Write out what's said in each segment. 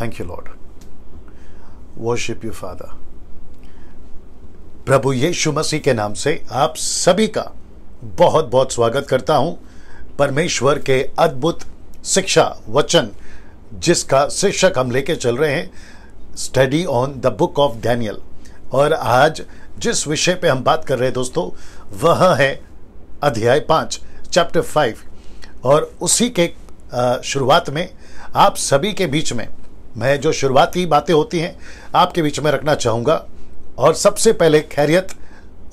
Thank you lord, worship you father. प्रभु यीशु मसीह के नाम से आप सभी का बहुत बहुत स्वागत करता हूं परमेश्वर के अद्भुत शिक्षा वचन, जिसका शीर्षक हम लेके चल रहे हैं study on the book of Daniel. और आज जिस विषय पे हम बात कर रहे हैं दोस्तों, वह है अध्याय 5 चैप्टर 5। और उसी के शुरुआत में आप सभी के बीच में मैं जो शुरुआती बातें होती हैं आपके बीच में रखना चाहूँगा। और सबसे पहले खैरियत,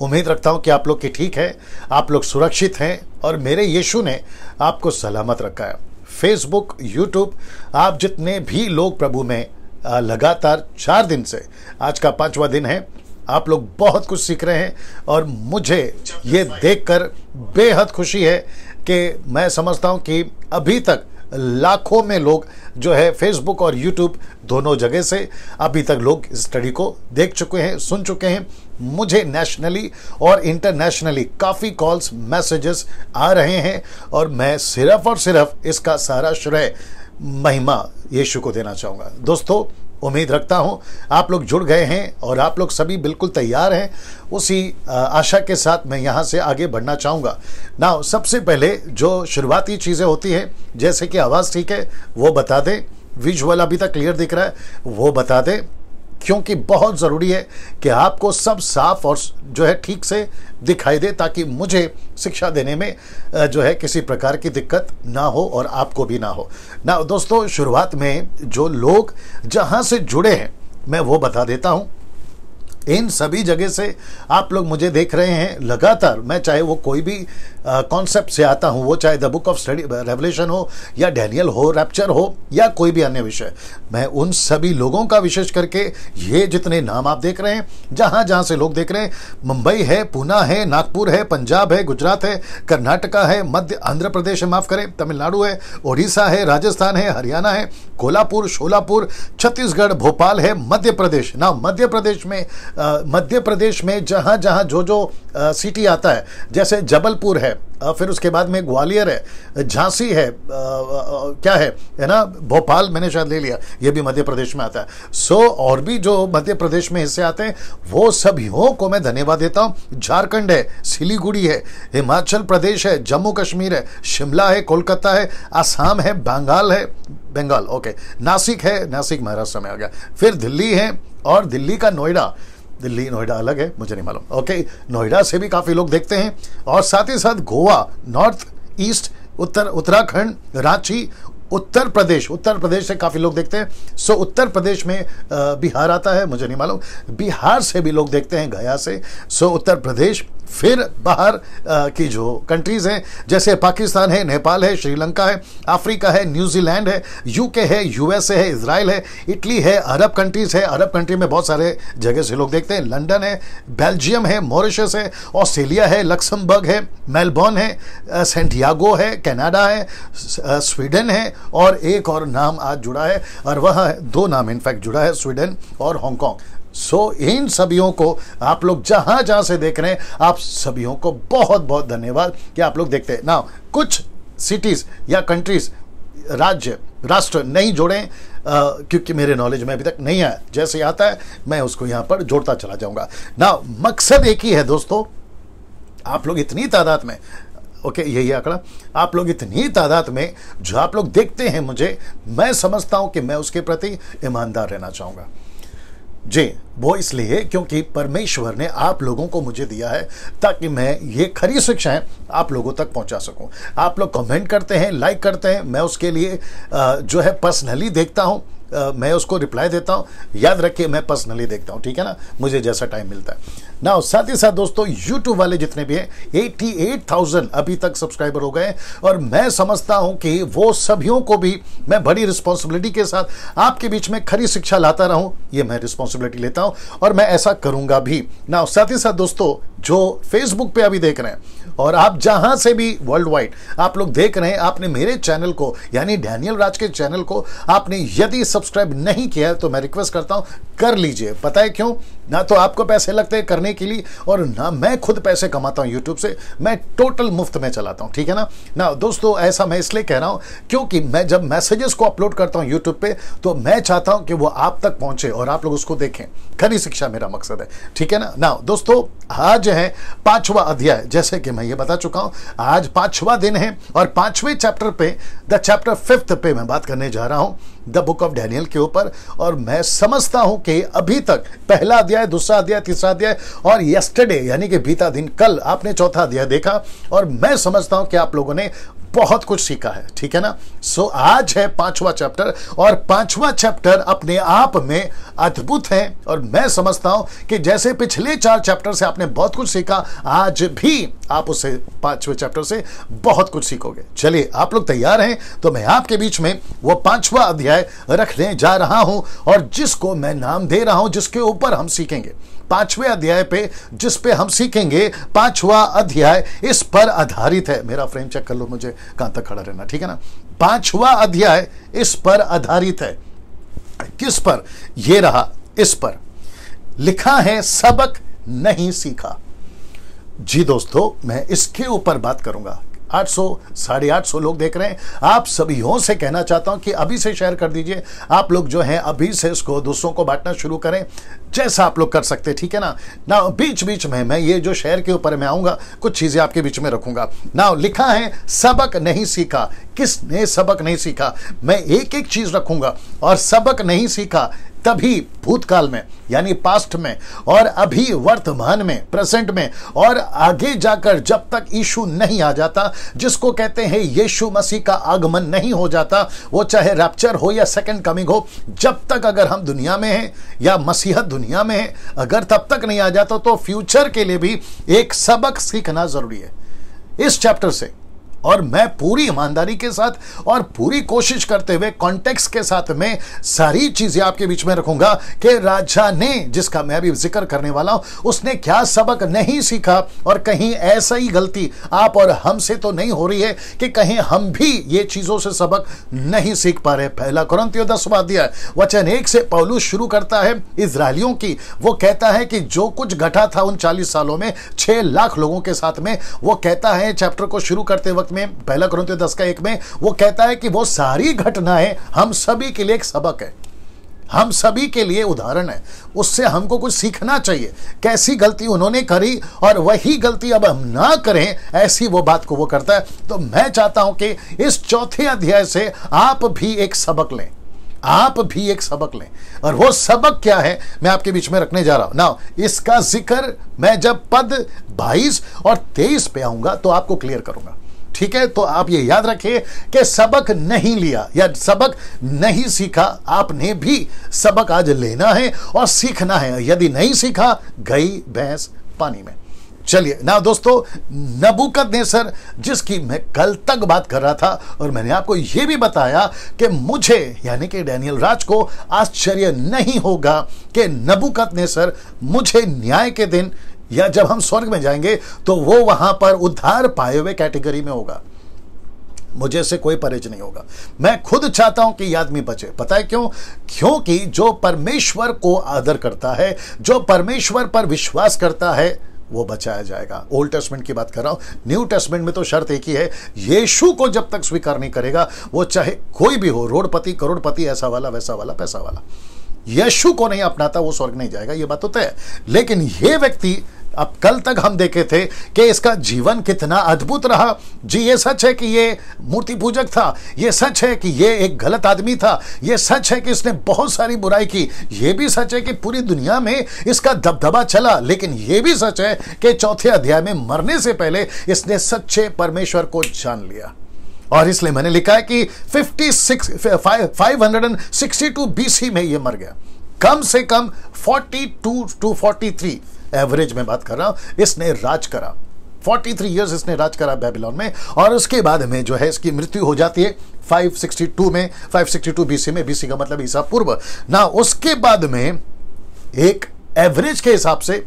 उम्मीद रखता हूँ कि आप लोग की ठीक है, आप लोग सुरक्षित हैं और मेरे यीशु ने आपको सलामत रखा है। फेसबुक, यूट्यूब, आप जितने भी लोग प्रभु में लगातार 4 दिन से, आज का 5वां दिन है, आप लोग बहुत कुछ सीख रहे हैं। और मुझे ये देखकर बेहद खुशी है कि मैं समझता हूँ कि अभी तक लाखों में लोग जो है फेसबुक और यूट्यूब दोनों जगह से अभी तक लोग इस स्टडी को देख चुके हैं, सुन चुके हैं। मुझे नेशनली और इंटरनेशनली काफ़ी कॉल्स, मैसेजेस आ रहे हैं और मैं सिर्फ और सिर्फ इसका सारा श्रेय, महिमा यीशु को देना चाहूँगा। दोस्तों, उम्मीद रखता हूं आप लोग जुड़ गए हैं और आप लोग सभी बिल्कुल तैयार हैं। उसी आशा के साथ मैं यहां से आगे बढ़ना चाहूँगा। ना, सबसे पहले जो शुरुआती चीज़ें होती हैं, जैसे कि आवाज़ ठीक है वो बता दें, विजुअल अभी तक क्लियर दिख रहा है वो बता दें, क्योंकि बहुत ज़रूरी है कि आपको सब साफ और जो है ठीक से दिखाई दे, ताकि मुझे शिक्षा देने में जो है किसी प्रकार की दिक्कत ना हो और आपको भी ना हो। ना दोस्तों, शुरुआत में जो लोग जहां से जुड़े हैं मैं वो बता देता हूं। इन सभी जगह से आप लोग मुझे देख रहे हैं लगातार। मैं चाहे वो कोई भी कॉन्सेप्ट से आता हूँ, वो चाहे the book of study revelation हो या डैनियल हो, रैप्चर हो या कोई भी अन्य विषय, मैं उन सभी लोगों का विशेष करके ये जितने नाम आप देख रहे हैं, जहाँ जहाँ से लोग देख रहे हैं, मुंबई है, पूना है, नागपुर है, पंजाब है, गुजरात है, कर्नाटका है, मध्य आंध्र प्रदेश है, माफ़ करें, तमिलनाडु है, उड़ीसा है, राजस्थान है, हरियाणा है, कोल्हापुर, शोलापुर, छत्तीसगढ़, भोपाल है, मध्य प्रदेश। ना, मध्य प्रदेश में जहाँ जहाँ जो सिटी आता है, जैसे जबलपुर है, फिर उसके बाद में ग्वालियर है, झांसी है, क्या है ना, भोपाल मैंने शायद ले लिया, ये भी मध्य प्रदेश में आता है। और भी जो मध्य प्रदेश में हिस्से आते हैं वो सभी को मैं धन्यवाद देता हूँ। झारखंड है, सिलीगुड़ी है, हिमाचल प्रदेश है, जम्मू कश्मीर है, शिमला है, कोलकाता है, असम है, बंगाल, ओके, नासिक है, नासिक महाराष्ट्र में आ गया, फिर दिल्ली है, और दिल्ली का नोएडा, नोएडा अलग है, मुझे नहीं मालूम, ओके, नोएडा से भी काफ़ी लोग देखते हैं। और साथ ही साथ गोवा, नॉर्थ ईस्ट, उत्तराखंड, रांची, उत्तर प्रदेश से काफ़ी लोग देखते हैं। उत्तर प्रदेश में बिहार आता है, मुझे नहीं मालूम, बिहार से भी लोग देखते हैं, गया से। उत्तर प्रदेश, फिर बाहर की जो कंट्रीज़ हैं, जैसे पाकिस्तान है, नेपाल है, श्रीलंका है, अफ्रीका है, न्यूजीलैंड है, यूके है, यूएसए है, इजराइल है, इटली है, अरब कंट्रीज़ है, अरब कंट्री में बहुत सारे जगह से लोग देखते हैं, लंदन है, बेल्जियम है, मॉरिशस है, ऑस्ट्रेलिया है, लक्समबर्ग है, मेलबर्न है, सेंटियागो है, कनाडा है, स्वीडन है, और एक और नाम आज जुड़ा है, और वह 2 नाम इनफैक्ट जुड़ा है, स्वीडन और हांगकांग। इन सभियों को आप लोग जहां जहां से देख रहे हैं, आप सभियों को बहुत बहुत धन्यवाद कि आप लोग देखते हैं। ना, कुछ सिटीज या कंट्रीज, राज्य, राष्ट्र नहीं जोड़े क्योंकि मेरे नॉलेज में अभी तक नहीं आया, जैसे आता है मैं उसको यहां पर जोड़ता चला जाऊंगा। ना, मकसद एक ही है दोस्तों, आप लोग इतनी तादाद में, ओके, यही आंकड़ा, आप लोग इतनी तादाद में जो आप लोग देखते हैं मुझे, मैं समझता हूं कि मैं उसके प्रति ईमानदार रहना चाहूंगा जी। वो इसलिए क्योंकि परमेश्वर ने आप लोगों को मुझे दिया है ताकि मैं ये खरी शिक्षाएं आप लोगों तक पहुंचा सकूं। आप लोग कमेंट करते हैं, लाइक करते हैं, मैं उसके लिए जो है पर्सनली देखता हूं, मैं उसको रिप्लाई देता हूं। याद रखिए, मैं पर्सनली देखता हूं, ठीक है ना, मुझे जैसा टाइम मिलता है ना। साथ ही साथ दोस्तों, यूट्यूब वाले जितने भी हैं, 88,000 अभी तक सब्सक्राइबर हो गए, और मैं समझता हूं कि वो सभियों को भी मैं बड़ी रिस्पॉन्सिबिलिटी के साथ आपके बीच में खरी शिक्षा लाता रहूं, ये मैं रिस्पॉन्सिबिलिटी लेता हूं और मैं ऐसा करूंगा भी ना। साथ ही साथ दोस्तों, जो फेसबुक पे अभी देख रहे हैं और आप जहां से भी वर्ल्ड वाइड आप लोग देख रहे हैं, आपने मेरे चैनल को यानी डैनियल राज के चैनल को आपने यदि सब्सक्राइब नहीं किया है तो मैं रिक्वेस्ट करता हूं कर लीजिए। पता है क्यों? ना तो आपको पैसे लगते हैं करने के लिए और ना मैं खुद पैसे कमाता हूं यूट्यूब से, मैं टोटल मुफ्त में चलाता हूं, ठीक है ना दोस्तों। ऐसा मैं इसलिए कह रहा हूं क्योंकि मैं जब मैसेजेस को अपलोड करता हूं यूट्यूब पे तो मैं चाहता हूं कि वो आप तक पहुंचे और आप लोग उसको देखें। खरी शिक्षा मेरा मकसद है, ठीक है ना दोस्तों। आज है 5वां अध्याय, जैसे कि मैं ये बता चुका हूं आज 5वां दिन है और 5वें चैप्टर पे द चैप्टर 5 पे मैं बात करने जा रहा हूं द बुक ऑफ डैनियल के ऊपर। और मैं समझता हूं कि अभी तक पहला अध्याय, दूसरा अध्याय, तीसरा अध्याय और यस्टरडे यानी कि बीता दिन कल आपने चौथा अध्याय देखा और मैं समझता हूं कि आप लोगों ने बहुत कुछ सीखा है, ठीक है ना। सो आज है 5वां चैप्टर और 5वां चैप्टर अपने आप में अद्भुत है और मैं समझता हूं कि जैसे पिछले 4 चैप्टर से आपने बहुत कुछ सीखा, आज भी आप उससे 5वें चैप्टर से बहुत कुछ सीखोगे। चलिए आप लोग तैयार हैं तो मैं आपके बीच में वो 5वां अध्याय रखने जा रहा हूं और जिसको मैं नाम दे रहा हूं, जिसके ऊपर हम सीखेंगे 5वें अध्याय पे, जिस पे हम सीखेंगे 5वां अध्याय इस पर आधारित है। मेरा फ्रेम चेक कर लो, मुझे कहां तक खड़ा रहना, ठीक है ना। 5वां अध्याय इस पर आधारित है। किस पर? ये रहा, इस पर लिखा है सबक नहीं सीखा। जी दोस्तों, मैं इसके ऊपर बात करूंगा। 800 850 लोग देख रहे हैं। आप सभीयों से कहना चाहता हूं कि अभी से शेयर कर दीजिए। आप लोग जो हैं अभी से इसको दूसरों को बांटना शुरू करें, जैसा आप लोग कर सकते हैं, ठीक है ना। बीच बीच में मैं ये जो शेयर के ऊपर मैं आऊंगा, कुछ चीजें आपके बीच में रखूंगा। लिखा है सबक नहीं सीखा। किसने सबक नहीं सीखा? मैं एक एक चीज रखूंगा और सबक नहीं सीखा तभी भूतकाल में यानी पास्ट में और अभी वर्तमान में, प्रेजेंट में और आगे जाकर जब तक यीशु नहीं आ जाता, जिसको कहते हैं यीशु मसीह का आगमन नहीं हो जाता, वो चाहे रैप्चर हो या सेकंड कमिंग हो, जब तक अगर हम दुनिया में हैं या मसीहत दुनिया में है, अगर तब तक नहीं आ जाता तो फ्यूचर के लिए भी एक सबक सीखना जरूरी है इस चैप्टर से। और मैं पूरी ईमानदारी के साथ और पूरी कोशिश करते हुए कॉन्टेक्स्ट के साथ में सारी चीजें आपके बीच में रखूंगा कि राजा ने, जिसका मैं अभी जिक्र करने वाला हूं, उसने क्या सबक नहीं सीखा और कहीं ऐसा ही गलती आप और हमसे तो नहीं हो रही है कि कहीं हम भी ये चीजों से सबक नहीं सीख पा रहे। पहला कुरिन्थियों 10वां अध्याय वचन 1 से पौलुस शुरू करता है इजरायलियों की। वो कहता है कि जो कुछ घटा था उन 40 सालों में 6 लाख लोगों के साथ में, वो कहता है चैप्टर को शुरू करते वक्त में पहला कुरिन्थियों 10:1 में वो कहता है कि वो सारी घटनाएं हम सभी के लिए एक सबक है, हम सभी के लिए उदाहरण है। उससे हमको कुछ सीखना चाहिए। कैसी गलती उन्होंने करी और वही गलती अब हम ना करें, ऐसी वो बात को वो करता है। तो मैं चाहता हूं कि इस चौथे अध्याय से आप भी एक सबक लें, आप भी एक सबक लें। और वो सबक क्या है मैं आपके बीच में रखने जा रहा हूं। नाउ इसका जिक्र मैं जब पद 22 और 23 पे आऊंगा तो आपको क्लियर करूंगा, ठीक है। तो आप ये याद रखिए कि सबक नहीं लिया या सबक नहीं सीखा, आपने भी सबक आज लेना है और सीखना है। यदि नहीं सीखा, गई भैंस पानी में। चलिए ना दोस्तों, नबूकदनेस्सर जिसकी मैं कल तक बात कर रहा था और मैंने आपको यह भी बताया कि मुझे यानी कि डैनियल राज को आश्चर्य नहीं होगा कि नबूकदनेस्सर मुझे न्याय के दिन या जब हम स्वर्ग में जाएंगे तो वो वहां पर उद्धार पाए हुए कैटेगरी में होगा। मुझे से कोई परहेज नहीं होगा। मैं खुद चाहता हूं कि ये आदमी बचे। पता है क्यों? क्योंकि जो परमेश्वर को आदर करता है, जो परमेश्वर पर विश्वास करता है, वो बचाया जाएगा। ओल्ड टेस्टमेंट की बात कर रहा हूं। न्यू टेस्टमेंट में तो शर्त एक ही है, यीशु को जब तक स्वीकार नहीं करेगा, वो चाहे कोई भी हो, रोडपति, करोड़पति, ऐसा वाला, वैसा वाला, पैसा वाला, यीशु को नहीं अपनाता वो स्वर्ग नहीं जाएगा। ये बात तो तय है। लेकिन ये व्यक्ति, अब कल तक हम देखे थे कि इसका जीवन कितना अद्भुत रहा। जी ये सच है कि ये मूर्ति पूजक था, ये सच है कि ये एक गलत आदमी था, ये सच है कि इसने बहुत सारी बुराई की, ये भी सच है कि पूरी दुनिया में इसका दबदबा चला। लेकिन ये भी सच है कि चौथे अध्याय में मरने से पहले इसने सच्चे परमेश्वर को जान लिया। और इसलिए मैंने लिखा है कि 562 BC में ये मर गया। कम से कम 42 to 43 एवरेज में बात कर रहा हूं, इसने राज करा। 43 इयर्स इसने राज करा बेबीलोन में। और उसके बाद में जो है इसकी मृत्यु हो जाती है 562 में, 562 BC में। BC का मतलब ईसा पूर्व ना। उसके बाद में एक एवरेज के हिसाब से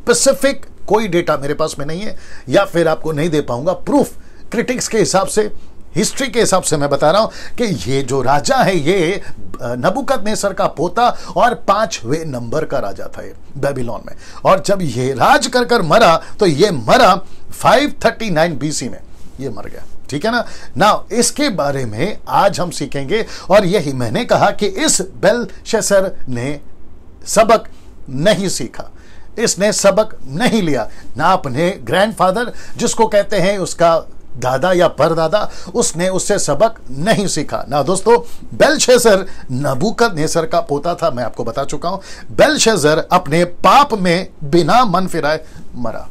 पैसिफिक कोई डेटा मेरे पास में नहीं है, या फिर आपको नहीं दे पाऊंगा प्रूफ। क्रिटिक्स के हिसाब से, हिस्ट्री के हिसाब से मैं बता रहा हूं कि ये जो राजा है ये नबूकदनेस्सर का पोता और 5वें नंबर का राजा था ये बेबीलोन में। और जब ये राज कर कर मरा तो ये मरा 539 BC में, ये मर गया। ठीक है ना। इसके बारे में आज हम सीखेंगे, और यही मैंने कहा कि इस बेलशस्सर ने सबक नहीं सीखा, इसने सबक नहीं लिया ना। अपने ग्रैंडफादर जिसको कहते हैं उसका दादा या परदादा, उसने उससे सबक नहीं सीखा ना। दोस्तों, बेलशस्सर नबूकदनेस्सर का पोता था, मैं आपको बता चुका हूं। बेलशस्सर अपने पाप में बिना मन फिराए मरा।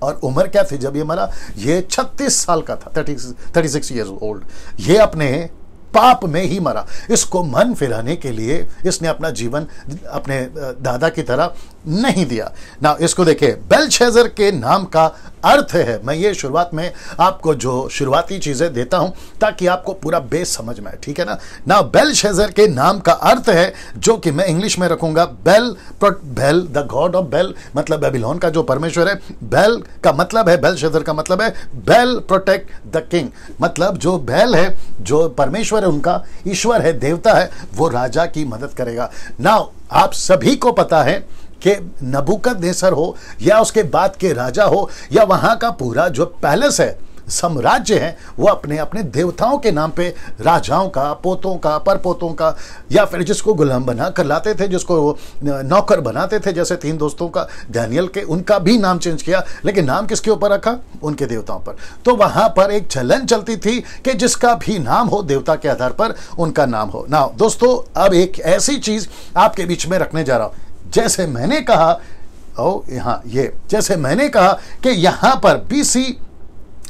और उम्र क्या थी जब ये मरा? ये 36 साल का था, 36 ईयर्स ओल्ड। ये अपने पाप में ही मरा। इसको मन फिराने के लिए इसने अपना जीवन अपने दादा की तरह नहीं दिया ना। इसको देखिए, बेलशस्सर के नाम का अर्थ है, मैं ये शुरुआत में आपको जो शुरुआती चीजें देता हूं ताकि आपको पूरा बेस समझ में आए। ठीक है ना। बेलशस्सर के नाम का अर्थ है, जो कि मैं इंग्लिश में रखूंगा, Bel, the god of Bel, मतलब बेबीलोन का जो परमेश्वर है। बेल का मतलब है, बेलशस्सर का मतलब है बेल प्रोटेक्ट द किंग, मतलब जो बेल है, जो परमेश्वर है, उनका ईश्वर है, देवता है, वो राजा की मदद करेगा। नाउ आप सभी को पता है कि नबूकदनेस्सर हो या उसके बाद के राजा हो या वहां का पूरा जो पैलेस है, साम्राज्य है, वो अपने अपने देवताओं के नाम पे राजाओं का, पोतों का, परपोतों का, या फिर जिसको गुलाम बना कर लाते थे, जिसको नौकर बनाते थे, जैसे 3 दोस्तों का दानियल के, उनका भी नाम चेंज किया, लेकिन नाम किसके ऊपर रखा? उनके देवताओं पर। तो वहां पर एक चलन चलती थी कि जिसका भी नाम हो देवता के आधार पर उनका नाम हो ना। दोस्तों, अब एक ऐसी चीज आपके बीच में रखने जा रहा हूं, जैसे मैंने कहा, जैसे मैंने कहा कि यहां पर BC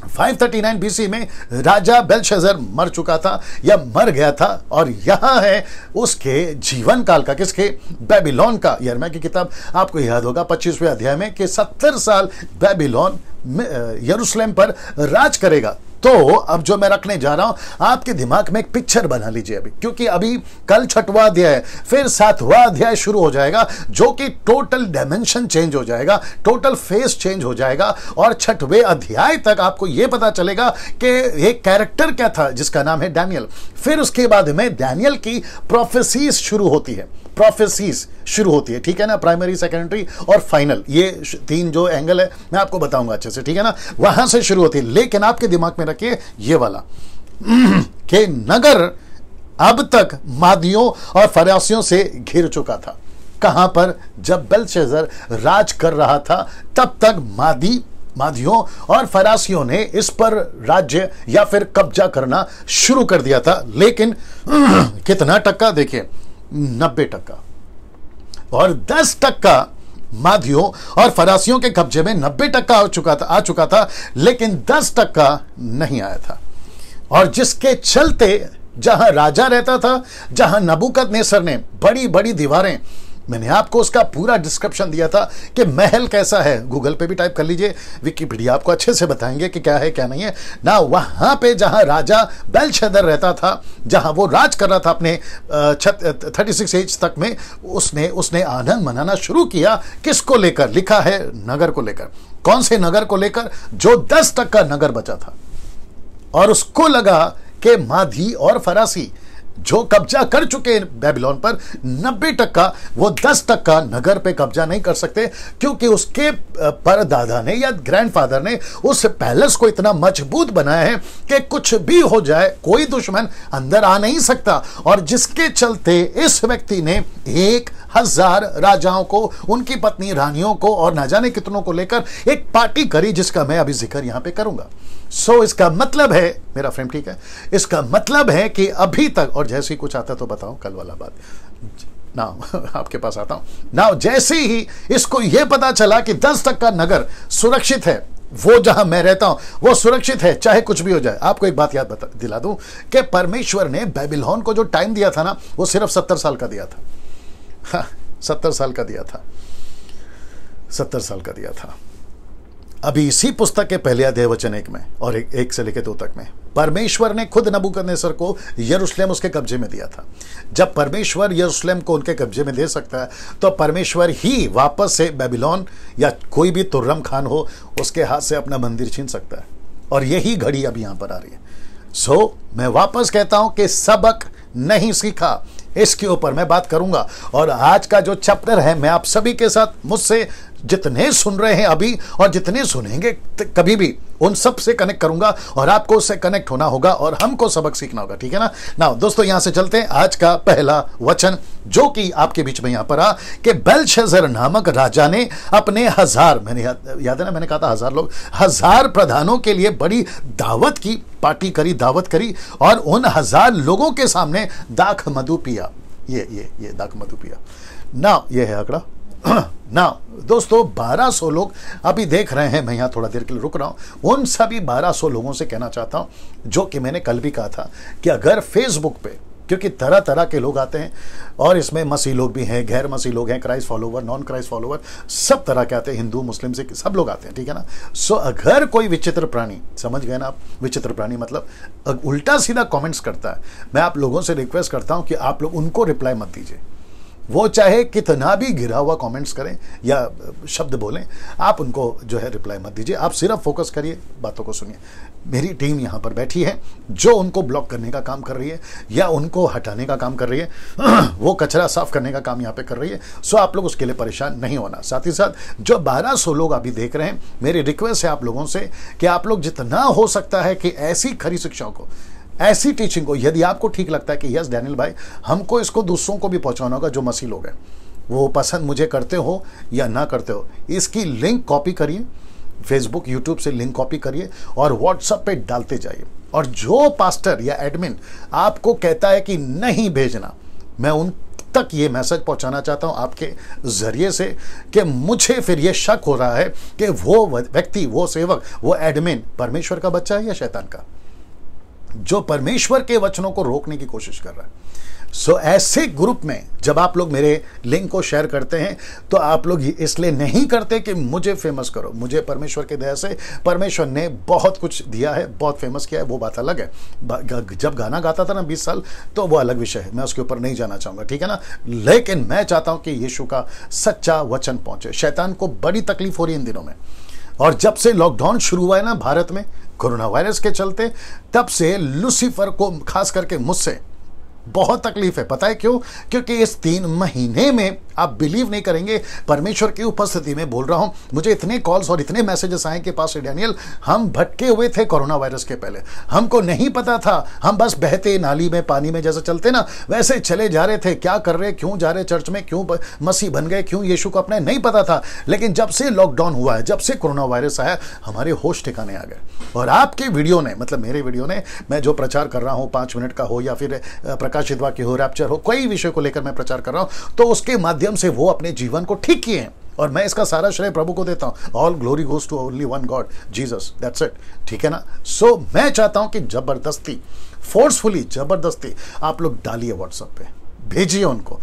539 BC में राजा बेलशस्सर मर चुका था या मर गया था, और यहां है उसके जीवन काल का, किसके? बेबीलोन का। यिर्मयाह की किताब आपको याद होगा 25वें अध्याय में कि 70 साल बेबीलोन यरूशलेम पर राज करेगा। तो अब जो मैं रखने जा रहा हूं, आपके दिमाग में एक पिक्चर बना लीजिए अभी, क्योंकि अभी कल 6वां अध्याय है, फिर 7वां अध्याय शुरू हो जाएगा, जो कि टोटल डायमेंशन चेंज हो जाएगा, टोटल फेस चेंज हो जाएगा, और 6वें अध्याय तक आपको यह पता चलेगा कि एक कैरेक्टर क्या था जिसका नाम है डैनियल। फिर उसके बाद में डैनियल की प्रोफेसीज शुरू होती है, ठीक है ना। प्राइमरी, सेकेंडरी और फाइनल, ये 3 जो एंगल है मैं आपको बताऊंगा अच्छे से, ठीक है ना। वहां से शुरू होती है, लेकिन आपके दिमाग में रखिए ये वाला कि नगर अब तक मादियों और फरासियों से घिर चुका था। कहां पर? जब बेलशस्सर राज कर रहा था तब तक मादियों और फरासियों ने इस पर राज्य या फिर कब्जा करना शुरू कर दिया था। लेकिन कितना टक्का? देखिए, 90%, और 10% मादियों और फरासियों के कब्जे में 90% आ चुका था, लेकिन 10% नहीं आया था। और जिसके चलते जहां राजा रहता था, जहां नबूकदनेस्सर ने बड़ी बड़ी दीवारें, मैंने आपको उसका पूरा डिस्क्रिप्शन दिया था कि महल कैसा है, गूगल पे भी टाइप कर लीजिए, विकिपीडिया आपको अच्छे से बताएंगे कि क्या है क्या नहीं है ना। वहां पे जहां राजा बेलशस्सर रहता था, जहां वो राज कर रहा था अपने 36 एज तक में, उसने आनंद मनाना शुरू किया। किसको लेकर? लिखा है नगर को लेकर। कौन से नगर को लेकर? जो 10% नगर बचा था। और उसको लगा कि मादी और फरासी जो कब्जा कर चुके हैं बेबीलोन पर, 90%, वो 10% नगर पे कब्जा नहीं कर सकते, क्योंकि उसके परदादा ने या ग्रैंडफादर ने उस पैलेस को इतना मजबूत बनाया है कि कुछ भी हो जाए कोई दुश्मन अंदर आ नहीं सकता। और जिसके चलते इस व्यक्ति ने 1000 राजाओं को, उनकी पत्नी रानियों को और न जाने कितनों को लेकर एक पार्टी करी, जिसका मैं अभी जिक्र यहां पे करूंगा। इसका मतलब है, मेरा फ्रेंड ठीक है, इसका मतलब है कि अभी तक, और जैसे ही कुछ आता तो बताओ, कल वाला बात ना आपके पास आता हूं ना। जैसे ही इसको यह पता चला कि 10% नगर सुरक्षित है, वो जहां मैं रहता हूं वो सुरक्षित है, चाहे कुछ भी हो जाए। आपको एक बात याद दिला दूं कि परमेश्वर ने बेबीलोन को जो टाइम दिया था ना, वो सिर्फ 70 साल का दिया था। 70 साल का दिया था, 70 साल का दिया था। अभी इसी पुस्तक के पहले अध्याय वचन 1 में और 1 से लेकर 2 तक में परमेश्वर ने खुद नबूकदनेस्सर को यरूशलेम उसके कब्जे में दिया था। जब परमेश्वर यरूशलेम को उनके कब्जे में दे सकता है तो परमेश्वर ही वापस से बेबीलोन या कोई भी तुर्रम खान हो उसके हाथ से अपना मंदिर छीन सकता है। और यही घड़ी अब यहां पर आ रही है। मैं वापस कहता हूं कि सबक नहीं सीखा, इसके ऊपर मैं बात करूंगा। और आज का जो चैप्टर है मैं आप सभी के साथ, मुझसे जितने सुन रहे हैं अभी और जितने सुनेंगे कभी भी, उन सब से कनेक्ट करूंगा और आपको उससे कनेक्ट होना होगा और हमको सबक सीखना होगा, ठीक है ना। नाउ दोस्तों यहां से चलते हैं आज का पहला वचन जो कि आपके बीच में यहां पर आ कि बेलशस्सर नामक राजा ने अपने 1000, मैंने याद है ना, मैंने कहा था 1000 लोग, 1000 प्रधानों के लिए बड़ी दावत की, पार्टी करी, दावत करी और उन 1000 लोगों के सामने दाख मधु पिया। ये दाख मधु पिया ना, ये है आंकड़ा ना। दोस्तों 1200 लोग अभी देख रहे हैं, मैं यहां थोड़ा देर के लिए रुक रहा हूं। उन सभी 1200 लोगों से कहना चाहता हूं जो कि मैंने कल भी कहा था कि अगर फेसबुक पे, क्योंकि तरह तरह के लोग आते हैं और इसमें मसीह लोग भी हैं, गैर मसीह लोग हैं, Christ follower, non Christ follower, सब तरह के आते हैं, हिंदू मुस्लिम से सब लोग आते हैं, ठीक है ना। अगर कोई विचित्र प्राणी, समझ गए ना आप, विचित्र प्राणी मतलब उल्टा सीधा कमेंट्स करता है, मैं आप लोगों से रिक्वेस्ट करता हूं कि आप लोग उनको रिप्लाई मत दीजिए। वो चाहे कितना भी गिरा हुआ कमेंट्स करें या शब्द बोलें, आप उनको जो है रिप्लाई मत दीजिए। आप सिर्फ फोकस करिए, बातों को सुनिए। मेरी टीम यहाँ पर बैठी है जो उनको ब्लॉक करने का काम कर रही है या उनको हटाने का काम कर रही है, वो कचरा साफ करने का काम यहाँ पे कर रही है। आप लोग उसके लिए परेशान नहीं होना। साथ ही साथ जो 1200 लोग अभी देख रहे हैं, मेरी रिक्वेस्ट है आप लोगों से कि आप लोग जितना हो सकता है कि ऐसी खरी शिक्षाओं को, ऐसी टीचिंग को, यदि आपको ठीक लगता है कि यस डैनियल भाई हमको इसको दूसरों को भी पहुंचाना होगा, जो मसीह लोग हैं वो पसंद मुझे करते हो या ना करते हो, इसकी लिंक कॉपी करिए, फेसबुक यूट्यूब से लिंक कॉपी करिए और व्हाट्सएप पे डालते जाइए। और जो पास्टर या एडमिन आपको कहता है कि नहीं भेजना, मैं उन तक ये मैसेज पहुंचाना चाहता हूं आपके जरिए से कि मुझे फिर ये शक हो रहा है कि वो व्यक्ति, वो सेवक, वो एडमिन परमेश्वर का बच्चा है या शैतान का, जो परमेश्वर के वचनों को रोकने की कोशिश कर रहा है। ऐसे ग्रुप में जब आप लोग मेरे लिंक को शेयर करते हैं तो आप लोग इसलिए नहीं करते कि मुझे फेमस करो। मुझे परमेश्वर के दया से परमेश्वर ने बहुत कुछ दिया है, बहुत फेमस किया है, वो बात अलग है। जब गाना गाता था ना 20 साल, तो वो अलग विषय है, मैं उसके ऊपर नहीं जाना चाहूंगा, ठीक है ना। लेकिन मैं चाहता हूं कि यीशु का सच्चा वचन पहुंचे। शैतान को बड़ी तकलीफ हो रही है इन दिनों में, और जब से लॉकडाउन शुरू हुआ है ना भारत में कोरोना वायरस के चलते, तब से लूसीफर को खास करके मुझसे बहुत तकलीफ है। पता है क्यों? क्योंकि इस 3 महीने में आप बिलीव नहीं करेंगे, परमेश्वर की उपस्थिति में बोल रहा हूं, मुझे इतने कॉल्स और इतने मैसेजेस आए कि पास्टर डैनियल हम भटके हुए थे कोरोना वायरस के पहले, हमको नहीं पता था, हम बस बहते नाली में, पानी में जैसे चलते ना वैसे चले जा रहे थे, क्या कर रहे, क्यों जा रहे चर्च में, क्यों मसीह बन गए, क्यों यीशु को अपने नहीं पता था। लेकिन जब से लॉकडाउन हुआ है, जब से कोरोना वायरस आया, हमारे होश ठिकाने आ गए। और आपके वीडियो ने, मतलब मेरे वीडियो ने, मैं जो प्रचार कर रहा हूं 5 मिनट का हो या फिर प्रकाशित वाक्य हो, रैप्चर हो, कोई विषय को लेकर मैं प्रचार कर रहा हूं, तो उसके माध्यम से वो अपने जीवन को ठीक किए हैं और मैं इसका सारा श्रेय प्रभु को देता हूं। All glory goes to only one God, Jesus, that's it, ठीक है ना। मैं चाहता हूं कि जबरदस्ती, फोर्सफुली जबरदस्ती आप लोग डालिए, व्हाट्सएप पे भेजिए उनको,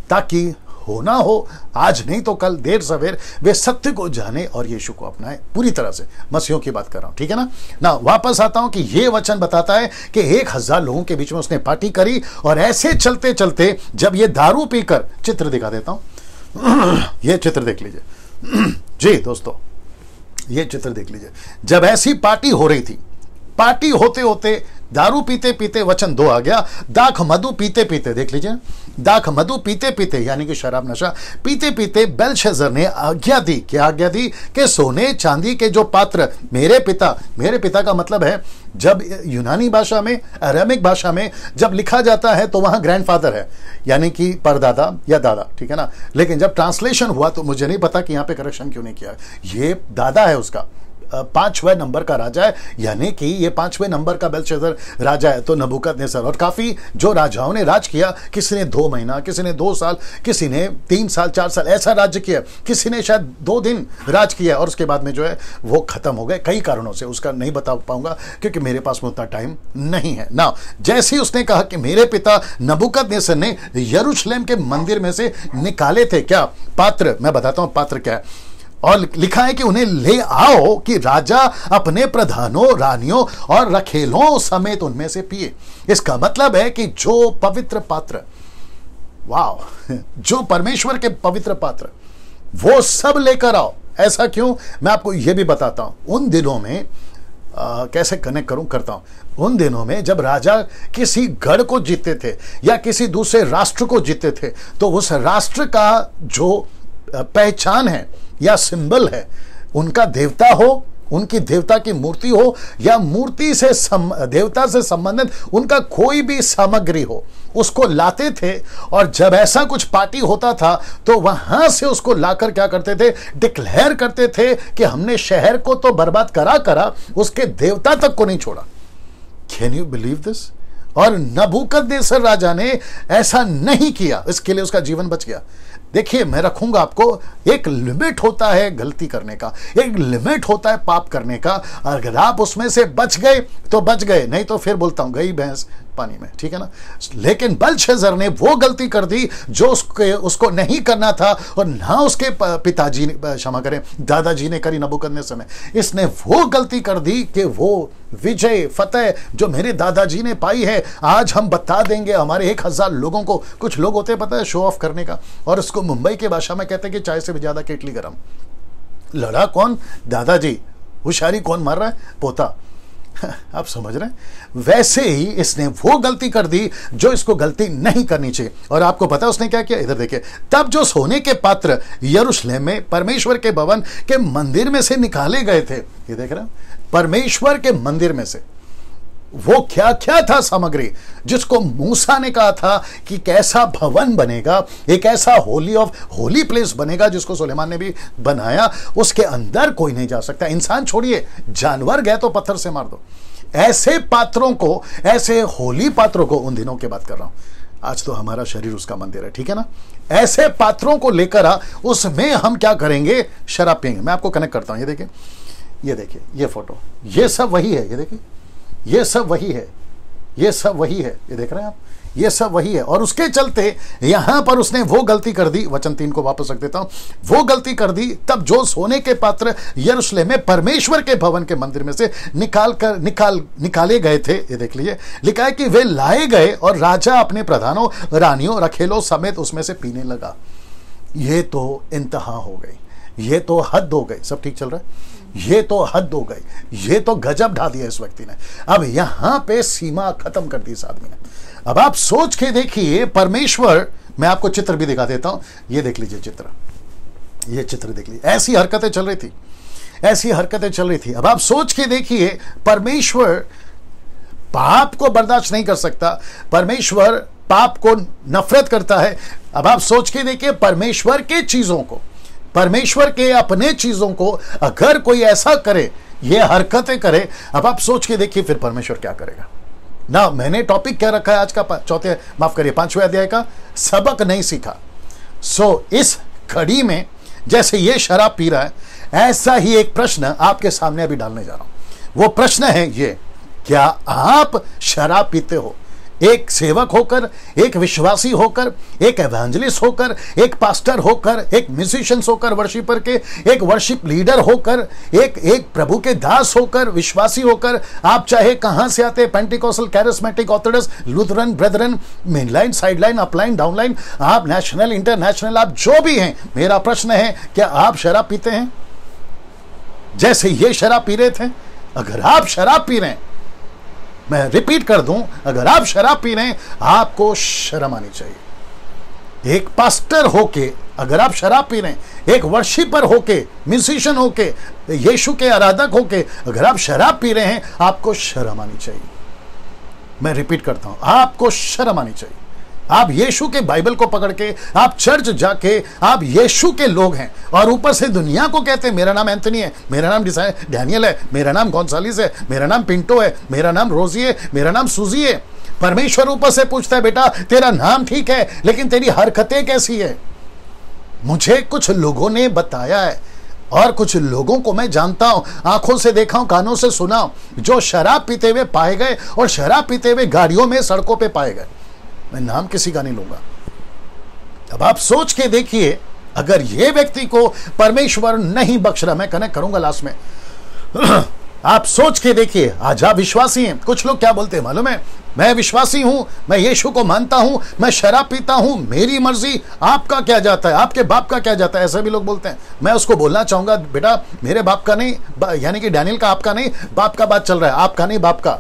ताकि होना हो आज नहीं तो कल, देर सवेर वे सत्य को जाने और यीशु को अपनाए। पूरी तरह से मसीहों की बात कर रहा हूं, ठीक है ना। वापस आता हूं कि यह वचन बताता है कि 1000 लोगों के बीच में उसने पार्टी करी और ऐसे चलते चलते जब ये दारू पीकर, चित्र दिखा देता हूं, ये चित्र देख लीजिए जी दोस्तों, ये चित्र देख लीजिए। जब ऐसी पार्टी हो रही थी, पार्टी होते होते दारू पीते पीते वचन 2 आ गया, दाख मधु पीते पीते, देख लीजिए, दाख मधु पीते पीते यानी कि शराब नशा पीते पीते बेलशस्सर ने आज्ञा दी। क्या आज्ञा दी? कि सोने चांदी के जो पात्र मेरे पिता का मतलब है, जब यूनानी भाषा में, अरामिक भाषा में जब लिखा जाता है तो वहां ग्रैंडफादर है, यानी कि परदादा या दादा, ठीक है ना। लेकिन जब ट्रांसलेशन हुआ तो मुझे नहीं पता कि यहां पे करेक्शन क्यों नहीं किया, ये दादा है उसका, 5वें नंबर का राजा है, यानी कि ये 5वें नंबर का बेलशस्सर राजा है। तो नबूकदनेस्सर और काफी जो राजाओं ने राज किया, किसी ने 2 महीना, किसी ने 2 साल, किसी ने 3 साल 4 साल ऐसा राज्य किया, किसी ने शायद 2 दिन राज किया और उसके बाद में जो है वो खत्म हो गए कई कारणों से, उसका नहीं बता पाऊंगा क्योंकि मेरे पास में उतना टाइम नहीं है ना। जैसे ही उसने कहा कि मेरे पिता नबूकदनेस्सर ने यरूशलेम के मंदिर में से निकाले थे क्या पात्र, मैं बताता हूं पात्र क्या है, और लिखा है कि उन्हें ले आओ कि राजा अपने प्रधानों, रानियों और रखेलों समेत उनमें से पिए। इसका मतलब है कि जो पवित्र पात्र, वाह, जो परमेश्वर के पवित्र पात्र, वो सब लेकर आओ। ऐसा क्यों, मैं आपको यह भी बताता हूं। उन दिनों में कैसे कनेक्ट करता हूं। उन दिनों में जब राजा किसी गढ़ को जीतते थे या किसी दूसरे राष्ट्र को जीतते थे, तो उस राष्ट्र का जो पहचान है या सिंबल है, उनका देवता हो, उनकी देवता की मूर्ति हो या मूर्ति से देवता से संबंधित उनका कोई भी सामग्री हो, उसको लाते थे। और जब ऐसा कुछ पार्टी होता था तो वहां से उसको लाकर क्या करते थे, डिक्लेयर करते थे कि हमने शहर को तो बर्बाद करा उसके देवता तक को नहीं छोड़ा। Can you believe this? और नबूकदनेस्सर राजा ने ऐसा नहीं किया, इसके लिए उसका जीवन बच गया। देखिए, मैं रखूंगा आपको, एक लिमिट होता है गलती करने का, एक लिमिट होता है पाप करने का। अगर आप उसमें से बच गए तो बच गए, नहीं तो फिर बोलता हूं गई भैंस पानी में, ठीक है ना। लेकिन बेलशस्सर ने वो गलती कर दी जो उसको नहीं करना था, और ना उसके पिताजी ने, क्षमा करें, दादाजी ने करी नबूकदनेस्सर ने। इसने वो गलती कर दी कि वो विजय फतेह जो मेरे दादाजी ने पाई है, आज हम बता देंगे हमारे 1000 लोगों को। कुछ लोग होते पता है शो ऑफ करने का, और इसको मुंबई की भाषा में कहते हैं कि चाय से भी ज्यादा केटली गरम। लड़ा कौन? दादाजी। होशियारी कौन मार रहा है? पोता। आप समझ रहे हैं? वैसे ही इसने वो गलती कर दी जो इसको गलती नहीं करनी चाहिए। और आपको पता है उसने क्या किया? इधर देखिए, तब जो सोने के पात्र यरूशलेम में परमेश्वर के भवन के मंदिर में से निकाले गए थे, ये देख रहे हैं, परमेश्वर के मंदिर में से वो क्या क्या था सामग्री जिसको मूसा ने कहा था कि कैसा भवन बनेगा, एक ऐसा होली ऑफ होली प्लेस बनेगा जिसको सुलेमान ने भी बनाया, उसके अंदर कोई नहीं जा सकता। इंसान छोड़िए, जानवर गए तो पत्थर से मार दो। ऐसे पात्रों को, ऐसे होली पात्रों को, उन दिनों की बात कर रहा हूं, आज तो हमारा शरीर उसका मंदिर है, ठीक है ना। ऐसे पात्रों को लेकर आ, उसमें हम क्या करेंगे? शराब पिएंगे। मैं आपको कनेक्ट करता हूं, ये देखिए, ये देखिए, ये फोटो, ये सब वही है, ये देखिए, ये सब वही है, ये सब वही है, ये देख रहे हैं आप, ये सब वही है। और उसके चलते यहां पर उसने वो गलती कर दी, वचन 3 को वापस रख देता हूं, वो गलती कर दी तब जो सोने के पात्र यरूशलेम में परमेश्वर के भवन के मंदिर में से निकाले गए थे, ये देख लीजिए, लिखा है कि वे लाए गए और राजा अपने प्रधानों, रानियों, रखेलों समेत उसमें से पीने लगा। ये तो इंतहा हो गई, ये तो हद हो गई। सब ठीक चल रहा है? ये तो हद हो गई, ये तो गजब ढा दिया इस व्यक्ति ने। अब यहां पे सीमा खत्म कर दी इस आदमी ने। अब आप सोच के देखिए, परमेश्वर, मैं आपको चित्र भी दिखा देता हूं, ये देख लीजिए चित्र, ये चित्र देख लीजिए, ऐसी हरकतें चल रही थी, ऐसी हरकतें चल रही थी। अब आप सोच के देखिए, परमेश्वर पाप को बर्दाश्त नहीं कर सकता, परमेश्वर पाप को नफरत करता है। अब आप सोच के देखिए, परमेश्वर के चीजों को, परमेश्वर के अपने चीजों को अगर कोई ऐसा करे, ये हरकतें करे, अब आप सोच के देखिए फिर परमेश्वर क्या करेगा ना। मैंने टॉपिक क्या रखा है आज का? 5वें अध्याय का सबक नहीं सीखा। सो इस घड़ी में जैसे ये शराब पी रहा है, ऐसा ही एक प्रश्न आपके सामने अभी डालने जा रहा हूं। वो प्रश्न है ये, क्या आप शराब पीते हो? एक सेवक होकर, एक विश्वासी होकर, एक एवेंजलिस्ट होकर, एक पास्टर होकर, एक म्यूजिशियंस होकर, वर्शिपर के, एक वर्शिप लीडर होकर, एक प्रभु के दास होकर, विश्वासी होकर, आप चाहे कहां से आते, Pentecostal, charismatic, Orthodox, Lutheran, brethren, mainline, sideline, upline, downline, आप नेशनल, इंटरनेशनल, आप जो भी हैं, मेरा प्रश्न है, क्या आप शराब पीते हैं जैसे ये शराब पी रहे थे? अगर आप शराब पी रहे हैं, मैं रिपीट कर दूं, अगर आप शराब पी रहे हैं, आपको शर्म आनी चाहिए। एक पास्टर होके अगर आप शराब पी रहे हैं, एक वर्शिपर होके, म्यूजिशियन होके, यीशु के आराधक होके अगर आप शराब पी रहे हैं, आपको शर्म आनी चाहिए। मैं रिपीट करता हूं, आपको शर्म आनी चाहिए। आप यीशु के बाइबल को पकड़ के, आप चर्च जाके, आप यीशु के लोग हैं, और ऊपर से दुनिया को कहते हैं मेरा नाम एंथनी है, मेरा नाम डैनियल है, मेरा नाम गोंसालिस है, मेरा नाम पिंटो है, मेरा नाम रोजी है, मेरा नाम सूजी है। परमेश्वर ऊपर से पूछता है, बेटा तेरा नाम ठीक है, लेकिन तेरी हरकतें कैसी है? मुझे कुछ लोगों ने बताया है, और कुछ लोगों को मैं जानता हूं, आंखों से देखा हूं, कानों से सुना हूं, जो शराब पीते हुए पाए गए और शराब पीते हुए गाड़ियों में, सड़कों पे पाए गए। मैं नाम किसी का नहीं लूंगा। अब आप सोच के देखिए, अगर ये व्यक्ति को परमेश्वर नहीं बख्श रहा, मैं कनेक्ट करूंगा लास्ट में। आप सोच के देखिए, आज आप विश्वासी हैं, कुछ लोग क्या बोलते हैं मालूम है, मैं विश्वासी हूं, मैं यीशु को मानता हूं, मैं शराब पीता हूं, मेरी मर्जी, आपका क्या जाता है, आपके बाप का क्या जाता है, ऐसे भी लोग बोलते हैं। मैं उसको बोलना चाहूंगा, बेटा मेरे बाप का नहीं, यानी कि डैनियल का आपका नहीं, बाप का बात चल रहा है, आपका नहीं बाप का।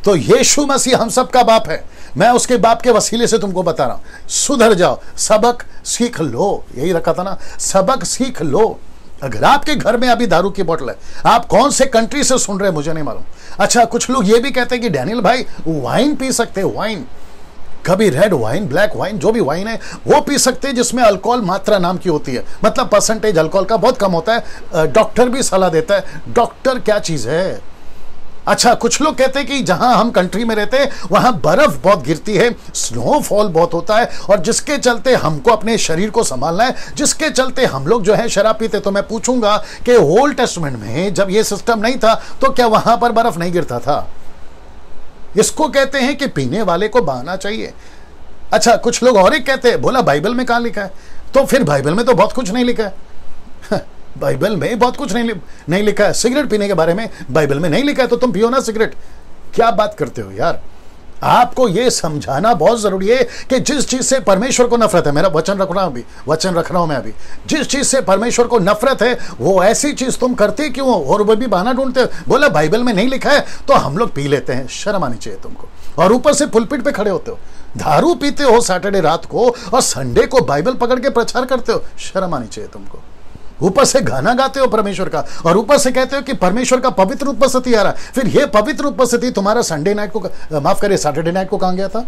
तो यीशु मसीह हम सबका बाप है, मैं उसके बाप के वसीले से तुमको बता रहा हूं, सुधर जाओ, सबक सीख लो। यही रखा था ना, सबक सीख लो। अगर आपके घर में अभी दारू की बोतल है, आप कौन से कंट्री से सुन रहे हैं मुझे नहीं मालूम। अच्छा, कुछ लोग ये भी कहते हैं कि डैनियल भाई वाइन पी सकते हैं, वाइन, कभी रेड वाइन, ब्लैक वाइन, जो भी वाइन है वो पी सकते हैं जिसमें अल्कोहल मात्रा नाम की होती है, मतलब परसेंटेज अल्कोहल का बहुत कम होता है। डॉक्टर भी सलाह देता है। डॉक्टर क्या चीज है? अच्छा, कुछ लोग कहते हैं कि जहां हम कंट्री में रहते हैं वहां बर्फ बहुत गिरती है, स्नोफॉल बहुत होता है, और जिसके चलते हमको अपने शरीर को संभालना है, जिसके चलते हम लोग जो है शराब पीते। तो मैं पूछूंगा कि ओल्ड टेस्टमेंट में जब ये सिस्टम नहीं था तो क्या वहां पर बर्फ नहीं गिरता था? इसको कहते हैं कि पीने वाले को बहाना चाहिए। अच्छा, कुछ लोग और एक कहते हैं, बोला बाइबल में कहां लिखा है? तो फिर बाइबल में तो बहुत कुछ नहीं लिखा है। बाइबल में बहुत कुछ नहीं लिखा है। सिगरेट पीने के बारे में बाइबल में नहीं लिखा है, तो तुम पियो ना सिगरेट। क्या बात करते हो यार? आपको यह समझाना बहुत जरूरी है कि जिस चीज से परमेश्वर को नफरत है, मेरा वचन रख रहा हूं मैं अभी, जिस चीज से परमेश्वर को नफरत है वो ऐसी चीज तुम करते क्यों हो? और वो भी बहाना ढूंढते हो, बोला बाइबल में नहीं लिखा है तो हम लोग पी लेते हैं। शर्म आनी चाहिए तुमको। और ऊपर से पुलपिट पे खड़े होते हो, दारू पीते हो सैटरडे रात को, और संडे को बाइबल पकड़ के प्रचार करते हो। शर्म आनी चाहिए तुमको। ऊपर से गाना गाते हो परमेश्वर का, और ऊपर से कहते हो कि परमेश्वर का पवित्र उपस्थिति आ रहा है। फिर ये पवित्र उपस्थिति तुम्हारा संडे नाइट को, माफ करिए, सैटरडे नाइट को कहां गया था?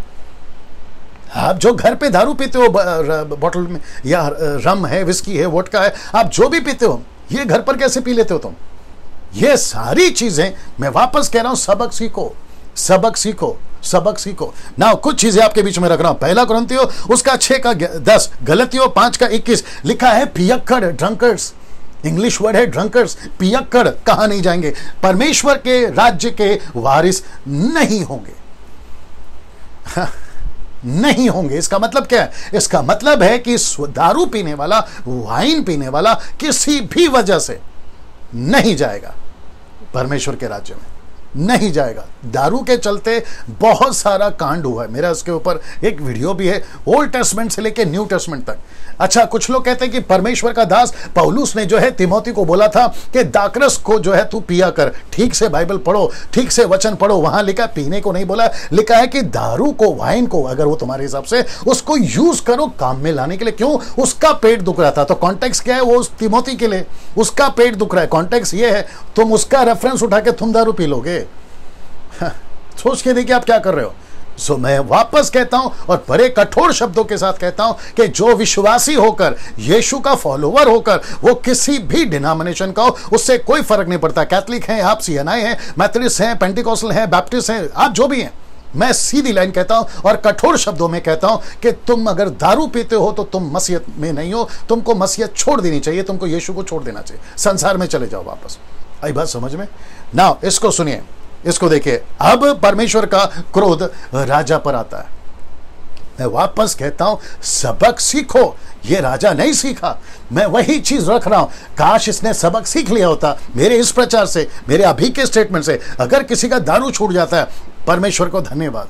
आप जो घर पे दारू पीते हो बोतल में, या रम है, विस्की है, वोडका है, आप जो भी पीते हो, ये घर पर कैसे पी लेते हो तुम? ये सारी चीजें, मैं वापस कह रहा हूं, सबक सीखो, सबक सीखो, सबक सीखो ना। कुछ चीजें आपके बीच में रख रहा हूं। पहला कुरिन्थियों उसका 6 का 10, गलतियों 5 का 21 लिखा है, पियक्कड़, ड्रंकर्स, इंग्लिश वर्ड है ड्रंकर्स, पियक्कड़ कहां नहीं जाएंगे, परमेश्वर के राज्य के वारिस नहीं होंगे। नहीं होंगे। इसका मतलब क्या है? इसका मतलब है कि दारू पीने वाला, वाइन पीने वाला किसी भी वजह से नहीं जाएगा परमेश्वर के राज्य में, नहीं जाएगा। दारू के चलते बहुत सारा कांड हुआ है, मेरा इसके ऊपर एक वीडियो भी है, ओल्ड टेस्टमेंट से लेके न्यू टेस्टमेंट तक। अच्छा, कुछ लोग कहते हैं कि परमेश्वर का दास पौलुस ने जो है तिमोथी को बोला था कि दाखरस को जो है तू पिया कर, ठीक से बाइबल पढ़ो, ठीक से वचन पढ़ो। वहां लिखा, पीने को नहीं बोला, लिखा है कि दारू को, वाइन को, अगर वो तुम्हारे हिसाब से, उसको यूज करो काम में लाने के लिए। क्यों? उसका पेट दुख रहा था। तो कॉन्टेक्स्ट क्या है? वो उस तिमोथी के लिए उसका पेट दुख रहा है। कॉन्टेक्स्ट ये है, तुम उसका रेफरेंस उठा के तुम दारू पी लोगे? सोच के देखिए आप क्या कर रहे हो। सो मैं वापस कहता हूं, और बड़े कठोर शब्दों के साथ कहता हूं कि जो विश्वासी होकर, यीशु का फॉलोवर होकर, वो किसी भी डिनोमिनेशन का हो, उससे कोई फर्क नहीं पड़ता। कैथलिक हैं आप, सीएनआई हैं, मेथोडिस्ट हैं, पेंटिकॉस्टल हैं, बैप्टिस्ट हैं, आप जो भी हैं, मैं सीधी लाइन कहता हूं और कठोर शब्दों में कहता हूं कि तुम अगर दारू पीते हो तो तुम मसीहत में नहीं हो। तुमको मसीहत छोड़ देनी चाहिए, तुमको यीशु को छोड़ देना चाहिए, संसार में चले जाओ वापस। आई बात समझ में? नाउ इसको सुनिए, इसको देखिए। अब परमेश्वर का क्रोध राजा पर आता है। मैं वापस कहता हूं, सबक सीखो। ये राजा नहीं सीखा, मैं वही चीज रख रहा हूं। काश इसने सबक सीख लिया होता मेरे इस प्रचार से, मेरे अभी के स्टेटमेंट से। अगर किसी का दारू छूट जाता है, परमेश्वर को धन्यवाद।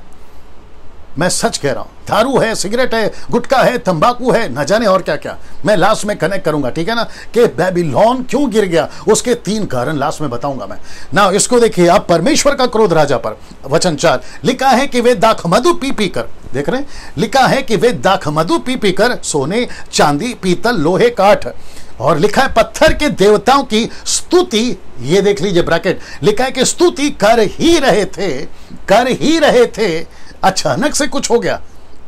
मैं सच कह रहा हूं, दारू है, सिगरेट है, गुटखा है, तंबाकू है, न जाने और क्या क्या। मैं लास्ट में कनेक्ट करूंगा, ठीक है ना, कि बेबीलोन क्यों गिर गया, उसके 3 कारण लास्ट में बताऊंगा मैं। ना इसको देखिए, अब परमेश्वर का क्रोध राजा पर, वचन 4 लिखा है कि वे दाखमधु पी पी कर, देख रहे हैं, लिखा है कि वे दाखमधु पी पी कर, सोने, चांदी, पीतल, लोहे, काठ, और लिखा है पत्थर के देवताओं की स्तुति, ये देख लीजिए ब्रैकेट, लिखा है कि स्तुति कर ही रहे थे, कर ही रहे थे। अचानक से कुछ हो गया,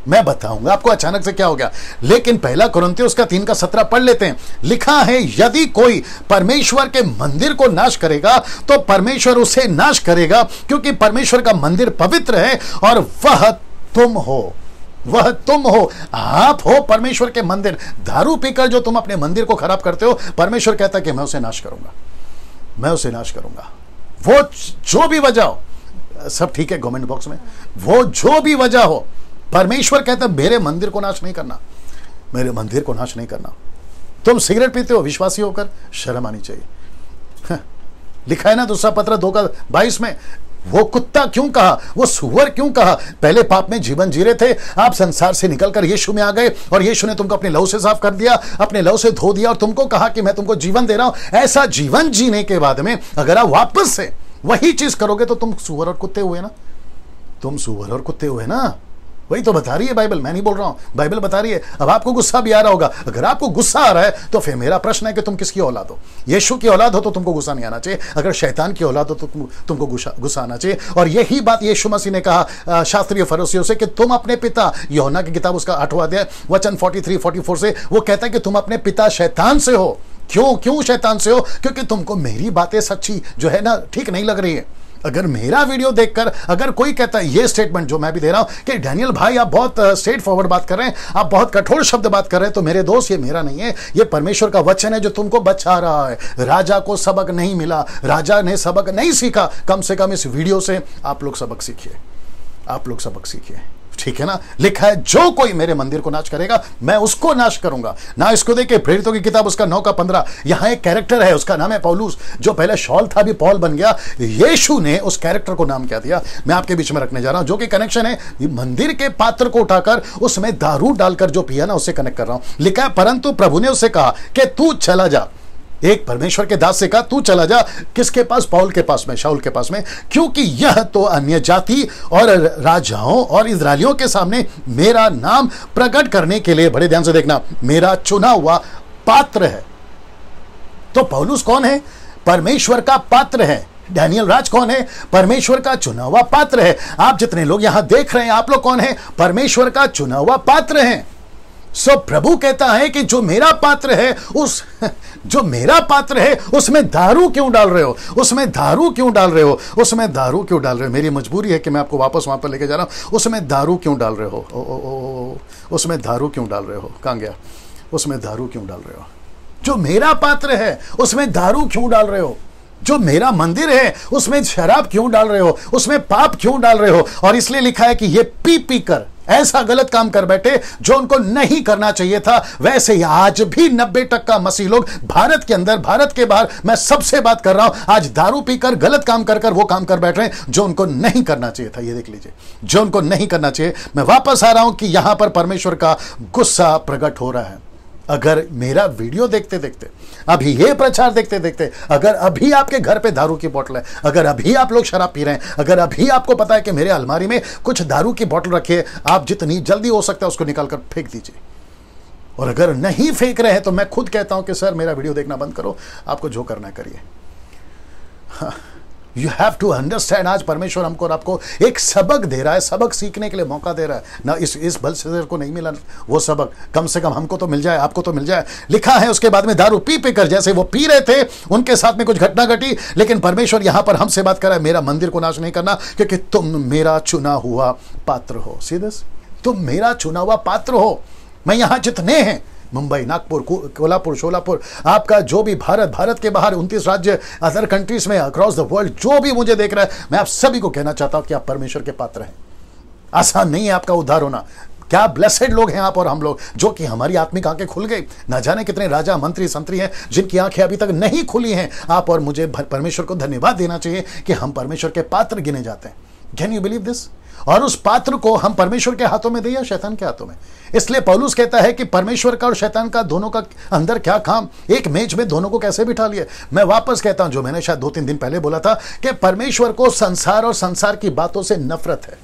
मैं बताऊंगा आपको अचानक से क्या हो गया। लेकिन पहला कुरिन्थियों उसका 3 का 17 पढ़ लेते हैं। लिखा है, यदि कोई परमेश्वर के मंदिर को नाश करेगा तो परमेश्वर उसे नाश करेगा, क्योंकि परमेश्वर का मंदिर पवित्र है और वह तुम हो, वह तुम हो, आप हो परमेश्वर के मंदिर। दारू पीकर जो तुम अपने मंदिर को खराब करते हो, परमेश्वर कहता है कि मैं उसे नाश करूंगा, मैं उसे नाश करूंगा। वो जो भी वजह हो, सब ठीक है कमेंट बॉक्स में, वो जो भी वजह हो, परमेश्वर कहता है मेरे मंदिर को नाश नहीं करना, मेरे मंदिर को नाश नहीं करना। तुम सिगरेट पीते हो विश्वासी होकर, शर्म आनी चाहिए। लिखा है ना दूसरा पत्र 2:22 में, वो कुत्ता क्यों कहा, वो सुअर क्यों कहा? पहले पाप में जीवन जी रहे थे, आप संसार से निकलकर यीशु में आ गए और यीशु ने तुमको अपने लहू से साफ कर दिया, अपने लहू से धो दिया और तुमको कहा कि मैं तुमको जीवन दे रहा हूं। ऐसा जीवन जीने के बाद में अगर आप वापस से वही चीज करोगे तो तुम सुअर और कुत्ते हुए ना, तुम सुअर और कुत्ते हुए ना। वही तो बता रही है बाइबल, मैं नहीं बोल रहा हूं, बाइबल बता रही है। अब आपको गुस्सा भी आ रहा होगा, अगर आपको गुस्सा आ रहा है तो फिर मेरा प्रश्न है कि तुम किसकी औलाद हो? यीशु की औलाद हो तो तुमको गुस्सा नहीं आना चाहिए, अगर शैतान की औलाद हो तो तुमको गुस्सा आना चाहिए। और यही बात यीशु मसीह ने कहा शास्त्रीय फरीसियों से कि तुम अपने पिता, यूहन्ना की किताब उसका 8वां अध्याय वचन 43-44 से वो कहता है कि तुम अपने पिता शैतान से हो। क्यों शैतान से हो? क्योंकि तुमको मेरी बातें सच्ची जो है ना ठीक नहीं लग रही है। अगर मेरा वीडियो देखकर अगर कोई कहता है ये स्टेटमेंट जो मैं भी दे रहा हूं कि डैनियल भाई आप बहुत स्ट्रेट फॉरवर्ड बात कर रहे हैं, आप बहुत कठोर शब्द बात कर रहे हैं, तो मेरे दोस्त ये मेरा नहीं है, ये परमेश्वर का वचन है जो तुमको बचा रहा है। राजा को सबक नहीं मिला, राजा ने सबक नहीं सीखा, कम से कम इस वीडियो से आप लोग सबक सीखिए, आप लोग सबक सीखिए, ठीक है ना। लिखा है जो कोई मेरे मंदिर को नाश करेगा मैं उसको नाश करूंगा। ना इसको देखिए प्रेरितों की किताब उसका 9:15, यहां एक कैरेक्टर है उसका नाम है पौलुस, जो पहले शॉल था अभी पॉल बन गया। यीशु ने उस कैरेक्टर को नाम क्या दिया मैं आपके बीच में रखने जा रहा हूं, जो कि कनेक्शन है मंदिर के पात्र को उठाकर उसमें दारू डालकर जो पिया ना उससे कनेक्ट कर रहा हूं। लिखा है परंतु प्रभु ने उससे कहा कि तू चला जा, एक परमेश्वर के दास से कहा तू चला जा, किसके पास? पौल के पास में, शाऊल के पास में, क्योंकि यह तो अन्य जाति और राजाओं और इस्राएलियों के सामने मेरा नाम प्रकट करने के लिए, बड़े ध्यान से देखना, मेरा चुना हुआ पात्र है। तो पौलुस कौन है? परमेश्वर का पात्र है। डैनियल राज कौन है? परमेश्वर का चुना हुआ पात्र है। आप जितने लोग यहां देख रहे हैं आप लोग कौन है? परमेश्वर का चुना हुआ पात्र है। सो प्रभु कहता है कि जो मेरा पात्र है जो मेरा पात्र है उसमें दारू क्यों डाल रहे हो? उसमें दारू क्यों डाल रहे हो? उसमें दारू क्यों डाल रहे हो? मेरी मजबूरी है कि मैं आपको वापस वहां पर लेके जा रहा हूं। उसमें दारू क्यों डाल रहे हो? उसमें दारू क्यों डाल रहे हो? कहां गया? उसमें दारू क्यों डाल रहे हो? जो मेरा पात्र है उसमें दारू क्यों डाल रहे हो? जो मेरा मंदिर है उसमें शराब क्यों डाल रहे हो? उसमें पाप क्यों डाल रहे हो? और इसलिए लिखा है कि ये पी कर ऐसा गलत काम कर बैठे जो उनको नहीं करना चाहिए था। वैसे ही आज भी 90% मसीह लोग भारत के अंदर, भारत के बाहर, मैं सबसे बात कर रहा हूं, आज दारू पीकर गलत काम कर वो काम कर बैठ रहे हैं जो उनको नहीं करना चाहिए था। ये देख लीजिए, जो उनको नहीं करना चाहिए। मैं वापस आ रहा हूं कि यहां पर परमेश्वर का गुस्सा प्रकट हो रहा है। अगर मेरा वीडियो देखते देखते, अभी ये प्रचार देखते देखते, अगर अभी आपके घर पे दारू की बोतल है, अगर अभी आप लोग शराब पी रहे हैं, अगर अभी आपको पता है कि मेरे अलमारी में कुछ दारू की बोतल रखी है, आप जितनी जल्दी हो सकता है उसको निकालकर फेंक दीजिए। और अगर नहीं फेंक रहे हैं तो मैं खुद कहता हूं कि सर मेरा वीडियो देखना बंद करो, आपको जो करना है करिए। यू हैव टू अंडरस्टैंड, आज परमेश्वर हमको और आपको एक सबक दे रहा है, सबक सीखने के लिए मौका दे रहा है ना। इस बल से को नहीं मिला वो सबक, कम से कम हमको तो मिल जाए, आपको तो मिल जाए। लिखा है उसके बाद में दारू पी कर, जैसे वो पी रहे थे उनके साथ में कुछ घटना घटी, लेकिन परमेश्वर यहां पर हमसे बात कर रहा है, मेरा मंदिर को नाश नहीं करना, क्योंकि तुम मेरा चुना हुआ पात्र हो। सीधे तुम मेरा चुना हुआ पात्र हो। मैं यहां जितने हैं, मुंबई, नागपुर, कोल्हापुर, शोलापुर, आपका जो भी भारत के बाहर 29 राज्य, अदर कंट्रीज में, अक्रॉस द वर्ल्ड जो भी मुझे देख रहा है, मैं आप सभी को कहना चाहता हूं कि आप परमेश्वर के पात्र हैं। आसान नहीं है आपका उद्धार होना। क्या ब्लेसेड लोग हैं आप और हम लोग, जो कि हमारी आत्मिक आंखें खुल गई। ना जाने कितने राजा, मंत्री, संतरी हैं जिनकी आंखें अभी तक नहीं खुली हैं। आप और मुझे परमेश्वर को धन्यवाद देना चाहिए कि हम परमेश्वर के पात्र गिने जाते हैं। Can you believe this? और उस पात्र को हम परमेश्वर के हाथों में दें या शैतान के हाथों में? इसलिए पौलुस कहता है कि परमेश्वर का और शैतान का दोनों का अंदर क्या काम, एक मेज में दोनों को कैसे बिठा लिए। मैं वापस कहता हूं जो मैंने शायद 2-3 दिन पहले बोला था कि परमेश्वर को संसार और संसार की बातों से नफरत है।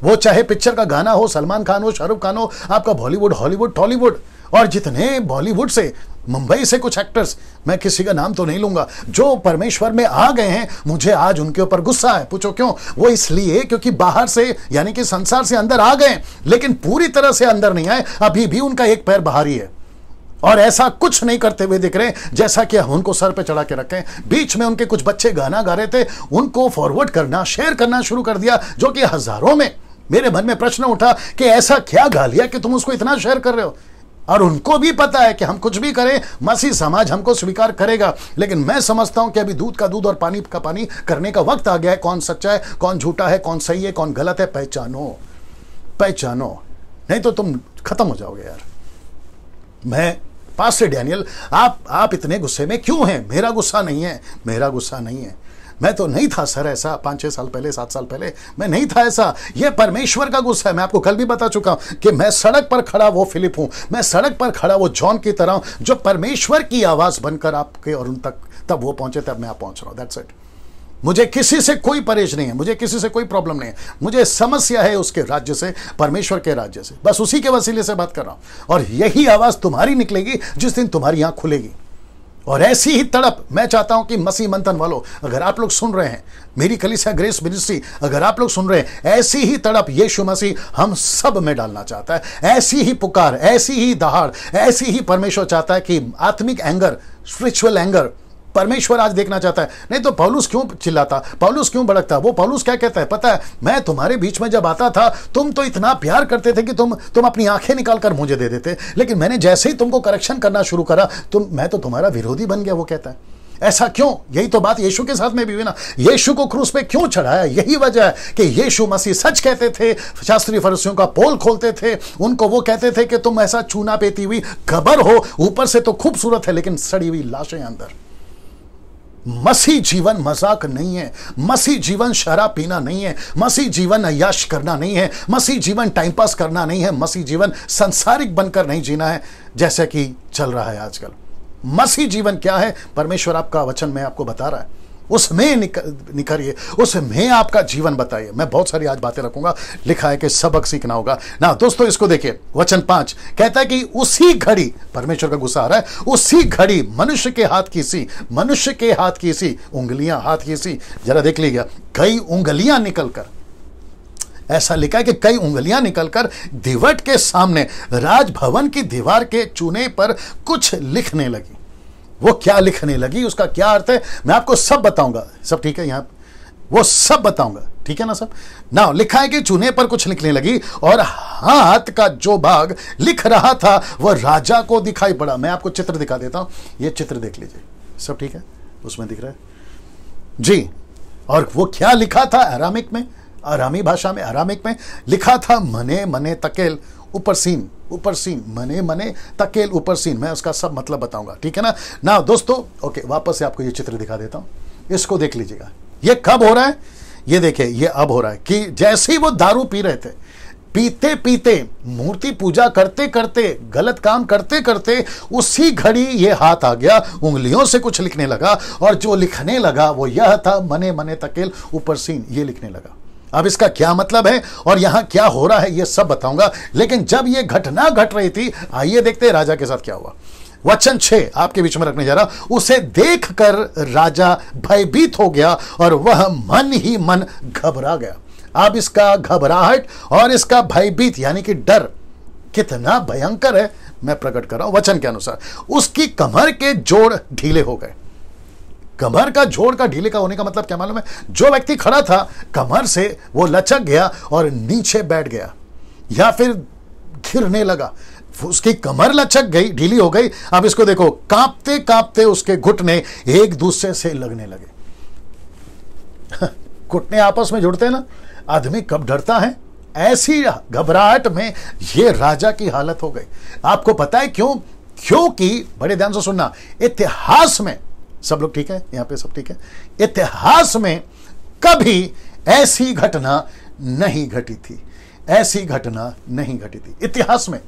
वो चाहे पिक्चर का गाना हो, सलमान खान हो, शाहरुख खान हो, आपका बॉलीवुड, हॉलीवुड, टॉलीवुड, और जितने बॉलीवुड से, मुंबई से कुछ एक्टर्स, मैं किसी का नाम तो नहीं लूंगा, जो परमेश्वर में आ गए हैं, मुझे आज उनके ऊपर गुस्सा है। पूछो क्यों? वो इसलिए क्योंकि बाहर से यानी कि संसार से अंदर आ गए, लेकिन पूरी तरह से अंदर नहीं आए। अभी भी उनका एक पैर बाहर ही है और ऐसा कुछ नहीं करते हुए दिख रहे, जैसा कि उनको सर पे चढ़ा के रखें। बीच में उनके कुछ बच्चे गाना गा रहे थे, उनको फॉरवर्ड करना, शेयर करना शुरू कर दिया, जो कि हजारों में। मेरे मन में प्रश्न उठा कि ऐसा क्या गा लिया कि तुम उसको इतना शेयर कर रहे हो? और उनको भी पता है कि हम कुछ भी करें मसीह समाज हमको स्वीकार करेगा, लेकिन मैं समझता हूं कि अभी दूध का दूध और पानी का पानी करने का वक्त आ गया है। कौन सच्चा है, कौन झूठा है, कौन सही है, कौन गलत है, पहचानो, नहीं तो तुम खत्म हो जाओगे यार। मैं पास्टर डैनियल, आप इतने गुस्से में क्यों हैं? मेरा गुस्सा नहीं है, मेरा गुस्सा नहीं है। मैं तो नहीं था सर ऐसा 5-6 साल पहले, 7 साल पहले मैं नहीं था ऐसा। यह परमेश्वर का गुस्सा है। मैं आपको कल भी बता चुका हूं कि मैं सड़क पर खड़ा वो फिलिप हूं, मैं सड़क पर खड़ा वो जॉन की तरह हूं, जो परमेश्वर की आवाज बनकर आपके और उन तक तब वो पहुंचे तब मैं आप पहुंच रहा हूं। That's it. मुझे किसी से कोई परहेज नहीं है, मुझे किसी से कोई प्रॉब्लम नहीं है। मुझे समस्या है उसके राज्य से, परमेश्वर के राज्य से, बस उसी के वसीले से बात कर रहा हूं। और यही आवाज तुम्हारी निकलेगी जिस दिन तुम्हारी आंख खुलेगी। और ऐसी ही तड़प मैं चाहता हूं कि मसीह मंथन वालों, अगर आप लोग सुन रहे हैं, मेरी कलीसिया ग्रेस मिनिस्ट्री, अगर आप लोग सुन रहे हैं, ऐसी ही तड़प यीशु मसीह हम सब में डालना चाहता है। ऐसी ही पुकार, ऐसी ही दहाड़, ऐसी ही परमेश्वर चाहता है कि आत्मिक एंगर, स्पिरिचुअल एंगर परमेश्वर आज देखना चाहता है। नहीं तो पौलुस क्यों चिल्लाता, पौलुस क्यों भड़कता? वो पौलुस क्या कहता है पता है? मैं तुम्हारे बीच में जब आता था तुम तो इतना प्यार करते थे कि तुम अपनी आंखें निकाल कर मुझे दे देते, लेकिन मैंने जैसे ही तुमको करेक्शन करना शुरू करा मैं तो तुम्हारा विरोधी बन गया। वो कहता है ऐसा क्यों? यही तो बात यीशु के साथ में भी हुई ना। यीशु को क्रूस पे क्यों चढ़ाया? यही वजह है कि यीशु मसीह सच कहते थे, शास्त्री फरीसियों का पोल खोलते थे, उनको वो कहते थे कि तुम ऐसा चूना पेती हुई कब्र हो, ऊपर से तो खूबसूरत है लेकिन सड़ी हुई लाशें अंदर। मसीह जीवन मजाक नहीं है, मसीह जीवन शराब पीना नहीं है, मसीह जीवन अय्याश करना नहीं है, मसीह जीवन टाइम पास करना नहीं है, मसीह जीवन सांसारिक बनकर नहीं जीना है जैसे कि चल रहा है आजकल। मसीह जीवन क्या है? परमेश्वर आपका वचन में आपको बता रहा है, उसमें निकरिए, उसमें आपका जीवन बताइए। मैं बहुत सारी आज बातें रखूंगा, लिखा है कि सबक सीखना होगा ना। दोस्तों इसको देखिए, वचन 5 कहता है कि उसी घड़ी, परमेश्वर का गुस्सा आ रहा है, उसी घड़ी मनुष्य के हाथ की सी उंगलियां, हाथ की सी, जरा देख लीजिए, कई उंगलियां निकलकर, ऐसा लिखा है कि कई उंगलियां निकलकर दीवट के सामने राजभवन की दीवार के चूने पर कुछ लिखने लगी। वो क्या लिखने लगी, उसका क्या अर्थ है, मैं आपको सब बताऊंगा। सब ठीक है? यहां वो सब बताऊंगा, ठीक है ना सब ना। लिखा है कि चूने पर कुछ लिखने लगी और हाथ का जो भाग लिख रहा था वह राजा को दिखाई पड़ा। मैं आपको चित्र दिखा देता हूं, ये चित्र देख लीजिए। सब ठीक है? उसमें दिख रहा है जी। और वो क्या लिखा था? अरामिक में, अरामी भाषा में, अरामिक में लिखा था मने मने तकेल ऊपर सीन, ऊपर सीन, मने मने तकेल ऊपर सीन। मैं उसका सब मतलब बताऊंगा, ठीक है ना दोस्तों। ओके, वापस से आपको ये चित्र दिखा देता हूं, इसको देख लीजिएगा। ये कब हो रहा है? ये देखिए, ये अब हो रहा है कि जैसे ही वो दारू पी रहे थे, पीते पीते, मूर्ति पूजा करते करते, गलत काम करते करते, उसी घड़ी ये हाथ आ गया, उंगलियों से कुछ लिखने लगा, और जो लिखने लगा वो यह था, मने मने तकेल ऊपर सीन, ये लिखने लगा। अब इसका क्या मतलब है और यहां क्या हो रहा है ये सब बताऊंगा, लेकिन जब ये घटना घट रही थी, आइए देखते हैं राजा के साथ क्या हुआ। वचन 6 आपके बीच में रखने जा रहा। उसे देखकर राजा भयभीत हो गया और वह मन ही मन घबरा गया। अब इसका घबराहट और इसका भयभीत यानी कि डर कितना भयंकर है मैं प्रकट कर रहा हूं वचन के अनुसार। उसकी कमर के जोड़ ढीले हो गए। कमर का जोड़ का ढीले का होने का मतलब क्या मालूम है? जो व्यक्ति खड़ा था कमर से वो लचक गया और नीचे बैठ गया या फिर गिरने लगा। उसकी कमर लचक गई, ढीली हो गई। अब इसको देखो, कांपते कांपते उसके घुटने एक दूसरे से लगने लगे। घुटने आपस में जुड़ते हैं ना, आदमी कब डरता है, ऐसी घबराहट में ये राजा की हालत हो गई। आपको पता है क्यों? क्योंकि बड़े ध्यान से सुनना, इतिहास में, सब लोग ठीक है यहां पे, सब ठीक है, इतिहास में कभी ऐसी घटना नहीं घटी थी, ऐसी घटना नहीं घटी थी इतिहास में।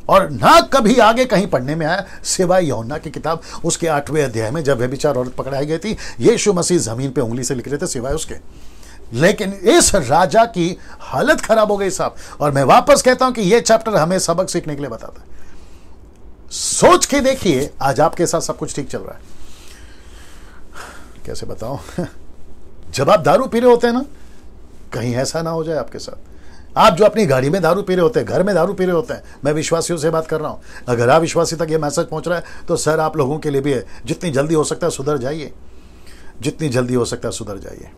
और ना कभी आगे कहीं पढ़ने में आया, सिवाय यूहन्ना की किताब उसके 8वें अध्याय में जब व्यभिचार औरत पकड़ाई गई थी, यीशु मसीह जमीन पे उंगली से लिख रहे थे, सिवाय उसके। लेकिन इस राजा की हालत खराब हो गई साहब। और मैं वापस कहता हूं कि यह चैप्टर हमें सबक सीखने के लिए बताता है। सोच के देखिए, आज आपके साथ सब कुछ ठीक चल रहा है, कैसे बताऊं? जब आप दारू पी रहे होते हैं ना, कहीं ऐसा ना हो जाए आपके साथ। आप जो अपनी गाड़ी में दारू पी रहे होते हैं, घर में दारू पी रहे होते हैं, मैं विश्वासियों से बात कर रहा हूं। अगर आप विश्वासी तक ये मैसेज पहुंच रहा है तो सर आप लोगों के लिए भी है, जितनी जल्दी हो सकता है सुधर जाइए, जितनी जल्दी हो सकता है सुधर जाइए।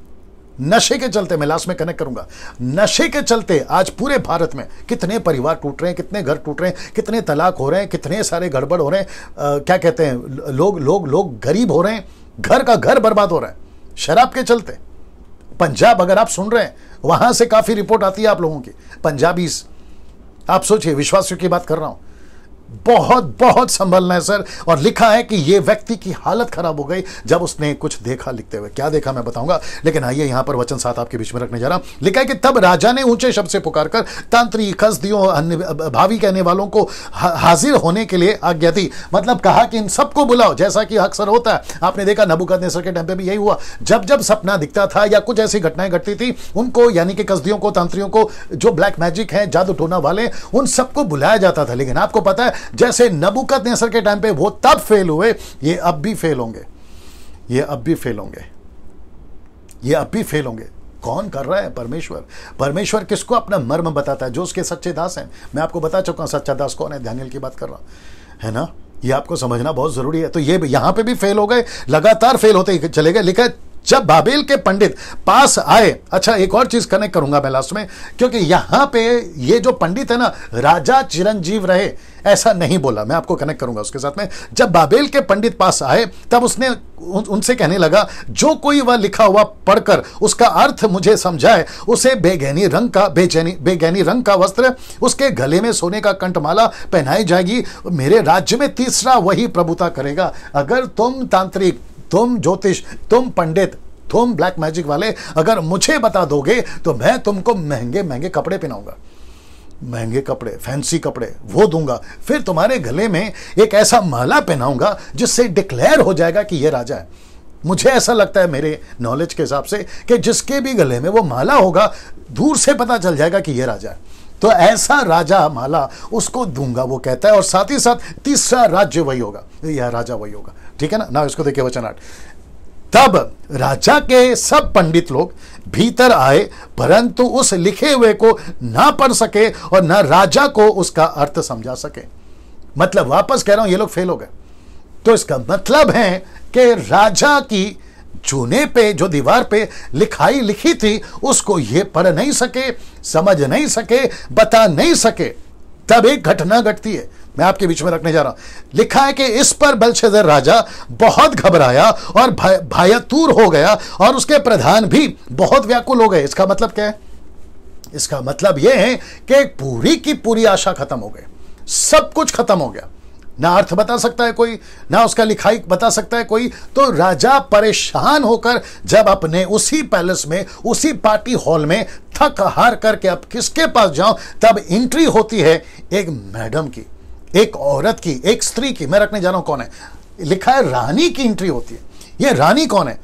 नशे के चलते, मैं लास्ट में कनेक्ट करूंगा, नशे के चलते आज पूरे भारत में कितने परिवार टूट रहे हैं, कितने घर टूट रहे हैं, कितने तलाक हो रहे हैं, कितने सारे गड़बड़ हो रहे हैं, क्या कहते हैं, लोग गरीब हो रहे हैं, घर का घर बर्बाद हो रहा है शराब के चलते। पंजाब अगर आप सुन रहे हैं, वहां से काफी रिपोर्ट आती है आप लोगों की, पंजाबीज, आप सोचिए, विश्वासियों की बात कर रहा हूं, बहुत बहुत संभलना है सर। और लिखा है कि यह व्यक्ति की हालत खराब हो गई जब उसने कुछ देखा। लिखते हुए क्या देखा मैं बताऊंगा, लेकिन आइए यहां पर वचन 7 आपके बीच में रखने जा रहा हूं। लिखा है कि तब राजा ने ऊंचे शब्द से पुकारकर तांत्रिक, कसदियों, अन्य भावी कहने वालों को हाजिर होने के लिए आज्ञा दी। मतलब कहा कि इन सबको बुलाओ, जैसा कि अक्सर होता है। आपने देखा नबूकदनेस्सर के टाइम पे भी यही हुआ। जब जब सपना दिखता था या कुछ ऐसी घटनाएं घटती थी, उनको यानी कि कसदियों को, तांत्रियों को, जो ब्लैक मैजिक है, जादू टोना वाले, उन सबको बुलाया जाता था। लेकिन आपको पता है जैसे नबूकदनेस्सर के टाइम पे वो तब फेल हुए, ये अब भी फेल होंगे, ये अब भी फेल होंगे, ये अब भी फेल होंगे। कौन कर रहा है? परमेश्वर। परमेश्वर किसको अपना मर्म बताता है? जो उसके सच्चे दास हैं। मैं आपको बता चुका हूं सच्चा दास कौन है, दानियेल की बात कर रहा हूं, है ना। ये आपको समझना बहुत जरूरी है। तो ये यहां पे भी फेल हो गए, लगातार फेल होते ही चले गए। लिखा है जब बाबेल के पंडित पास आए। अच्छा, एक और चीज कनेक्ट करूंगा मैं लास्ट में, क्योंकि यहां पे ये जो पंडित है ना, राजा चिरंजीव रहे ऐसा नहीं बोला, मैं आपको कनेक्ट करूंगा उसके साथ में। जब बाबेल के पंडित पास आए तब उसने उनसे कहने लगा, जो कोई वह लिखा हुआ पढ़कर उसका अर्थ मुझे समझाए, उसे बेगैनी रंग का वस्त्र, उसके गले में सोने का कंठमाला पहनाई जाएगी। मेरे राज्य में तीसरा वही प्रभुता करेगा। अगर तुम तांत्रिक, तुम ज्योतिष, तुम पंडित, तुम ब्लैक मैजिक वाले अगर मुझे बता दोगे तो मैं तुमको महंगे महंगे कपड़े पहनाऊंगा, महंगे कपड़े, फैंसी कपड़े वो दूंगा। फिर तुम्हारे गले में एक ऐसा माला पहनाऊंगा जिससे डिक्लेयर हो जाएगा कि ये राजा है। मुझे ऐसा लगता है मेरे नॉलेज के हिसाब से कि जिसके भी गले में वो माला होगा, दूर से पता चल जाएगा कि ये राजा है। तो ऐसा राजा माला उसको दूंगा, वो कहता है। और साथ ही साथ तीसरा राज्य वही होगा, यह राजा वही होगा। ठीक है ना। ना इसको देखिए वचन 8। तब राजा के सब पंडित लोग भीतर आए, परंतु उस लिखे हुए को ना पढ़ सके और ना राजा को उसका अर्थ समझा सके। मतलब वापस कह रहा हूं, ये लोग फेल हो गए। तो इसका मतलब है कि राजा की चूने पे, जो दीवार पे लिखाई लिखी थी, उसको ये पढ़ नहीं सके, समझ नहीं सके, बता नहीं सके। तब एक घटना घटती है, मैं आपके बीच में रखने जा रहा हूं। लिखा है कि इस पर बेलशस्सर राजा बहुत घबराया और भयतूर हो गया, और उसके प्रधान भी बहुत व्याकुल हो गए। इसका मतलब क्या है? इसका मतलब यह है कि पूरी की पूरी आशा खत्म हो गई, सब कुछ खत्म हो गया। ना अर्थ बता सकता है कोई, ना उसका लिखाई बता सकता है कोई। तो राजा परेशान होकर जब अपने उसी पैलेस में, उसी पार्टी हॉल में थक हार करके अब किसके पास जाऊं, तब एंट्री होती है एक मैडम की, एक औरत की, एक स्त्री की। मैं रखने जा रहा हूं कौन है, लिखा है रानी की एंट्री होती है। यह रानी कौन है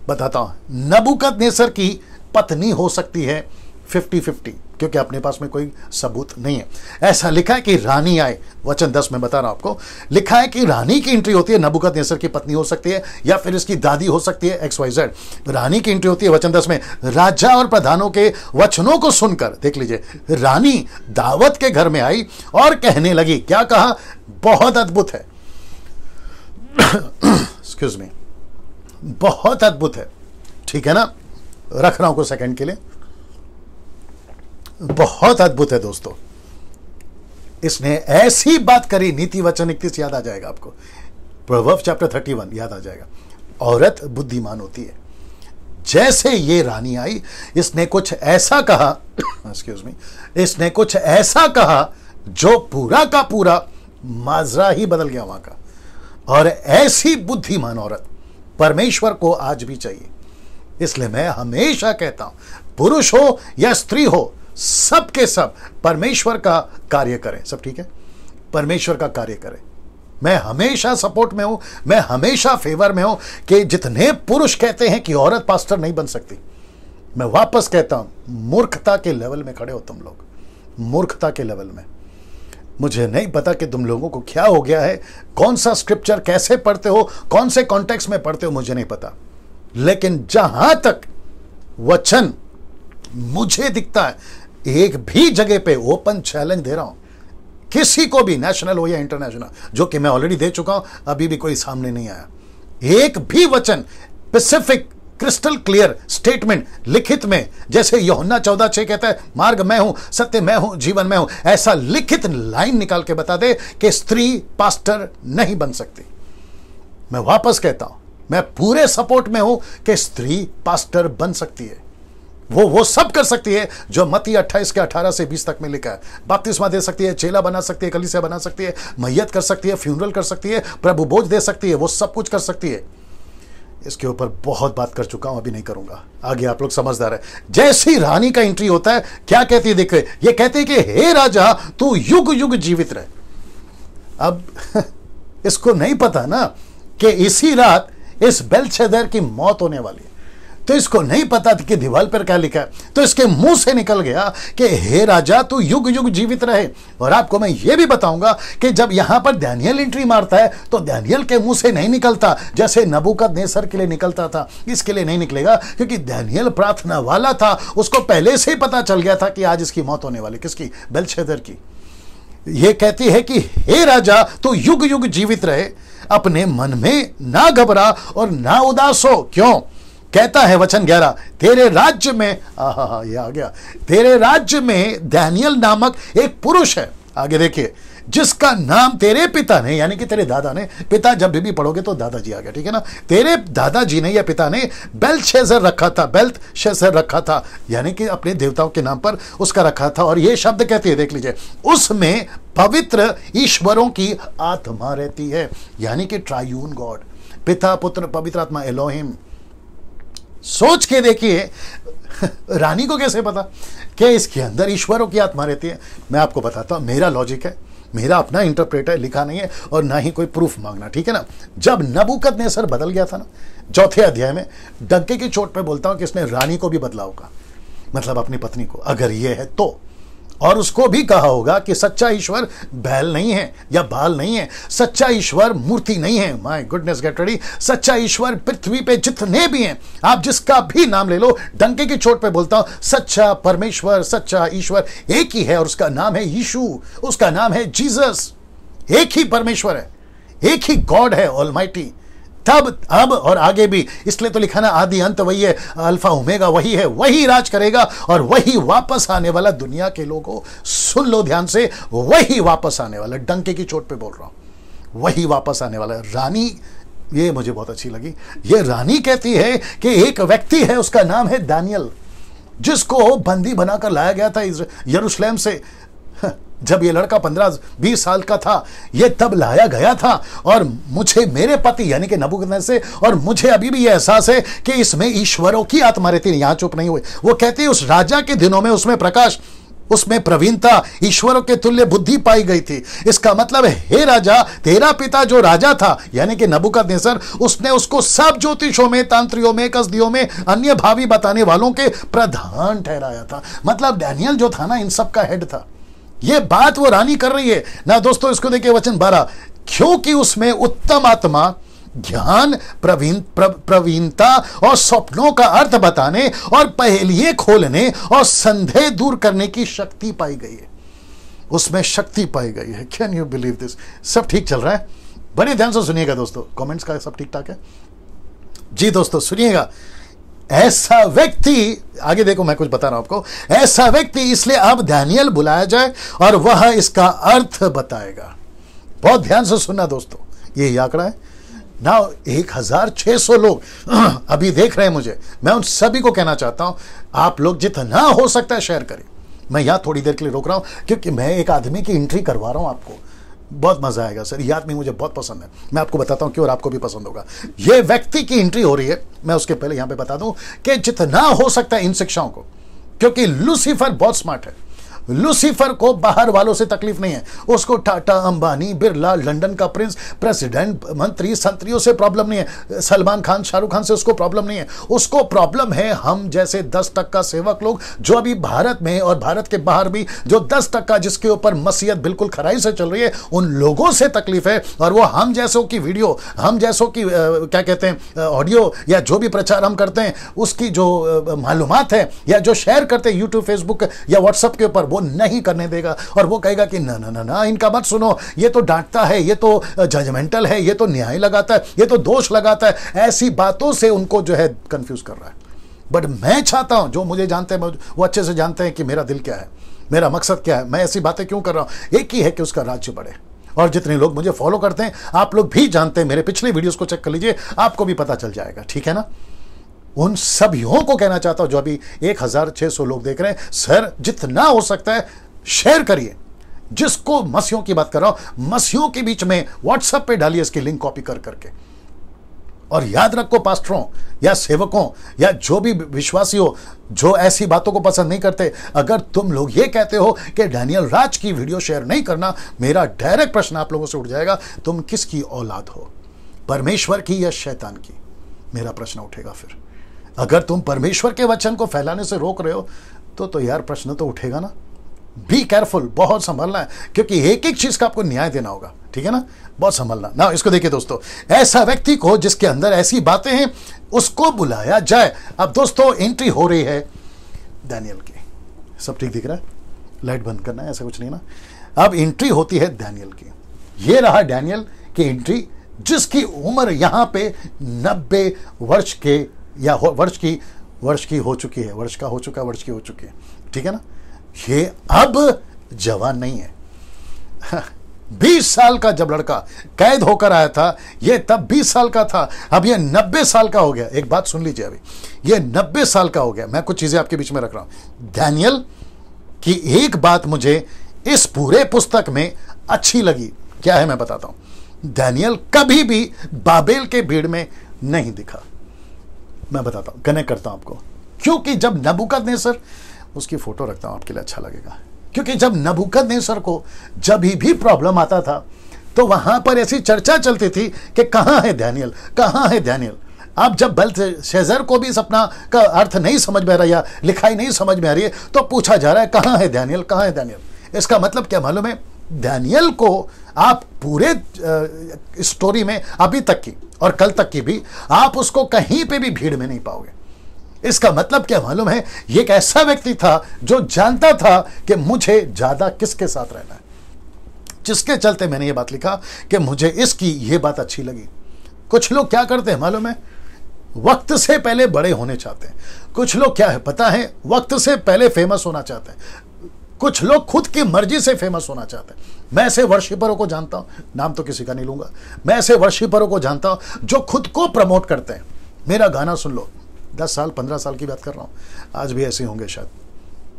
बताता हूं। नबूकदनेस्सर की पत्नी हो सकती है 50-50, क्योंकि अपने पास में कोई सबूत नहीं है। ऐसा लिखा है कि रानी आए, वचन 10 में बता रहा हूं आपको। लिखा है कि रानी की एंट्री होती है, नबूकदनेस्सर की पत्नी हो सकती है या फिर इसकी दादी हो सकती है, XYZ। रानी की एंट्री होती है वचन 10 में। राजा और प्रधानों के वचनों को सुनकर, देख लीजिए, रानी दावत के घर में आई और कहने लगी। क्या कहा? बहुत अद्भुत है। एक्सक्यूज मी, बहुत अद्भुत है। ठीक है ना, रख रहा हूं कुछ सेकंड के लिए। बहुत अद्भुत है दोस्तों। इसने ऐसी बात करी, नीति वचन 31 याद आ जाएगा आपको, प्रोवर्ब्स चैप्टर 31 याद आ जाएगा। औरत बुद्धिमान होती है। जैसे ये रानी आई, इसने कुछ ऐसा कहा, एक्सक्यूज मी, इसने कुछ ऐसा कहा जो पूरा का पूरा माजरा ही बदल गया वहां का। और ऐसी बुद्धिमान औरत परमेश्वर को आज भी चाहिए। इसलिए मैं हमेशा कहता हूं, पुरुष हो या स्त्री हो, सब के सब परमेश्वर का कार्य करें। सब ठीक है, परमेश्वर का कार्य करें। मैं हमेशा सपोर्ट में हूं, मैं हमेशा फेवर में हूं कि जितने पुरुष कहते हैं कि औरत पास्टर नहीं बन सकती, मैं वापस कहता हूं, मूर्खता के लेवल में खड़े हो तुम लोग, मूर्खता के लेवल में। मुझे नहीं पता कि तुम लोगों को क्या हो गया है, कौन सा स्क्रिप्चर कैसे पढ़ते हो, कौन से कॉन्टेक्स्ट में पढ़ते हो, मुझे नहीं पता। लेकिन जहां तक वचन मुझे दिखता है, एक भी जगह पे ओपन चैलेंज दे रहा हूं, किसी को भी, नेशनल हो या इंटरनेशनल, जो कि मैं ऑलरेडी दे चुका हूं, अभी भी कोई सामने नहीं आया। एक भी वचन स्पेसिफिक, क्रिस्टल क्लियर स्टेटमेंट लिखित में, जैसे यूहन्ना 14:6 कहता है, मार्ग मैं हूं, सत्य मैं हूं, जीवन मैं हूं, ऐसा लिखित लाइन निकाल के बता दे कि स्त्री पास्टर नहीं बन सकती। मैं वापस कहता हूं, मैं पूरे सपोर्ट में हूं कि स्त्री पास्टर बन सकती है। वो सब कर सकती है जो मत्ती 28 के 18 से 20 तक में लिखा है। बपतिस्मा दे सकती है, चेला बना सकती है, कलीसिया बना सकती है, मैयत कर सकती है, फ्यूनरल कर सकती है, प्रभु बोझ दे सकती है, वो सब कुछ कर सकती है। इसके ऊपर बहुत बात कर चुका हूं, अभी नहीं करूंगा, आगे आप लोग समझदार है। जैसी रानी का एंट्री होता है, क्या कहती है देखिए, ये कहती है कि हे राजा तू युग युग जीवित रहे। अब इसको नहीं पता ना कि इसी रात इस बेलशस्सर की मौत होने वाली है, तो इसको नहीं पता था कि दीवार पर क्या लिखा है, तो इसके मुंह से निकल गया कि हे राजा तू युग युग जीवित रहे। और आपको मैं ये भी बताऊंगा कि जब यहां पर दानियल एंट्री मारता है तो दानियल के मुंह से नहीं निकलता जैसे नबूकदनेस्सर के लिए निकलता था, इसके लिए नहीं निकलेगा, क्योंकि दानियल प्रार्थना वाला था, उसको पहले से ही पता चल गया था कि आज इसकी मौत होने वाली। किसकी? बेलशस्सर की। ये कहती है कि हे राजा तू युग युग जीवित रहे, अपने मन में ना घबरा और ना उदास हो। क्यों? कहता है वचन 11, तेरे राज्य में, ये आ गया, तेरे राज्य में दानियल नामक एक पुरुष है, आगे देखिए, जिसका नाम तेरे पिता ने, यानी कि तेरे दादा ने, पिता जब भी पढ़ोगे तो दादाजी आ गया, ठीक है ना, तेरे दादाजी ने या पिता ने बेलशस्सर रखा था, बेलशस्सर रखा था, यानी कि अपने देवताओं के नाम पर उसका रखा था। और ये शब्द कहती है, देख लीजिए, उसमें पवित्र ईश्वरों की आत्मा रहती है, यानी कि ट्रायून गॉड, पिता पुत्र पवित्र आत्मा, एलोहिम। सोच के देखिए रानी को कैसे पता कि इसके अंदर ईश्वरों की आत्मा रहती है? मैं आपको बताता हूं, मेरा लॉजिक है, मेरा अपना इंटरप्रेट है, लिखा नहीं है और ना ही कोई प्रूफ मांगना, ठीक है ना। जब नबूकदनेस्सर बदल गया था ना, 4थे अध्याय में डंके की चोट पे बोलता हूं कि इसने रानी को भी बदला होगा, मतलब अपनी पत्नी को, अगर ये है तो। और उसको भी कहा होगा कि सच्चा ईश्वर बैल नहीं है या बाल नहीं है, सच्चा ईश्वर मूर्ति नहीं है। My goodness, get ready. सच्चा ईश्वर पृथ्वी पे जितने भी हैं, आप जिसका भी नाम ले लो, डंके की चोट पे बोलता हूं, सच्चा परमेश्वर, सच्चा ईश्वर एक ही है और उसका नाम है यीशु, उसका नाम है जीसस। एक ही परमेश्वर है, एक ही गॉड है, ऑलमाइटी। तब, अब और आगे भी, इसलिए तो लिखा ना आदि अंत वही है, अल्फा ओमेगा वही है, वही राज करेगा और वही वापस आने वाला। दुनिया के लोगों सुन लो ध्यान से, वही वापस आने वाला, डंके की चोट पे बोल रहा हूं, वही वापस आने वाला। रानी, ये मुझे बहुत अच्छी लगी, ये रानी कहती है कि एक व्यक्ति है, उसका नाम है दानियल, जिसको बंदी बनाकर लाया गया था यरूशलेम से। जब ये लड़का 15-20 साल का था, ये तब लाया गया था। और मुझे, मेरे पति यानी कि नबूकदनेस्सर से, और मुझे अभी भी ये एहसास है कि इसमें ईश्वरों की आत्मा रहती है। यहां चुप नहीं हुए, वो कहती है उस राजा के दिनों में उसमें प्रकाश, उसमें प्रवीणता, ईश्वरों के तुल्य बुद्धि पाई गई थी। इसका मतलब है, हे राजा, तेरा पिता जो राजा था यानी कि नबूकदनेस्सर, उसने उसको सब ज्योतिषों में, तांत्रियों में, कसदियों में, अन्य भावी बताने वालों के प्रधान ठहराया था। मतलब दानियल जो था ना, इन सब का हेड था। ये बात वो रानी कर रही है ना दोस्तों। इसको देखिए वचन 12, क्योंकि उसमें उत्तम आत्मा, ज्ञान, प्रवीणता और स्वप्नों का अर्थ बताने और पहेलियां खोलने और संदेह दूर करने की शक्ति पाई गई है। उसमें शक्ति पाई गई है। Can you believe this? सब ठीक चल रहा है? बड़े ध्यान से सुनिएगा दोस्तों, कमेंट्स का सब ठीक ठाक है जी दोस्तों, सुनिएगा। ऐसा व्यक्ति, आगे देखो मैं कुछ बता रहा हूं आपको, ऐसा व्यक्ति इसलिए अब दानियल बुलाया जाए और वह इसका अर्थ बताएगा। बहुत ध्यान से सुनना दोस्तों, ये आंकड़ा है ना, 1600 लोग अभी देख रहे हैं मुझे। मैं उन सभी को कहना चाहता हूं, आप लोग जितना हो सकता है शेयर करें। मैं यहां थोड़ी देर के लिए रोक रहा हूं क्योंकि मैं एक आदमी की एंट्री करवा रहा हूं आपको, बहुत मजा आएगा सर। ये आदमी मुझे बहुत पसंद है, मैं आपको बताता हूं क्यों और आपको भी पसंद होगा। ये व्यक्ति की एंट्री हो रही है। मैं उसके पहले यहां पे बता दूं कि जितना हो सकता है इन शिक्षाओं को, क्योंकि लूसीफर बहुत स्मार्ट है। लूसीफर को बाहर वालों से तकलीफ नहीं है, उसको टाटा, अंबानी, बिरला, लंदन का प्रिंस, प्रेसिडेंट, मंत्री, संतरियों से प्रॉब्लम नहीं है, सलमान खान, शाहरुख खान से उसको प्रॉब्लम नहीं है। उसको प्रॉब्लम है हम जैसे 10% सेवक लोग जो अभी भारत में और भारत के बाहर भी जो 10% जिसके ऊपर मसीहत बिल्कुल खराई से चल रही है, उन लोगों से तकलीफ है। और वो हम जैसों की वीडियो, हम जैसों की क्या कहते हैं ऑडियो, या जो भी प्रचार हम करते हैं उसकी जो मालूमात है या जो शेयर करते हैं यूट्यूब, फेसबुक या व्हाट्सएप के ऊपर, वो नहीं करने देगा। और वो कहेगा कि ना ना ना ना, इनका मत सुनो, ये तो डांटता है, ये तो जजमेंटल है, ये तो न्याय लगाता है, ये तो दोष लगाता है। ऐसी बातों से उनको जो है कंफ्यूज कर रहा है। बट मैं चाहता हूं, जो मुझे जानते हैं वो अच्छे से जानते हैं कि मेरा दिल क्या है, मेरा मकसद क्या है, मैं ऐसी बातें क्यों कर रहा हूं। एक ही है कि उसका राज्य बढ़े। और जितने लोग मुझे फॉलो करते हैं, आप लोग भी जानते हैं, मेरे पिछले वीडियोस को चेक कर लीजिए, आपको भी पता चल जाएगा, ठीक है ना। उन सभियों को कहना चाहता हूं जो अभी 1600 लोग देख रहे हैं, सर जितना हो सकता है शेयर करिए। जिसको मसीहों की बात कर रहा हूं, मसीहों के बीच में व्हाट्सएप पे डालिए इसकी लिंक कॉपी कर करके। और याद रखो पास्टरों या सेवकों या जो भी विश्वासी हो जो ऐसी बातों को पसंद नहीं करते, अगर तुम लोग ये कहते हो कि डैनियल राज की वीडियो शेयर नहीं करना, मेरा डायरेक्ट प्रश्न आप लोगों से उठ जाएगा, तुम किसकी औलाद हो, परमेश्वर की या शैतान की? मेरा प्रश्न उठेगा फिर। अगर तुम परमेश्वर के वचन को फैलाने से रोक रहे हो तो यार प्रश्न तो उठेगा ना। बी केयरफुल, बहुत संभलना है, क्योंकि एक एक चीज का आपको न्याय देना होगा, ठीक है ना, बहुत संभलना ना। इसको देखिए दोस्तों, ऐसा व्यक्ति को जिसके अंदर ऐसी बातें हैं उसको बुलाया जाए। अब दोस्तों एंट्री हो रही है डैनियल की, सब ठीक दिख रहा है, लाइट बंद करना है, ऐसा कुछ नहीं ना। अब एंट्री होती है डैनियल की। ये रहा डैनियल की एंट्री, जिसकी उम्र यहां पे 90 वर्ष के या वर्ष की हो चुकी है, वर्ष की हो चुकी है, ठीक है ना। ये अब जवान नहीं है। 20 साल का जब लड़का कैद होकर आया था, ये तब 20 साल का था, अब ये 90 साल का हो गया। एक बात सुन लीजिए, अभी ये 90 साल का हो गया। मैं कुछ चीजें आपके बीच में रख रहा हूं। डैनियल की एक बात मुझे इस पूरे पुस्तक में अच्छी लगी, क्या है मैं बताता हूं। डैनियल कभी भी बाबेल के भीड़ में नहीं दिखा। मैं बताता हूं, कनेक्ट करता हूं आपको, क्योंकि जब नबूकदनेस्सर, उसकी फोटो रखता हूं आपके लिए, अच्छा लगेगा, क्योंकि जब नबूकदनेस्सर को जब भी प्रॉब्लम आता था तो वहां पर ऐसी चर्चा चलती थी कि कहां है डैनियल, कहां है डैनियल। अब जब बेल्तशस्सर को भी सपना का अर्थ नहीं समझ में आ रहा या लिखाई नहीं समझ में आ रही है, तो पूछा जा रहा है कहां है डैनियल, कहां है डैनियल। इसका मतलब क्या मालूम है, डैनियल को आप पूरे स्टोरी में अभी तक की और कल तक की भी आप उसको कहीं पे भी भीड़ में नहीं पाओगे। इसका मतलब क्या मालूम है, ये एक ऐसा व्यक्ति था जो जानता था कि मुझे ज्यादा किसके साथ रहना है, जिसके चलते मैंने ये बात लिखा कि मुझे इसकी ये बात अच्छी लगी। कुछ लोग क्या करते हैं मालूम है, वक्त से पहले बड़े होने चाहते हैं। कुछ लोग क्या है पता है, वक्त से पहले फेमस होना चाहते हैं। कुछ लोग खुद की मर्जी से फेमस होना चाहते हैं। मैं ऐसे वर्शिपरों को जानता हूं, नाम तो किसी का नहीं लूंगा, मैं ऐसे वर्शिपरों को जानता हूं जो खुद को प्रमोट करते हैं। मेरा गाना सुन लो, 10 साल 15 साल की बात कर रहा हूं, आज भी ऐसे होंगे शायद।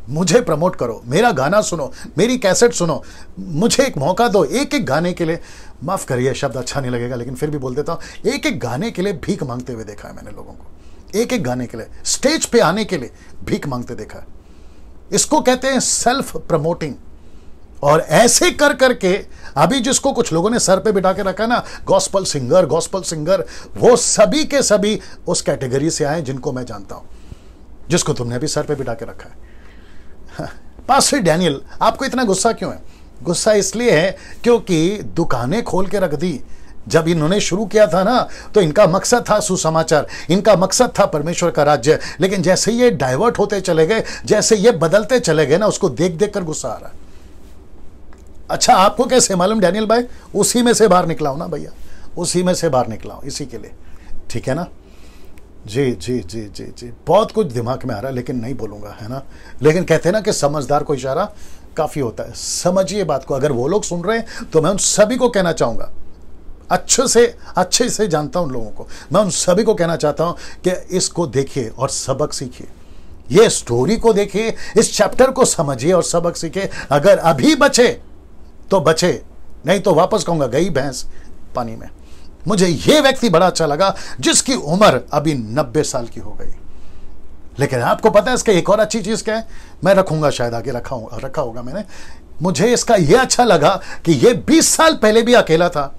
मुझे प्रमोट करो, मेरा गाना सुनो, मेरी कैसेट सुनो, मुझे एक मौका दो। एक एक गाने के लिए, माफ करिए शब्द अच्छा नहीं लगेगा लेकिन फिर भी बोल देता हूं, एक एक गाने के लिए भीख मांगते हुए देखा है मैंने लोगों को। एक एक गाने के लिए, स्टेज पे आने के लिए भीख मांगते देखा है। इसको कहते हैं सेल्फ प्रमोटिंग। और ऐसे कर करके अभी जिसको कुछ लोगों ने सर पे बिठा के रखा है ना, गॉस्पल सिंगर, वो सभी के सभी उस कैटेगरी से आए जिनको मैं जानता हूं, जिसको तुमने भी सर पे बिठा के रखा है। पास्टर डैनियल, आपको इतना गुस्सा क्यों है? गुस्सा इसलिए है क्योंकि दुकानें खोल के रख दी। जब इन्होंने शुरू किया था ना, तो इनका मकसद था सुसमाचार, इनका मकसद था परमेश्वर का राज्य। लेकिन जैसे ये डाइवर्ट होते चले गए, जैसे ये बदलते चले गए ना, उसको देख देख कर गुस्सा आ रहा है। अच्छा, आपको कैसे मालूम डैनियल भाई? उसी में से बाहर निकला हूं ना भैया, उसी में से बाहर निकला हूं, इसी के लिए, ठीक है ना। जी जी जी जी जी, बहुत कुछ दिमाग में आ रहा है लेकिन नहीं बोलूंगा, है ना। लेकिन कहते हैं ना कि समझदार को इशारा काफी होता है। समझिए बात को। अगर वो लोग सुन रहे हैं तो मैं उन सभी को कहना चाहूंगा, अच्छे से जानता हूं उन लोगों को, मैं उन सभी को कहना चाहता हूं कि इसको देखिए और सबक सीखिए। ये स्टोरी को देखिए, इस चैप्टर को समझिए और सबक सीखिए। अगर अभी बचे तो बचे, नहीं तो वापस कहूंगा गई भैंस पानी में। मुझे यह व्यक्ति बड़ा अच्छा लगा जिसकी उम्र अभी 90 साल की हो गई। लेकिन आपको पता है इसका एक और अच्छी चीज क्या है, मैं रखूंगा, शायद आगे रखा होगा मैंने। मुझे इसका यह अच्छा लगा कि यह 20 साल पहले भी अकेला था,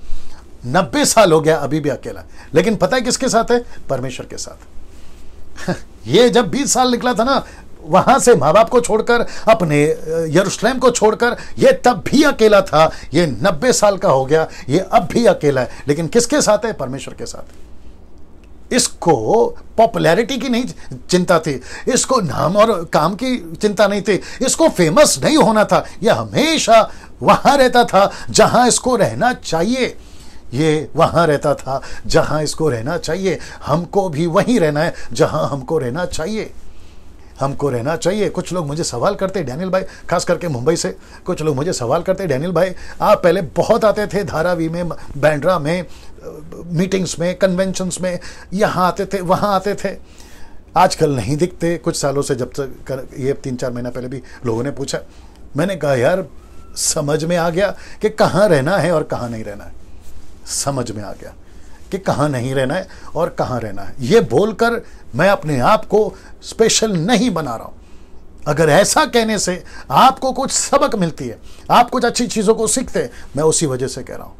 90 साल हो गया अभी भी अकेला। लेकिन पता है किसके साथ है? परमेश्वर के साथ। ये जब 20 साल निकला था ना, वहां से माँ बाप को छोड़कर, अपने यरूशलेम को छोड़कर, ये तब भी अकेला था। ये 90 साल का हो गया, ये अब भी अकेला है। लेकिन किसके साथ है? परमेश्वर के साथ। इसको पॉपुलैरिटी की नहीं चिंता थी, इसको नाम और काम की चिंता नहीं थी, इसको फेमस नहीं होना था। यह हमेशा वहां रहता था जहां इसको रहना चाहिए। ये वहां रहता था जहां इसको रहना चाहिए। हमको भी वहीं रहना है जहां हमको रहना चाहिए। हमको रहना चाहिए। कुछ लोग मुझे सवाल करते, डैनियल भाई, खास करके मुंबई से कुछ लोग मुझे सवाल करते, डैनियल भाई आप पहले बहुत आते थे धारावी में, बैंड्रा में, मीटिंग्स में, कन्वेंशंस में, यहाँ आते थे, वहाँ आते थे। आजकल नहीं दिखते, कुछ सालों से, जब तक ये 3-4 महीना पहले भी लोगों ने पूछा। मैंने कहा यार समझ में आ गया कि कहाँ रहना है और कहाँ नहीं रहना है। समझ में आ गया कि कहाँ नहीं रहना है और कहाँ रहना है। ये बोलकर मैं अपने आप को स्पेशल नहीं बना रहा हूं। अगर ऐसा कहने से आपको कुछ सबक मिलती है, आप कुछ अच्छी चीजों को सीखते हैं, मैं उसी वजह से कह रहा हूं।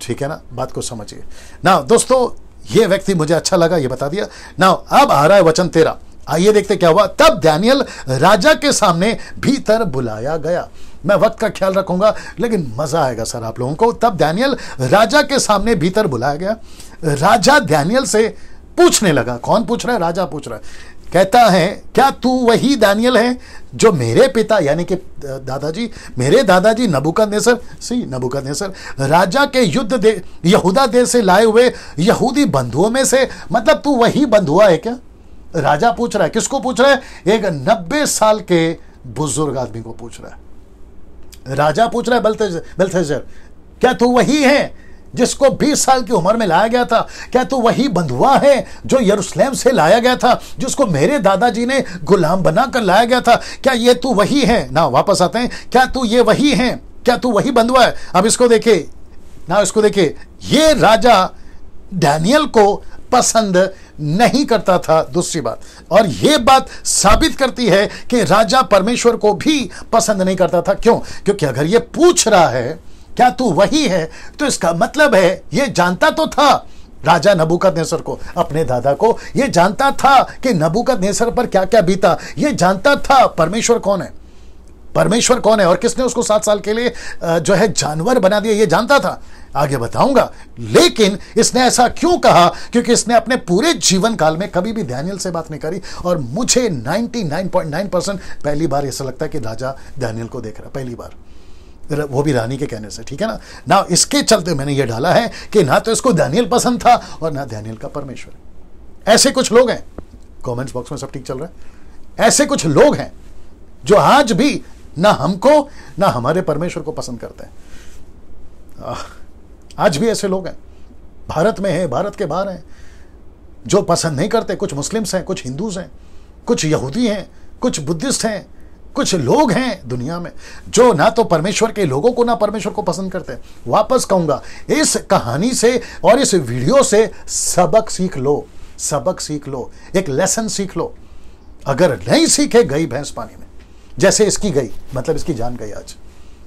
ठीक है ना, बात को समझिए ना दोस्तों। ये व्यक्ति मुझे अच्छा लगा, ये बता दिया ना। अब आ रहा है वचन 13। आइए देखते क्या हुआ। तब दानियल राजा के सामने भीतर बुलाया गया। मैं वक्त का ख्याल रखूंगा लेकिन मजा आएगा सर आप लोगों को। तब दानियल राजा के सामने भीतर बुलाया गया। राजा दानियल से पूछने लगा। कौन पूछ रहा है? राजा पूछ रहा है। कहता है क्या तू वही दानियल है जो मेरे पिता यानी कि मेरे दादाजी नबूकदनेस्सर राजा के यहूदा देश से लाए हुए यहूदी बंधुओं में से, मतलब तू वही बंधुआ है क्या? राजा पूछ रहा है। किसको पूछ रहा है? एक 90 साल के बुजुर्ग आदमी को पूछ रहा है। राजा पूछ रहा है बेलशस्सर, क्या तू वही है जिसको 20 साल की उम्र में लाया गया था? क्या तू वही बंधुआ है जो यरूशलेम से लाया गया था, जिसको मेरे दादाजी ने गुलाम बनाकर लाया गया था? क्या ये तू वही है ना? वापस आते हैं। क्या तू ये वही है? क्या तू वही बंधुआ है? अब इसको देखिए ना, इसको देखिए। ये राजा दानियल को पसंद नहीं करता था, दूसरी बात। और यह बात साबित करती है कि राजा परमेश्वर को भी पसंद नहीं करता था। क्यों? क्योंकि अगर यह पूछ रहा है क्या तू वही है, तो इसका मतलब है यह जानता तो था राजा नबूकदनेस्सर को, अपने दादा को, यह जानता था कि नबूकदनेस्सर पर क्या क्या बीता। यह जानता था परमेश्वर कौन है, परमेश्वर कौन है और किसने उसको 7 साल के लिए जो है जानवर बना दिया, यह जानता था। आगे बताऊंगा। लेकिन इसने ऐसा क्यों कहा? क्योंकि इसने अपने पूरे जीवन काल में कभी भी दानियल से बात नहीं करी। और मुझे 99.9% पहली बार ऐसा लगता है कि राजा दानियल को देख रहा, पहली बार, वो भी रानी के कहने से। ठीक है ना। इसके चलते मैंने ये डाला है कि ना तो इसको दानियल पसंद था और ना दानियल का परमेश्वर। ऐसे कुछ लोग हैं, कमेंट्स बॉक्स में सब ठीक चल रहा है? ऐसे कुछ लोग हैं जो आज भी ना हमको ना हमारे परमेश्वर को पसंद करते हैं। आज भी ऐसे लोग हैं, भारत में हैं, भारत के बाहर हैं, जो पसंद नहीं करते। कुछ मुस्लिम्स हैं, कुछ हिंदूज हैं, कुछ यहूदी हैं, कुछ बुद्धिस्ट हैं, कुछ लोग हैं दुनिया में जो ना तो परमेश्वर के लोगों को ना परमेश्वर को पसंद करते हैं। वापस कहूंगा, इस कहानी से और इस वीडियो से सबक सीख लो, सबक सीख लो, एक लेसन सीख लो। अगर नहीं सीखे, गई भैंस पानी में, जैसे इसकी गई, मतलब इसकी जान गई। आज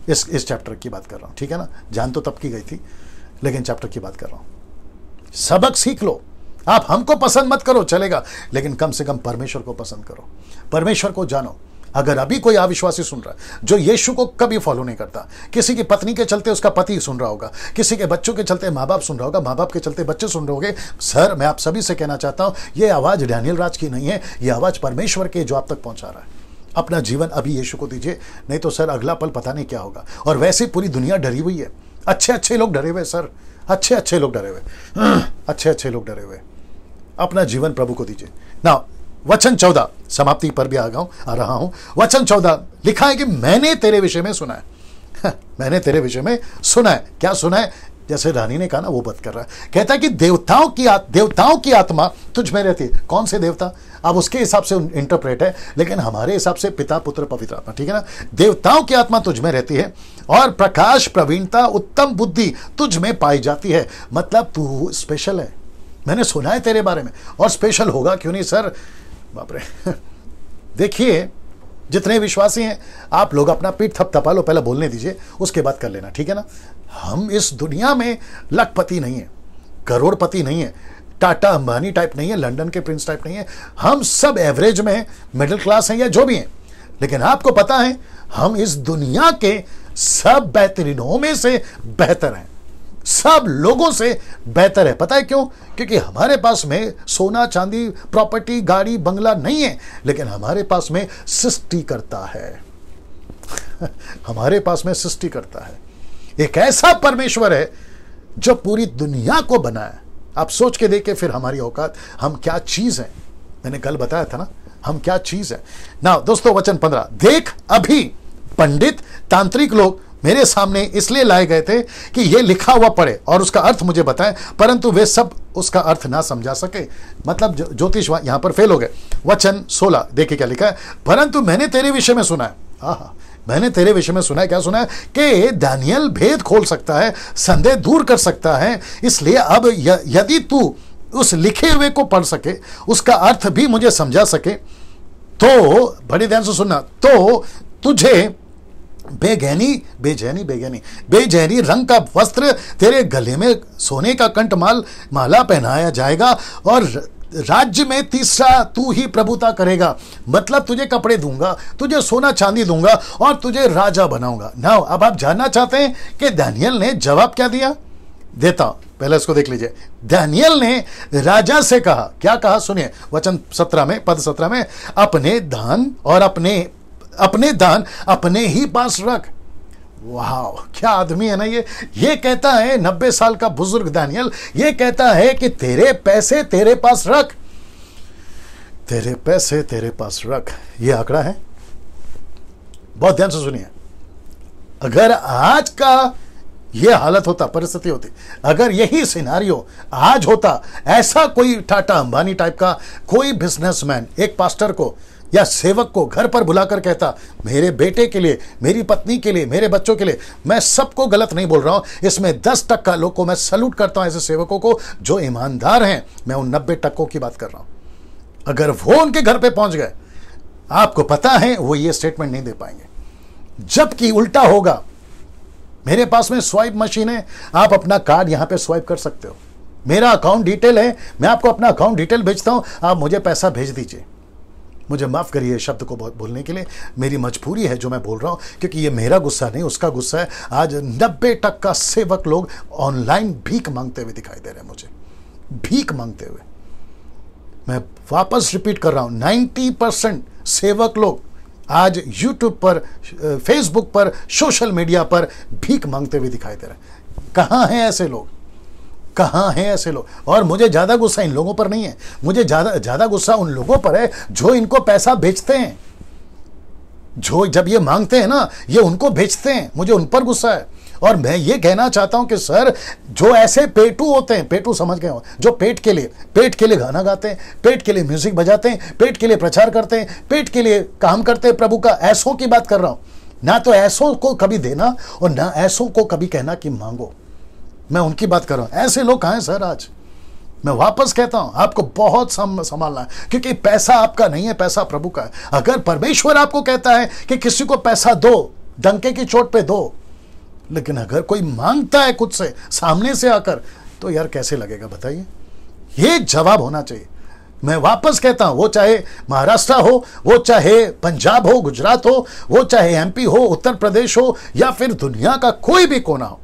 इस चैप्टर की बात कर रहा हूं। ठीक है ना। जान तो तब की गई थी, लेकिन चैप्टर की बात कर रहा हूं। सबक सीख लो। आप हमको पसंद मत करो, चलेगा, लेकिन कम से कम परमेश्वर को पसंद करो, परमेश्वर को जानो। अगर अभी कोई अविश्वासी सुन रहा है जो यीशु को कभी फॉलो नहीं करता, किसी की पत्नी के चलते उसका पति सुन रहा होगा, किसी के बच्चों के चलते माँ बाप सुन रहा होगा, माँ बाप के चलते बच्चे सुन रहे होंगे, सर मैं आप सभी से कहना चाहता हूं, यह आवाज दानियल राज की नहीं है, यह आवाज परमेश्वर की जो आप तक पहुंचा रहा है। अपना जीवन अभी यीशु को दीजिए, नहीं तो सर अगला पल पता नहीं क्या होगा। और वैसे पूरी दुनिया डरी हुई है, अच्छे लोग डरे हुए सर, अच्छे लोग डरे हुए, अच्छे लोग डरे हुए। अपना जीवन प्रभु को दीजिए ना। वचन 14 समाप्ति पर भी आ रहा हूं। वचन 14 लिखा है कि मैंने तेरे विषय में सुना है। मैंने तेरे विषय में सुना है। क्या सुना है? जैसे रानी ने कहा ना, वो बात कर रहा है। कहता है कि देवताओं की आत्मा तुझ में रहती है। कौन से देवता? अब उसके हिसाब से इंटरप्रेट है, लेकिन हमारे हिसाब से पिता पुत्र पवित्र आत्मा। ठीक है ना। देवताओं की आत्मा तुझ में रहती है और प्रकाश, प्रवीणता, उत्तम बुद्धि तुझ में पाई जाती है। मतलब तू स्पेशल है। मैंने सुना है तेरे बारे में, और स्पेशल होगा क्यों नहीं सर? बाप रे। देखिए, जितने विश्वासी हैं आप लोग अपना पीठ थपथपा लो, पहले बोलने दीजिए, उसके बाद कर लेना। ठीक है ना। हम इस दुनिया में लखपति नहीं है, करोड़पति नहीं है, टाटा अंबानी टाइप नहीं है, लंदन के प्रिंस टाइप नहीं है। हम सब एवरेज में हैं, मिडिल क्लास हैं या जो भी हैं। लेकिन आपको पता है हम इस दुनिया के सब बेहतरीनों में से बेहतर हैं, सब लोगों से बेहतर है। पता है क्यों? क्योंकि हमारे पास में सोना चांदी, प्रॉपर्टी, गाड़ी, बंगला नहीं है, लेकिन हमारे पास में सृष्टि करता है। हमारे पास में सृष्टि करता है। एक ऐसा परमेश्वर है जो पूरी दुनिया को बनाया। आप सोच के देखिए फिर हमारी औकात, हम क्या चीज है। मैंने कल बताया था ना, हम क्या चीज है ना। दोस्तों वचन 15 देख, अभी पंडित, तांत्रिक लोग मेरे सामने इसलिए लाए गए थे कि ये लिखा हुआ पढ़े और उसका अर्थ मुझे बताएं, परंतु वे सब उसका अर्थ ना समझा सके। मतलब ज्योतिष यहां पर फेल हो गए। वचन 16 देखिए क्या लिखा है, परंतु मैंने तेरे विषय में सुना है, मैंने तेरे विषय में सुना है, क्या सुना है कि दानियल भेद खोल सकता है, संदेह दूर कर सकता है। इसलिए अब यदि तू उस लिखे हुए को पढ़ सके, उसका अर्थ भी मुझे समझा सके, तो बड़े ध्यान से सुनना, तो तुझे बेजैनी रंग का वस्त्र, तेरे गले में सोने का कंठमाल माला पहनाया जाएगा और राज्य में तीसरा तू ही प्रभुता करेगा। मतलब तुझे कपड़े दूंगा, तुझे सोना चांदी दूंगा और तुझे राजा बनाऊंगा। नाउ अब आप जानना चाहते हैं कि दानियल ने जवाब क्या दिया? देता हूं, पहले इसको देख लीजिए। दानियल ने राजा से कहा, क्या कहा सुनिए, वचन 17 में, पद 17 में, अपने दान और अपने दान अपने ही पास रख। वाह, क्या आदमी है ना ये कहता है, 90 साल का बुजुर्ग दानियल ये कहता है कि तेरे पैसे तेरे पास रख, तेरे पैसे तेरे पास रख। ये आंकड़ा है, बहुत ध्यान से सुनिए। अगर आज का ये हालत होता, परिस्थिति होती, अगर यही सिनारियो आज होता, ऐसा कोई टाटा अंबानी टाइप का कोई बिजनेसमैन एक पास्टर को या सेवक को घर पर बुलाकर कहता, मेरे बेटे के लिए, मेरी पत्नी के लिए, मेरे बच्चों के लिए, मैं सबको गलत नहीं बोल रहा हूं, इसमें 10% लोग को मैं सैल्यूट करता हूं, ऐसे सेवकों को जो ईमानदार हैं, मैं उन 90% की बात कर रहा हूं। अगर वो उनके घर पे पहुंच गए, आपको पता है वो ये स्टेटमेंट नहीं दे पाएंगे। जबकि उल्टा होगा, मेरे पास में स्वाइप मशीन है, आप अपना कार्ड यहां पे स्वाइप कर सकते हो, मेरा अकाउंट डिटेल है, मैं आपको अपना अकाउंट डिटेल भेजता हूं, आप मुझे पैसा भेज दीजिए। मुझे माफ करिए शब्द को बोलने के लिए, मेरी मजबूरी है जो मैं बोल रहा हूं, क्योंकि ये मेरा गुस्सा नहीं, उसका गुस्सा है। आज 90% सेवक लोग ऑनलाइन भीख मांगते हुए दिखाई दे रहे हैं, मुझे भीख मांगते हुए। मैं वापस रिपीट कर रहा हूं, 90% सेवक लोग आज यूट्यूब पर, फेसबुक पर, सोशल मीडिया पर भीख मांगते हुए दिखाई दे रहे हैं। कहां हैं ऐसे लोग? कहां हैं ऐसे लोग? और मुझे ज्यादा गुस्सा इन लोगों पर नहीं है, मुझे ज्यादा गुस्सा उन लोगों पर है जो इनको पैसा भेजते हैं, जो जब ये मांगते हैं ना, ये उनको भेजते हैं, मुझे उन पर गुस्सा है। और मैं ये कहना चाहता हूं कि सर, जो ऐसे पेटू होते हैं, पेटू समझ गए हो, जो पेट के लिए गाना गाते हैं, पेट के लिए म्यूजिक बजाते हैं, पेट के लिए प्रचार करते हैं, पेट के लिए काम करते हैं प्रभु का, ऐसों की बात कर रहा हूं। ना तो ऐसों को कभी देना और ना ऐसों को कभी कहना कि मांगो, मैं उनकी बात कर रहा हूं। ऐसे लोग कहां हैं सर आज? मैं वापस कहता हूं, आपको बहुत संभालना है, क्योंकि पैसा आपका नहीं है, पैसा प्रभु का है। अगर परमेश्वर आपको कहता है कि किसी को पैसा दो, डंके की चोट पे दो, लेकिन अगर कोई मांगता है खुद से, सामने से आकर, तो यार कैसे लगेगा बताइए? ये जवाब होना चाहिए। मैं वापस कहता हूं, वो चाहे महाराष्ट्र हो, वो चाहे पंजाब हो, गुजरात हो, वो चाहे एमपी हो, उत्तर प्रदेश हो, या फिर दुनिया का कोई भी कोना हो,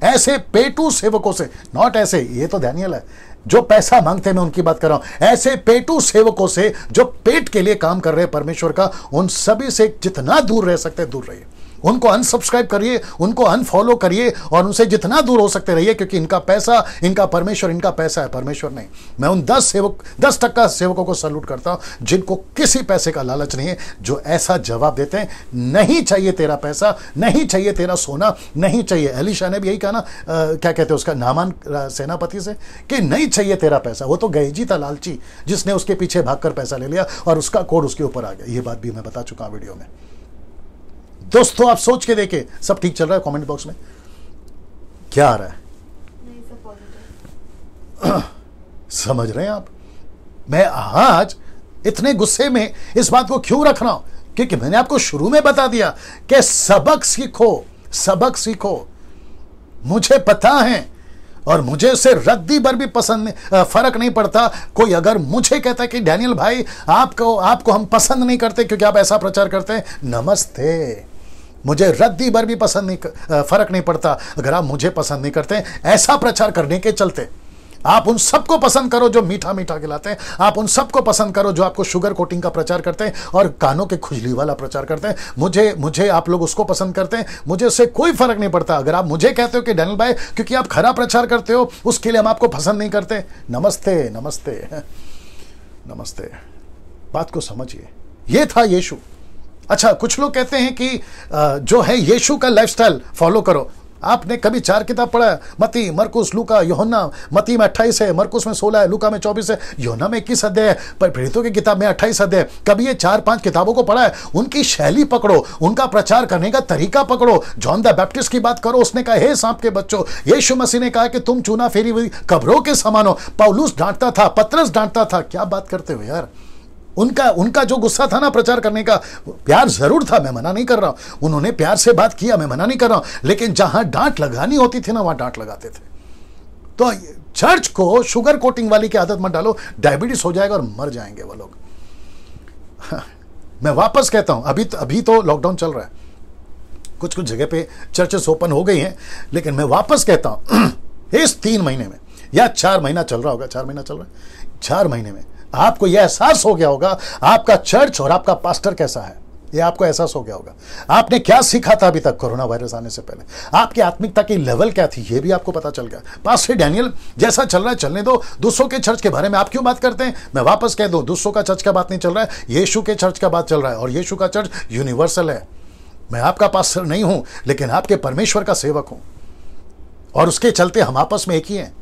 ऐसे पेटू सेवकों से, नॉट ऐसे, ये तो दानियल है जो पैसा मांगते हैं, मैं उनकी बात कर रहा हूं, ऐसे पेटू सेवकों से जो पेट के लिए काम कर रहे हैं परमेश्वर का, उन सभी से जितना दूर रह सकते हैं दूर रहिए। उनको अनसब्सक्राइब करिए, उनको अनफॉलो करिए और उनसे जितना दूर हो सकते रहिए, क्योंकि इनका पैसा, इनका परमेश्वर, इनका पैसा है, परमेश्वर नहीं। मैं उन 10% सेवकों को सैल्यूट करता हूं जिनको किसी पैसे का लालच नहीं है, जो ऐसा जवाब देते हैं, नहीं चाहिए तेरा पैसा, नहीं चाहिए तेरा सोना, नहीं चाहिए। एलिशा ने भी यही कहा ना, क्या कहते हैं उसका, नामान सेनापति से, कि नहीं चाहिए तेरा पैसा। वो तो गहेजी था, लालची, जिसने उसके पीछे भागकर पैसा ले लिया और उसका कोड उसके ऊपर आ गया। ये बात भी मैं बता चुका हूं वीडियो में। दोस्तों आप सोच के देखें, सब ठीक चल रहा है? कमेंट बॉक्स में क्या आ रहा है? नहीं, सब समझ रहे हैं आप? मैं आज इतने गुस्से में इस बात को क्यों रख रहा हूं? क्योंकि मैंने आपको शुरू में बता दिया कि सबक सीखो, सबक सीखो। मुझे पता है और मुझे उससे रद्दी भर भी पसंद, फर्क नहीं पड़ता। कोई अगर मुझे कहता है कि डैनियल भाई आपको हम पसंद नहीं करते क्योंकि आप ऐसा प्रचार करते हैं, नमस्ते, मुझे रद्दी भर भी पसंद नहीं, फर्क नहीं पड़ता अगर आप मुझे पसंद नहीं करते ऐसा प्रचार करने के चलते। आप उन सबको पसंद करो जो मीठा मीठा खिलाते हैं, आप उन सबको पसंद करो जो आपको शुगर कोटिंग का प्रचार करते हैं और कानों के खुजली वाला प्रचार करते हैं। मुझे आप लोग उसको पसंद करते हैं, मुझे उससे कोई फर्क नहीं पड़ता। अगर आप मुझे कहते हो कि डैनियल भाई क्योंकि आप खरा प्रचार करते हो उसके लिए हम आपको पसंद नहीं करते, नमस्ते नमस्ते नमस्ते। बात को समझिए, ये था यीशु। अच्छा, कुछ लोग कहते हैं कि जो है यीशु का लाइफस्टाइल फॉलो करो। आपने कभी 4 किताब पढ़ा है? मत्ती, मरकुस, लूका, यूहन्ना। मत्ती में 28 है, मरकुस में 16 है, लूका में 24 है, यूहन्ना में 21 अध्याय है, पर प्रेरितों की किताब में 28 अध्याय है। कभी ये 4-5 किताबों को पढ़ा है? उनकी शैली पकड़ो, उनका प्रचार करने का तरीका पकड़ो। जॉन द बैप्टिस्ट की बात करो, उसने कहा हे सांप के बच्चों। यीशु मसीह ने कहा कि तुम चूना फेरी हुई कब्रों के समान हो। पौलुस डांटता था, पतरस डांटता था। क्या बात करते हो यार। उनका जो गुस्सा था ना प्रचार करने का, प्यार जरूर था, मैं मना नहीं कर रहा हूं। उन्होंने प्यार से बात किया, मैं मना नहीं कर रहा हूं, लेकिन जहां डांट लगानी होती थी ना वहां डांट लगाते थे। तो चर्च को शुगर कोटिंग वाली की आदत मत डालो, डायबिटीज हो जाएगा और मर जाएंगे वो लोग। मैं वापस कहता हूं, अभी तो लॉकडाउन चल रहा है, कुछ जगह पे चर्चेस ओपन हो गई हैं, लेकिन मैं वापस कहता हूं इस 3 महीने में या 4 महीना चल रहा होगा, 4 महीना चल रहा है, 4 महीने में आपको यह एहसास हो गया होगा आपका चर्च और आपका पास्टर कैसा है। यह आपको एहसास हो गया होगा। आपने क्या सीखा था अभी तक कोरोना वायरस आने से पहले, आपकी आत्मिकता की लेवल क्या थी, यह भी आपको पता चल गया। पास्टर डैनियल जैसा चल रहा है चलने दो। दूसरों के चर्च के बारे में आप क्यों बात करते हैं? मैं वापस कह दूं, दूसरों का चर्च का बात नहीं चल रहा है, यीशु के चर्च का बात चल रहा है, और यीशु का चर्च यूनिवर्सल है। मैं आपका पास्टर नहीं हूं, लेकिन आपके परमेश्वर का सेवक हूं, और उसके चलते हम आपस में एक ही हैं।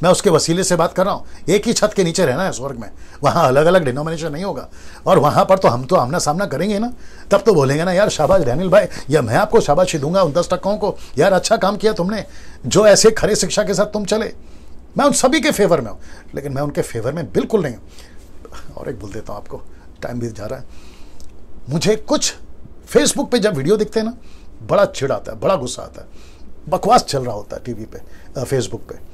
मैं उसके वसीले से बात कर रहा हूं। एक ही छत के नीचे रहना है स्वर्ग में, वहां अलग अलग डिनोमिनेशन नहीं होगा, और वहां पर तो हम तो आमना सामना करेंगे ना। तब तो बोलेंगे ना यार शाबाश डैनियल भाई, या मैं आपको शाबाशी दूंगा उन 10 टक्कों को, यार अच्छा काम किया तुमने, जो ऐसे खरे शिक्षा के साथ तुम चले। मैं उन सभी के फेवर में हूं, लेकिन मैं उनके फेवर में बिल्कुल नहीं हूं। और एक बोल देता हूं आपको, टाइम बीत जा रहा है। मुझे कुछ फेसबुक पे जब वीडियो दिखते हैं ना, बड़ा चिढ़ आता है, बड़ा गुस्सा आता है। बकवास चल रहा होता है टीवी पे, फेसबुक पे।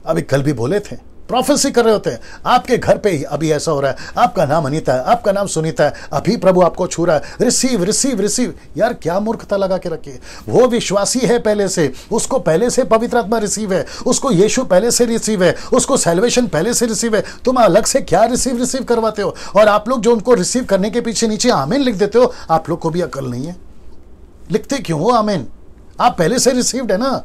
अभी कल भी बोले थे, प्रोफेसी कर रहे होते हैं, आपके घर पे अभी ऐसा हो रहा है, आपका नाम अनीता है, आपका नाम सुनीता है, अभी प्रभु आपको छू रहा है, रिसीव रिसीव रिसीव। यार क्या मूर्खता लगा के रखी है। वो विश्वासी है पहले से, उसको पहले से पवित्र आत्मा रिसीव है, उसको यीशु पहले से रिसीव है, उसको सैल्वेशन पहले से रिसीव है। तुम अलग से क्या रिसीव करवाते हो? और आप लोग जो उनको रिसीव करने के पीछे नीचे आमीन लिख देते हो, आप लोग को भी अकल नहीं है। लिखते क्यों हो आमीन? आप पहले से रिसीव्ड है ना,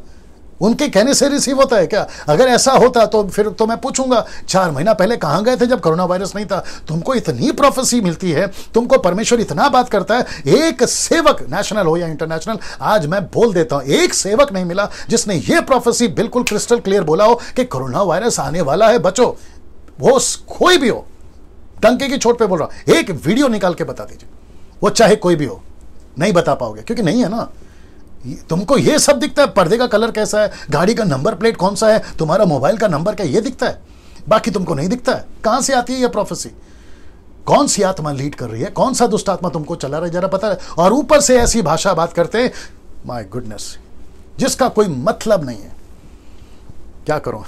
उनके कहने से रिसीव होता है क्या? अगर ऐसा होता तो फिर तो मैं पूछूंगा 4 महीना पहले कहां गए थे जब कोरोना वायरस नहीं था? तुमको इतनी प्रोफेसी मिलती है, तुमको परमेश्वर इतना बात करता है। एक सेवक, नेशनल हो या इंटरनेशनल, आज मैं बोल देता हूं, एक सेवक नहीं मिला जिसने ये प्रोफेसी बिल्कुल क्रिस्टल क्लियर बोला हो कि कोरोना वायरस आने वाला है, बचो। वो कोई भी हो, डंके की चोट पे बोल रहा हूं, एक वीडियो निकाल के बता दीजिए, वो चाहे कोई भी हो। नहीं बता पाओगे क्योंकि नहीं है ना। तुमको ये सब दिखता है, पर्दे का कलर कैसा है, गाड़ी का नंबर प्लेट कौन सा है, तुम्हारा मोबाइल का नंबर क्या, ये दिखता है, बाकी तुमको नहीं दिखता है। कहां से आती है ये प्रोफेसी? कौन सी आत्मा लीड कर रही है, कौन सा दुष्ट आत्मा तुमको चला रहा है, जरा पता है। और ऊपर से ऐसी भाषा बात करते हैं, माय गुडनेस, जिसका कोई मतलब नहीं है। क्या करो।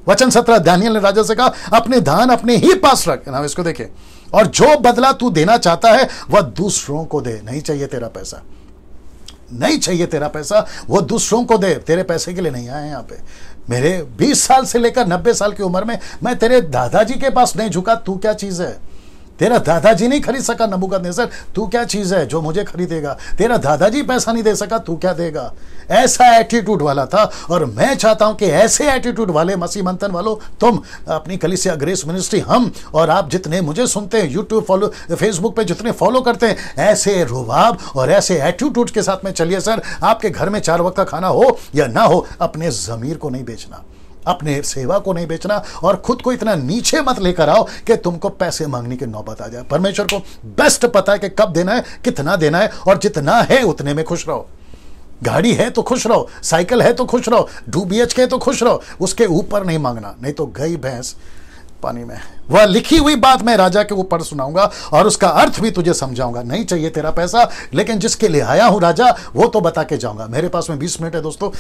वचन 17, दानियल ने राजा से कहा, अपने दान अपने ही पास रख। ना इसको देखे, और जो बदला तू देना चाहता है वह दूसरों को दे। नहीं चाहिए तेरा पैसा, नहीं चाहिए तेरा पैसा, वो दूसरों को दे। तेरे पैसे के लिए नहीं आए यहां पे। मेरे 20 साल से लेकर 90 साल की उम्र में मैं तेरे दादाजी के पास नहीं झुका। तू क्या चीज है? तेरा दादाजी नहीं खरीद सका नबूकदनेस्सर, तू क्या चीज है जो मुझे खरीदेगा? तेरा दादाजी पैसा नहीं दे सका, तू क्या देगा? ऐसा एटीट्यूड वाला था। और मैं चाहता हूं कि ऐसे एटीट्यूड वाले मसीह मंथन वालों, तुम अपनी कलीसिया ग्रेस मिनिस्ट्री, हम और आप जितने मुझे सुनते हैं, यूट्यूब फॉलो, फेसबुक पे जितने फॉलो करते हैं, ऐसे रुबाब और ऐसे एटीट्यूड के साथ में चलिए सर। आपके घर में 4 वक्त का खाना हो या ना हो, अपने जमीर को नहीं बेचना, अपने सेवा को नहीं बेचना, और खुद को इतना नीचे मत लेकर आओ कि तुमको पैसे मांगने की नौबत आ जाए। परमेश्वर को बेस्ट पता है कि कब देना है, कितना देना है, और जितना है उतने में खुश रहो। गाड़ी है तो खुश रहो, साइकिल है तो खुश रहो, 2 BHK तो खुश रहो, उसके ऊपर नहीं मांगना, नहीं तो गई भैंस पानी में। वह लिखी हुई बात मैं राजा के ऊपर सुनाऊंगा और उसका अर्थ भी तुझे समझाऊंगा। नहीं चाहिए तेरा पैसा, लेकिन जिसके लिए आया हूं राजा, वो तो बता के जाऊंगा। मेरे पास में 20 मिनट है दोस्तों,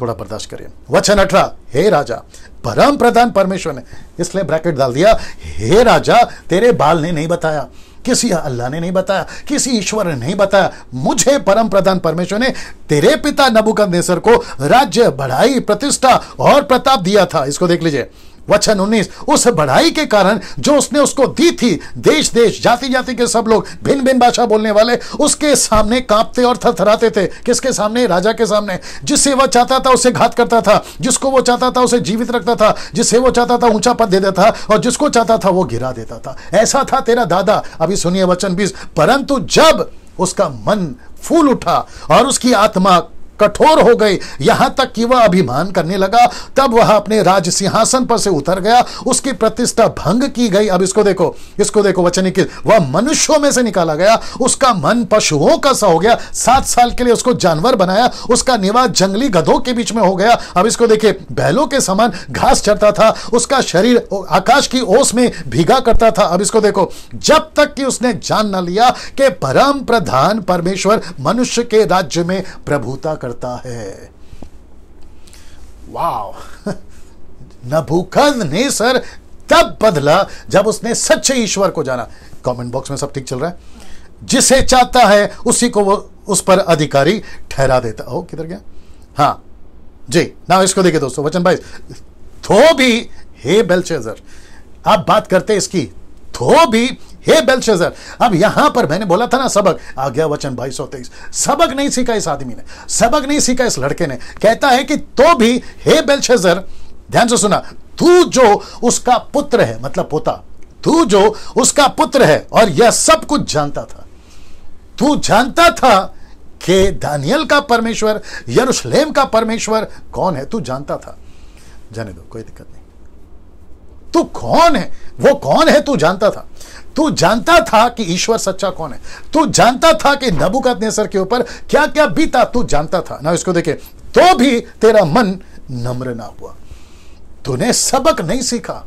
थोड़ा बर्दाश्त करिए। वचन 18, हे राजा, परम प्रधान परमेश्वर ने, इसलिए ब्रैकेट डाल दिया, हे राजा, तेरे बाल ने नहीं बताया, किसी अल्लाह ने नहीं बताया, किसी ईश्वर ने नहीं बताया, मुझे परम प्रधान परमेश्वर ने तेरे पिता नबूकदनेस्सर को राज्य, बढ़ाई, प्रतिष्ठा और प्रताप दिया था। इसको देख लीजिए। वचन 19, उस बढ़ाई के कारण जो उसने उसको दी थी, देश देश, जाति जाति के सब लोग, भिन्न भिन्न भाषा बोलने वाले उसके सामने कांपते और थरथराते थे। किसके सामने? राजा के सामने। जिससे वह चाहता था उसे घात करता था, जिसको वो चाहता था उसे जीवित रखता था, जिससे वो चाहता था ऊंचा पद दे देता था, और जिसको चाहता था वो गिरा देता था। ऐसा था तेरा दादा। अभी सुनिए वचन 20, परंतु जब उसका मन फूल उठा और उसकी आत्मा कठोर हो गई, यहां तक कि वह अभिमान करने लगा। तब वह अपने राज सिंहासन पर से उतर गया, उसकी प्रतिष्ठा भंग की गई। अब इसको देखो वचन की, वह मनुष्यों में से निकाला गया, उसका मन पशुओं का सा हो गया। 7 साल के लिए उसको जानवर बनाया, उसका निवास जंगली गधों के बीच में हो गया। अब इसको देखिए, बैलों के समान घास चरता था, उसका शरीर आकाश की ओस में भीगा करता था। अब इसको देखो, जब तक कि उसने जान न लिया कि परम प्रधान परमेश्वर मनुष्य के राज्य में प्रभुता करता है। वाह! नबूकदनेस्सर तब बदला जब उसने सच्चे ईश्वर को जाना। कमेंट बॉक्स में सब ठीक चल रहा है? जिसे चाहता है उसी को वो उस पर अधिकारी ठहरा देता। ओ, किधर गया? हाँ जी, ना इसको देखिए दोस्तों, वचन 22, तो भी हे बेलशस्सर, आप बात करते इसकी, तो भी हे बेलशस्सर। अब यहां पर मैंने बोला था ना सबक, आ गया वचन 22 और 23। सबक नहीं सीखा इस आदमी ने, सबक नहीं सीखा इस लड़के ने। कहता है कि तो भी हे बेलशस्सर, ध्यान से सुना, तू जो उसका पुत्र है, मतलब पोता, तू जो उसका पुत्र है और यह सब कुछ जानता था। तू जानता था कि दानियल का परमेश्वर, यरूशलेम का परमेश्वर कौन है, तू जानता था। जाने दो, कोई दिक्कत नहीं। तू कौन है, वो कौन है, तू जानता था। तू जानता था कि ईश्वर सच्चा कौन है। तू जानता था कि नबूकदनेस्सर के ऊपर क्या क्या बीता, तू जानता था ना। इसको देखे, तो भी तेरा मन नम्र ना हुआ। तूने सबक नहीं सीखा,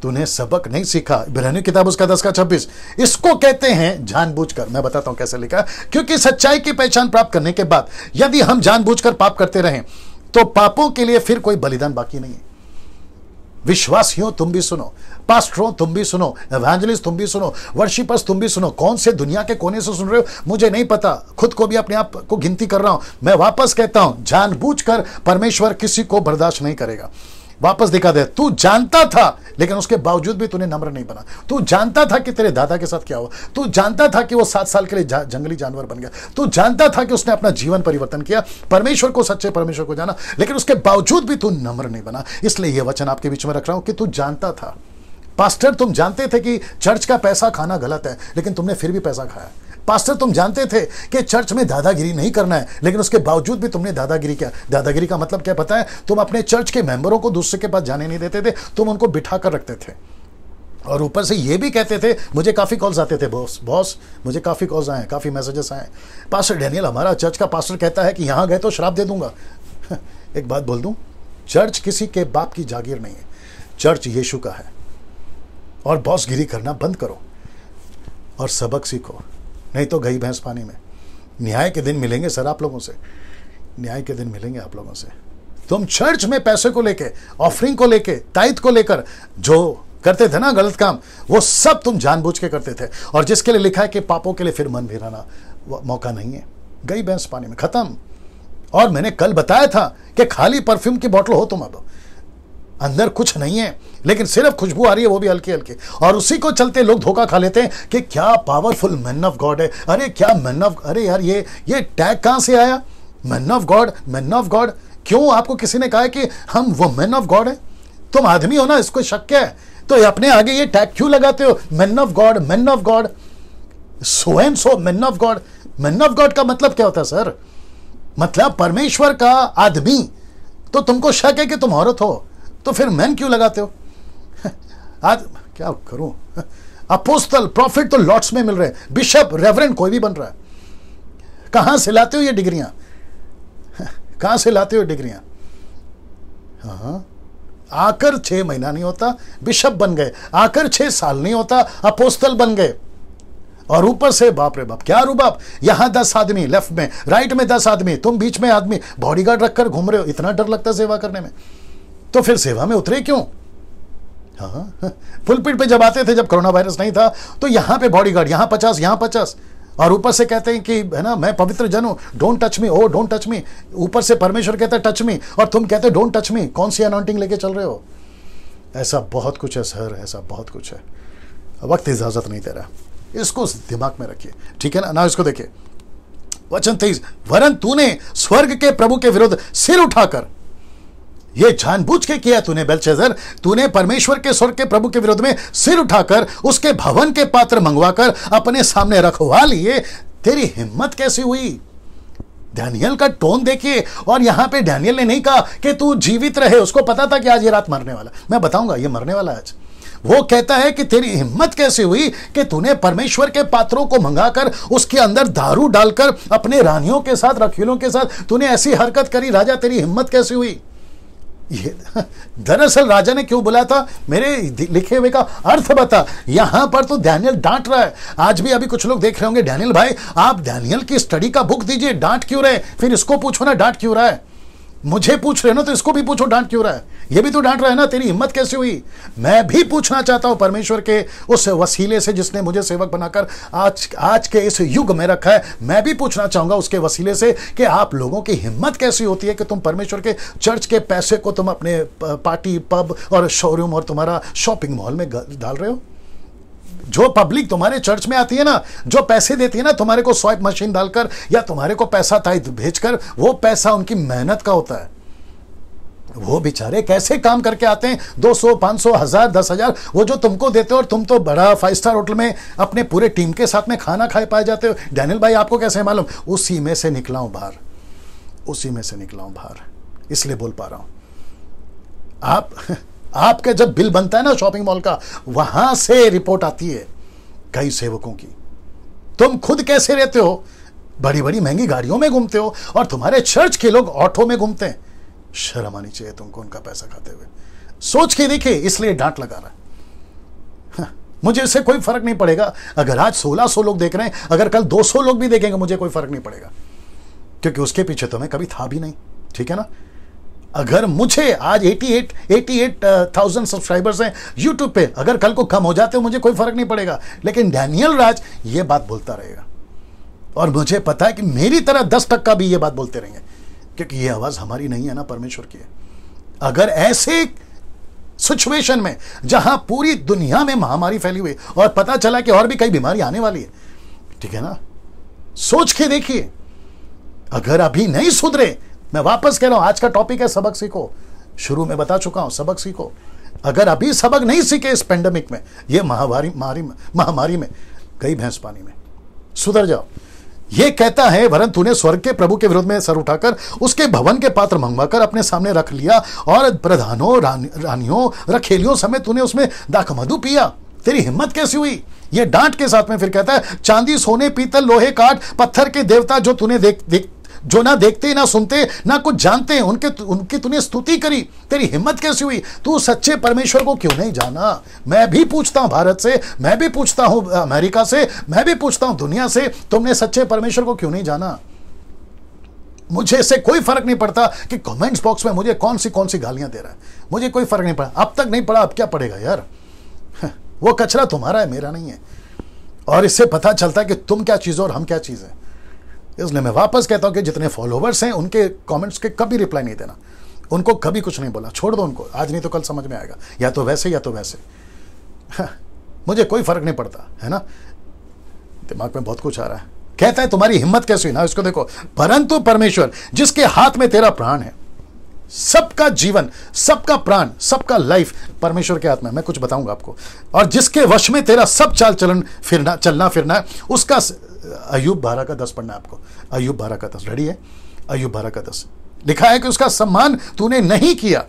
तूने सबक नहीं सीखा। इब्रानियों किताब उसका 10 का 26, इसको कहते हैं जानबूझकर। मैं बताता हूं कैसे लिखा, क्योंकि सच्चाई की पहचान प्राप्त करने के बाद यदि हम जानबूझकर पाप करते रहें तो पापों के लिए फिर कोई बलिदान बाकी नहीं है। विश्वासियों तुम भी सुनो, पास्टरों तुम भी सुनो, एवेंजलिस्ट तुम भी सुनो, वर्शिपर्स तुम भी सुनो। कौन से दुनिया के कोने से सुन रहे हो मुझे नहीं पता, खुद को भी अपने आप को गिनती कर रहा हूं। मैं वापस कहता हूं, जानबूझकर परमेश्वर किसी को बर्दाश्त नहीं करेगा। वापस दिखा दे, तू जानता था लेकिन उसके बावजूद भी तूने नम्र नहीं बना। तू जानता था कि तेरे दादा के साथ क्या हुआ, तू जानता था कि वो 7 साल के लिए जंगली जानवर बन गया, तू जानता था कि उसने अपना जीवन परिवर्तन किया, परमेश्वर को, सच्चे परमेश्वर को जाना, लेकिन उसके बावजूद भी तू नम्र नहीं बना। इसलिए यह वचन आपके बीच में रख रहा हूं कि तू जानता था। पास्टर, तुम जानते थे कि चर्च का पैसा खाना गलत है, लेकिन तुमने फिर भी पैसा खाया। पास्टर, तुम जानते थे कि चर्च में दादागिरी नहीं करना है, लेकिन उसके बावजूद भी तुमने दादागिरी किया। दादागिरी का मतलब क्या पता है? तुम अपने चर्च के मेंबरों को दूसरे के पास जाने नहीं देते थे, तुम उनको बिठा कर रखते थे। और ऊपर से ये भी कहते थे, मुझे काफ़ी कॉल्स आते थे, बॉस मुझे काफ़ी कॉल्स आए, काफ़ी मैसेजेस आए, पास्टर डैनियल, हमारा चर्च का पास्टर कहता है कि यहाँ गए तो श्राप दे दूंगा। एक बात बोल दूं, चर्च किसी के बाप की जागीर नहीं है, चर्च यीशु का है। और बॉसगिरी करना बंद करो और सबक सीखो, नहीं तो गई भैंस पानी में। न्याय के दिन मिलेंगे सर आप लोगों से, न्याय के दिन मिलेंगे आप लोगों से। तुम चर्च में पैसे को लेके, ऑफरिंग को लेके, टाइट को लेकर जो करते थे ना गलत काम, वो सब तुम जानबूझ के करते थे। और जिसके लिए लिखा है कि पापों के लिए फिर मन भिराना मौका नहीं है, गई भैंस पानी में, खत्म। और मैंने कल बताया था कि खाली परफ्यूम की बोतल हो तुम, अब अंदर कुछ नहीं है, लेकिन सिर्फ खुशबू आ रही है, वो भी हल्की हल्की, और उसी को चलते लोग धोखा खा लेते हैं कि क्या पावरफुल मैन ऑफ गॉड है। अरे क्या मैन ऑफ, अरे यार ये टैग कहां से आया? Man of God, man of God. क्यों आपको किसी ने कहा है कि हम वो मैन ऑफ गॉड है? तुम आदमी हो ना, इसको शक क्या है? तो अपने आगे ये टैग क्यों लगाते हो? Man of God, man of God, so and so man of God. Man of God का मतलब क्या होता है सर? मतलब परमेश्वर का आदमी। तो तुमको शक है कि तुम औरत हो, तो फिर मैन क्यों लगाते हो? आज क्या करूं? अपोस्टल, प्रॉफिट तो लॉट्स में मिल रहे हैं, बिशप, रेवरेंड कोई भी बन रहा है। कहां से लाते हो ये डिग्रियां? कहां से लाते हो डिग्रियां? हाँ, आकर 6 महीना नहीं होता बिशप बन गए, आकर 6 साल नहीं होता अपोस्टल बन गए। और ऊपर से बाप रे बाप, क्या रुबाब, यहां 10 आदमी लेफ्ट में, राइट में 10 आदमी, तुम बीच में आदमी, बॉडीगार्ड रखकर घूम रहे हो। इतना डर लगता है सेवा करने में, तो फिर सेवा में उतरे क्यों? हाँ, पुलपिट पे जब आते थे, जब कोरोना वायरस नहीं था, तो यहां पे बॉडीगार्ड, यहां 50, यहां 50, और ऊपर से कहते हैं कि है ना, मैं पवित्र जन हूं, don't touch me, oh don't touch me. ऊपर से परमेश्वर कहता है टच मी, और तुम कहते डोंट टच मी। कौन सी अनॉइंटिंग लेके चल रहे हो? ऐसा बहुत कुछ है सर, ऐसा बहुत कुछ है। वक्त इजाजत नहीं दे रहा, इसको दिमाग में रखिए, ठीक है ना। इसको देखिए, वचन 23, वरन तूने स्वर्ग के प्रभु के विरुद्ध सिर उठाकर, ये जानबूझ के किया तूने बेलशस्सर, तूने परमेश्वर के स्वर्ग के प्रभु के विरोध में सिर उठाकर उसके भवन के पात्र मंगवाकर अपने सामने रखवा लिए, तेरी हिम्मत कैसे हुई? डैनियल का टोन देखिए, और यहां पे डैनियल ने नहीं कहा कि तू जीवित रहे, उसको पता था कि आज ये रात मरने वाला। मैं बताऊंगा ये मरने वाला है आज। वो कहता है कि तेरी हिम्मत कैसे हुई कि तूने परमेश्वर के पात्रों को मंगाकर उसके अंदर दारू डालकर अपने रानियों के साथ, रखीलों के साथ तूने ऐसी हरकत करी। राजा, तेरी हिम्मत कैसे हुई? ये दरअसल राजा ने क्यों बुलाया था, मेरे लिखे हुए का अर्थ बता। यहां पर तो डैनियल डांट रहा है। आज भी अभी कुछ लोग देख रहे होंगे, डैनियल भाई आप डैनियल की स्टडी का बुक दीजिए, डांट क्यों रहे? फिर इसको पूछो ना डांट क्यों रहा है। मुझे पूछ रहे हो ना, तो इसको भी पूछो डांट क्यों रहा है। ये भी तो डांट रहा है ना, तेरी हिम्मत कैसे हुई? मैं भी पूछना चाहता हूं परमेश्वर के उस वसीले से जिसने मुझे सेवक बनाकर आज के इस युग में रखा है। मैं भी पूछना चाहूंगा उसके वसीले से कि आप लोगों की हिम्मत कैसी होती है कि तुम परमेश्वर के चर्च के पैसे को तुम अपने पार्टी, पब और शोरूम और तुम्हारा शॉपिंग मॉल में डाल रहे हो। जो पब्लिक तुम्हारे चर्च में आती है ना, जो पैसे देती है ना तुम्हारे को स्वाइप मशीन डालकर या तुम्हारे को पैसा ताइद भेजकर, वो पैसा उनकी मेहनत का होता है। वो बेचारे कैसे काम करके आते हैं, 200, 500, 1000, 10,000 वो जो तुमको देते हो, और तुम तो बड़ा 5 स्टार होटल में अपने पूरे टीम के साथ में खाना खाए पाए जाते हो। डैनियल भाई आपको कैसे मालूम? उसी में से निकला हूं बाहर, उसी में से निकला हूं बाहर, इसलिए बोल पा रहा हूं। आपका जब बिल बनता है ना शॉपिंग मॉल का, वहां से रिपोर्ट आती है कई सेवकों की। तुम खुद कैसे रहते हो? बड़ी बड़ी महंगी गाड़ियों में घूमते हो, और तुम्हारे चर्च के लोग ऑटो में घूमते हैं। शर्म आनी चाहिए तुमको उनका पैसा खाते हुए। सोच के देखिए, इसलिए डांट लगा रहा है। मुझे इससे कोई फर्क नहीं पड़ेगा अगर आज 1600 लोग देख रहे हैं, अगर कल 200 लोग भी देखेंगे, मुझे कोई फर्क नहीं पड़ेगा, क्योंकि उसके पीछे तो मैं कभी था भी नहीं। ठीक है ना? अगर मुझे आज 88,000 सब्सक्राइबर्स हैं यूट्यूब पे, अगर कल को कम हो जाते हो मुझे कोई फर्क नहीं पड़ेगा, लेकिन डैनियल राज ये बात बोलता रहेगा। और मुझे पता है कि मेरी तरह 10% भी ये बात बोलते रहेंगे, क्योंकि ये आवाज हमारी नहीं है ना, परमेश्वर की है। अगर ऐसे सिचुएशन में जहां पूरी दुनिया में महामारी फैली हुई और पता चला कि और भी कई बीमारी आने वाली है, ठीक है ना, सोच के देखिए। अगर अभी नहीं सुधरे, मैं वापस कह रहा हूं, आज का टॉपिक है सबक सीखो। शुरू में बता चुका हूं, सबक सीखो। अगर अभी सबक नहीं सीखे इस पेंडेमिक में, ये महामारी में, गई भैंस पानी में, सुधर जाओ। ये कहता है, वरन तूने स्वर्ग के प्रभु के विरोध में सर उठाकर उसके भवन के पात्र मंगवाकर अपने सामने रख लिया, और प्रधानों, रानियों, रखेलियों समेत तूने उसमें दाखमधु पिया। तेरी हिम्मत कैसी हुई? ये डांट के साथ में फिर कहता है, चांदी, सोने, पीतल, लोहे, काठ, पत्थर के देवता जो तूने जो ना देखते ना सुनते ना कुछ जानते, उनकी तूने स्तुति करी। तेरी हिम्मत कैसी हुई? तू सच्चे परमेश्वर को क्यों नहीं जाना? मैं भी पूछता हूं भारत से, मैं भी पूछता हूं अमेरिका से, मैं भी पूछता हूं दुनिया से, तुमने सच्चे परमेश्वर को क्यों नहीं जाना? मुझे इससे कोई फर्क नहीं पड़ता कि कमेंट्स बॉक्स में मुझे कौन सी गालियां दे रहा है, मुझे कोई फर्क नहीं पड़ा। अब तक नहीं पड़ा, अब क्या पड़ेगा यार? वो कचरा तुम्हारा है, मेरा नहीं है। और इससे पता चलता है कि तुम क्या चीज हो और हम क्या चीज है। इसलिए मैं वापस कहता हूं कि जितने फॉलोवर्स हैं उनके कमेंट्स के कभी रिप्लाई नहीं देना, उनको कभी कुछ नहीं बोला, छोड़ दो उनको। आज नहीं तो कल समझ में आएगा, या तो वैसे या तो वैसे। मुझे कोई फर्क नहीं पड़ता, है ना? दिमाग में बहुत कुछ आ रहा है। कहता है तुम्हारी हिम्मत कैसी हुई ना, इसको देखो। परंतु परमेश्वर जिसके हाथ में तेरा प्राण है, सबका जीवन, सबका प्राण, सबका लाइफ परमेश्वर के हाथ में। मैं कुछ बताऊंगा आपको। और जिसके वश में तेरा सब चाल चलन चलना फिरना, उसका अय्यूब 12 का 10 पढ़ना है आपको। अय्यूब 12 का 10 रेडी है? अय्यूब 12 का 10 लिखा है कि उसका सम्मान तूने नहीं किया।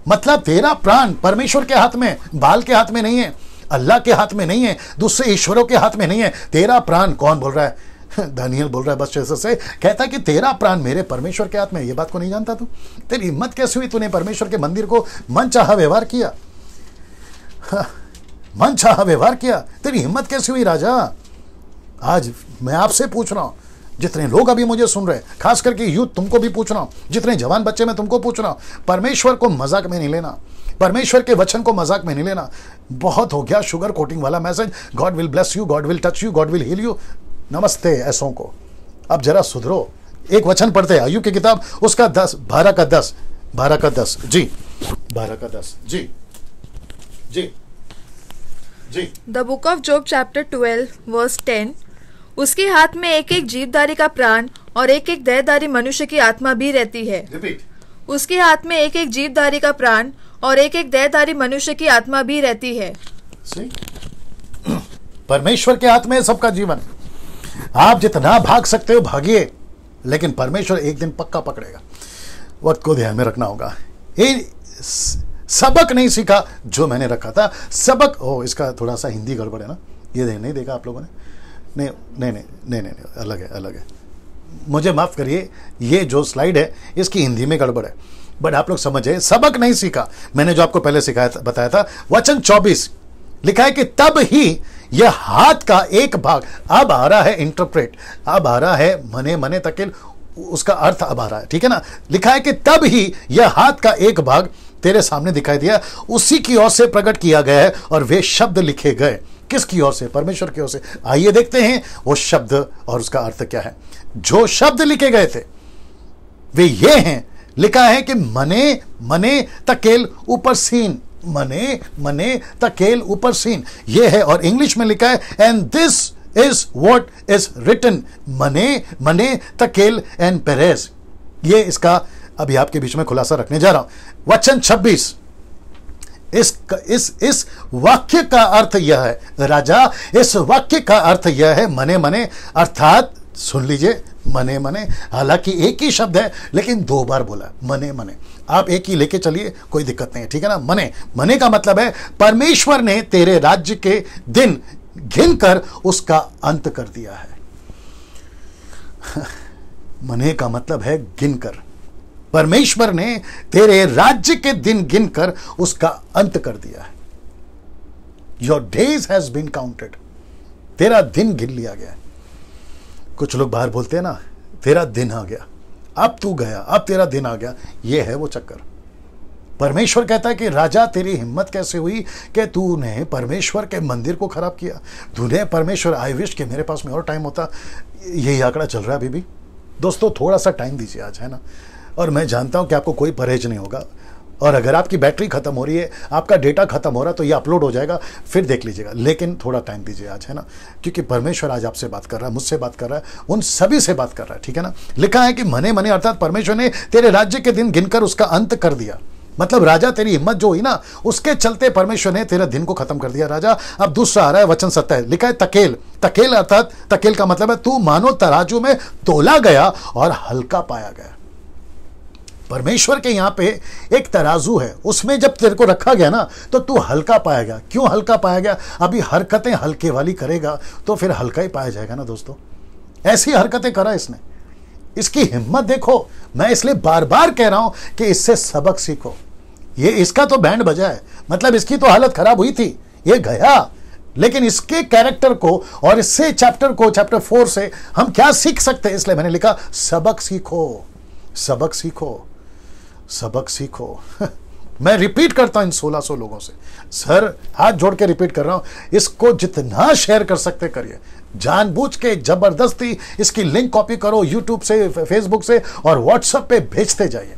मतलब तेरा प्राण परमेश्वर के हाथ में, बाल के हाथ में नहीं है, अल्लाह के हाथ में नहीं है, दूसरे ईश्वरों के हाथ में नहीं है। तेरा प्राण कौन बोल रहा है? दानियल बोल रहा है बस जैसे से। कहता है कि तेरा प्राण मेरे परमेश्वर के हाथ में। ये बात को नहीं जानता तू? तेरी हिम्मत कैसे हुई? तूने परमेश्वर के मंदिर को मनचाहा व्यवहार किया, मनचाहा व्यवहार किया। तेरी हिम्मत कैसे हुई राजा? आज मैं आपसे पूछ रहा हूं, जितने लोग अभी मुझे सुन रहे हैं, खास करके यूथ, तुमको भी पूछ रहा हूं, जितने जवान बच्चे मैं तुमको पूछ रहा हूं, परमेश्वर को मजाक में नहीं लेना, परमेश्वर के वचन को मजाक में नहीं लेना। बहुत हो गया शुगर कोटिंग वाला message, God will bless you, God will touch you, God will heal you. नमस्ते ऐसों को, अब जरा सुधरो। एक वचन पढ़ते हैं अय्यूब की किताब, उसका 12 का 10 जी, 12 का 10 जी जी जी। The book of Job chapter 12 verse 10। उसके हाथ में एक एक जीवधारी का प्राण और एक एक देहधारी मनुष्य की आत्मा भी रहती है। रिपीट। उसके हाथ में एक एक जीवधारी का प्राण और एक एक देहधारी मनुष्य की आत्मा भी रहती है। परमेश्वर के हाथ में सबका जीवन। आप जितना भाग सकते हो भागिए, लेकिन परमेश्वर एक दिन पक्का पकड़ेगा। वक्त को ध्यान में रखना होगा। ये सबक नहीं सीखा जो मैंने रखा था, सबक। ओ, इसका थोड़ा सा हिंदी गड़बड़ है ना, ये नहीं देखा आप लोगों ने? नहीं नहीं नहीं नहीं नहीं, अलग है, अलग है। मुझे माफ करिए, ये जो स्लाइड है इसकी हिंदी में गड़बड़ है, बट आप लोग समझे, सबक नहीं सीखा। मैंने जो आपको पहले सिखाया था, बताया था, वचन 24 लिखा है कि तब ही यह हाथ का एक भाग, अब आ रहा है इंटरप्रेट, अब आ रहा है मने मने तकेल, उसका अर्थ अब आ रहा है, ठीक है ना। लिखा है कि तब ही यह हाथ का एक भाग तेरे सामने दिखाई दिया, उसी की ओर से प्रकट किया गया है और वे शब्द लिखे गए। किसकी ओर से? परमेश्वर की ओर से। आइए देखते हैं वो शब्द और उसका अर्थ क्या है। जो शब्द लिखे गए थे वे ये हैं। लिखा है कि मने मने तकेल ऊपर सीन, मने मने तकेल ऊपर सीन, ये है। और इंग्लिश में लिखा है and this is what is written, मने मने तकेल एंड पेरेस। ये इसका अभी आपके बीच में खुलासा रखने जा रहा हूं। वचन 26, इस वाक्य का अर्थ यह है, राजा, इस वाक्य का अर्थ यह है मने मने, अर्थात सुन लीजिए, मने मने, हालांकि एक ही शब्द है लेकिन दो बार बोला मने मने। आप एक ही लेके चलिए, कोई दिक्कत नहीं है, ठीक है ना। मने मने का मतलब है परमेश्वर ने तेरे राज्य के दिन गिनकर उसका अंत कर दिया है। मने का मतलब है गिनकर। परमेश्वर ने तेरे राज्य के दिन गिनकर उसका अंत कर दिया है। Your days has been counted, तेरा दिन गिन लिया गया है। कुछ लोग बाहर बोलते हैं ना, तेरा दिन आ गया, अब तू गया, अब तेरा दिन आ गया। यह है वो चक्कर। परमेश्वर कहता है कि राजा, तेरी हिम्मत कैसे हुई कि तूने परमेश्वर के मंदिर को खराब किया? तूने परमेश्वर, आई विश कि मेरे पास में और टाइम होता। यही आंकड़ा चल रहा है अभी भी। दोस्तों, थोड़ा सा टाइम दीजिए आज, है ना। और मैं जानता हूं कि आपको कोई परहेज नहीं होगा, और अगर आपकी बैटरी खत्म हो रही है, आपका डेटा खत्म हो रहा है, तो ये अपलोड हो जाएगा, फिर देख लीजिएगा। लेकिन थोड़ा टाइम दीजिए आज, है ना, क्योंकि परमेश्वर आज आपसे बात कर रहा है, मुझसे बात कर रहा है, उन सभी से बात कर रहा है, ठीक है ना। लिखा है कि मने मने, अर्थात परमेश्वर ने तेरे राज्य के दिन गिनकर उसका अंत कर दिया। मतलब राजा, तेरी हिम्मत जो हुई ना, उसके चलते परमेश्वर ने तेरे दिन को खत्म कर दिया राजा। अब दूसरा आ रहा है वचन 27, लिखा है तकेल। तकेल अर्थात, तकेल का मतलब है तू मानो तराजू में तोला गया और हल्का पाया गया। परमेश्वर के यहां पे एक तराजू है, उसमें जब तेरे को रखा गया ना, तो तू हल्का पाया गया। क्यों हल्का पाया गया? अभी हरकतें हल्के वाली करेगा तो फिर हल्का ही पाया जाएगा ना दोस्तों। ऐसी हरकतें करा इसने, इसकी हिम्मत देखो। मैं इसलिए बार बार कह रहा हूं कि इससे सबक सीखो। ये इसका तो बैंड बजा है, मतलब इसकी तो हालत खराब हुई थी, ये गया, लेकिन इसके कैरेक्टर को और इससे चैप्टर 4 से हम क्या सीख सकते हैं? इसलिए मैंने लिखा सबक सीखो, सबक सीखो, सबक सीखो। मैं रिपीट करता हूं इन 1600 लोगों से, सर हाथ जोड़ के रिपीट कर रहा हूं, इसको जितना शेयर कर सकते करिए। जानबूझ के जबरदस्ती इसकी लिंक कॉपी करो, यूट्यूब से, फेसबुक से और व्हाट्सएप पे भेजते जाइए।